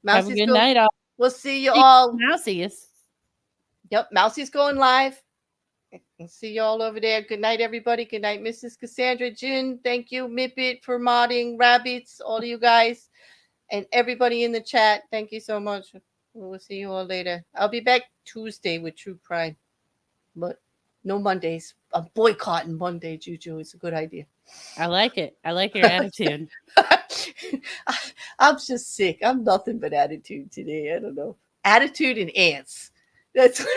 Mousie's have a good night, all. We'll see you all. Mousie's. Yep. Mousie's going live. I'll see you all over there. Good night, everybody. Good night, Mrs. Cassandra. Jin, thank you. Mippet for modding. Rabbits, all of you guys. And everybody in the chat, thank you so much. We'll see you all later. I'll be back Tuesday with True Crime. But no Mondays. I'm boycotting Monday, Juju. It's a good idea. I like it. I like your attitude. I'm just sick. I'm nothing but attitude today. I don't know. Attitude and ants. That's what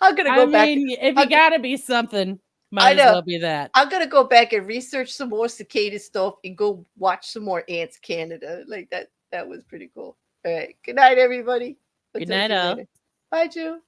I'm gonna I go back. mean, if I you gotta be something, I might as know. well be that. I'm gonna go back and research some more cicada stuff and go watch some more Ants Canada. Like that. That was pretty cool. All right. Good night, everybody. I'll Good talk night, to you all. later. Bye, Ju.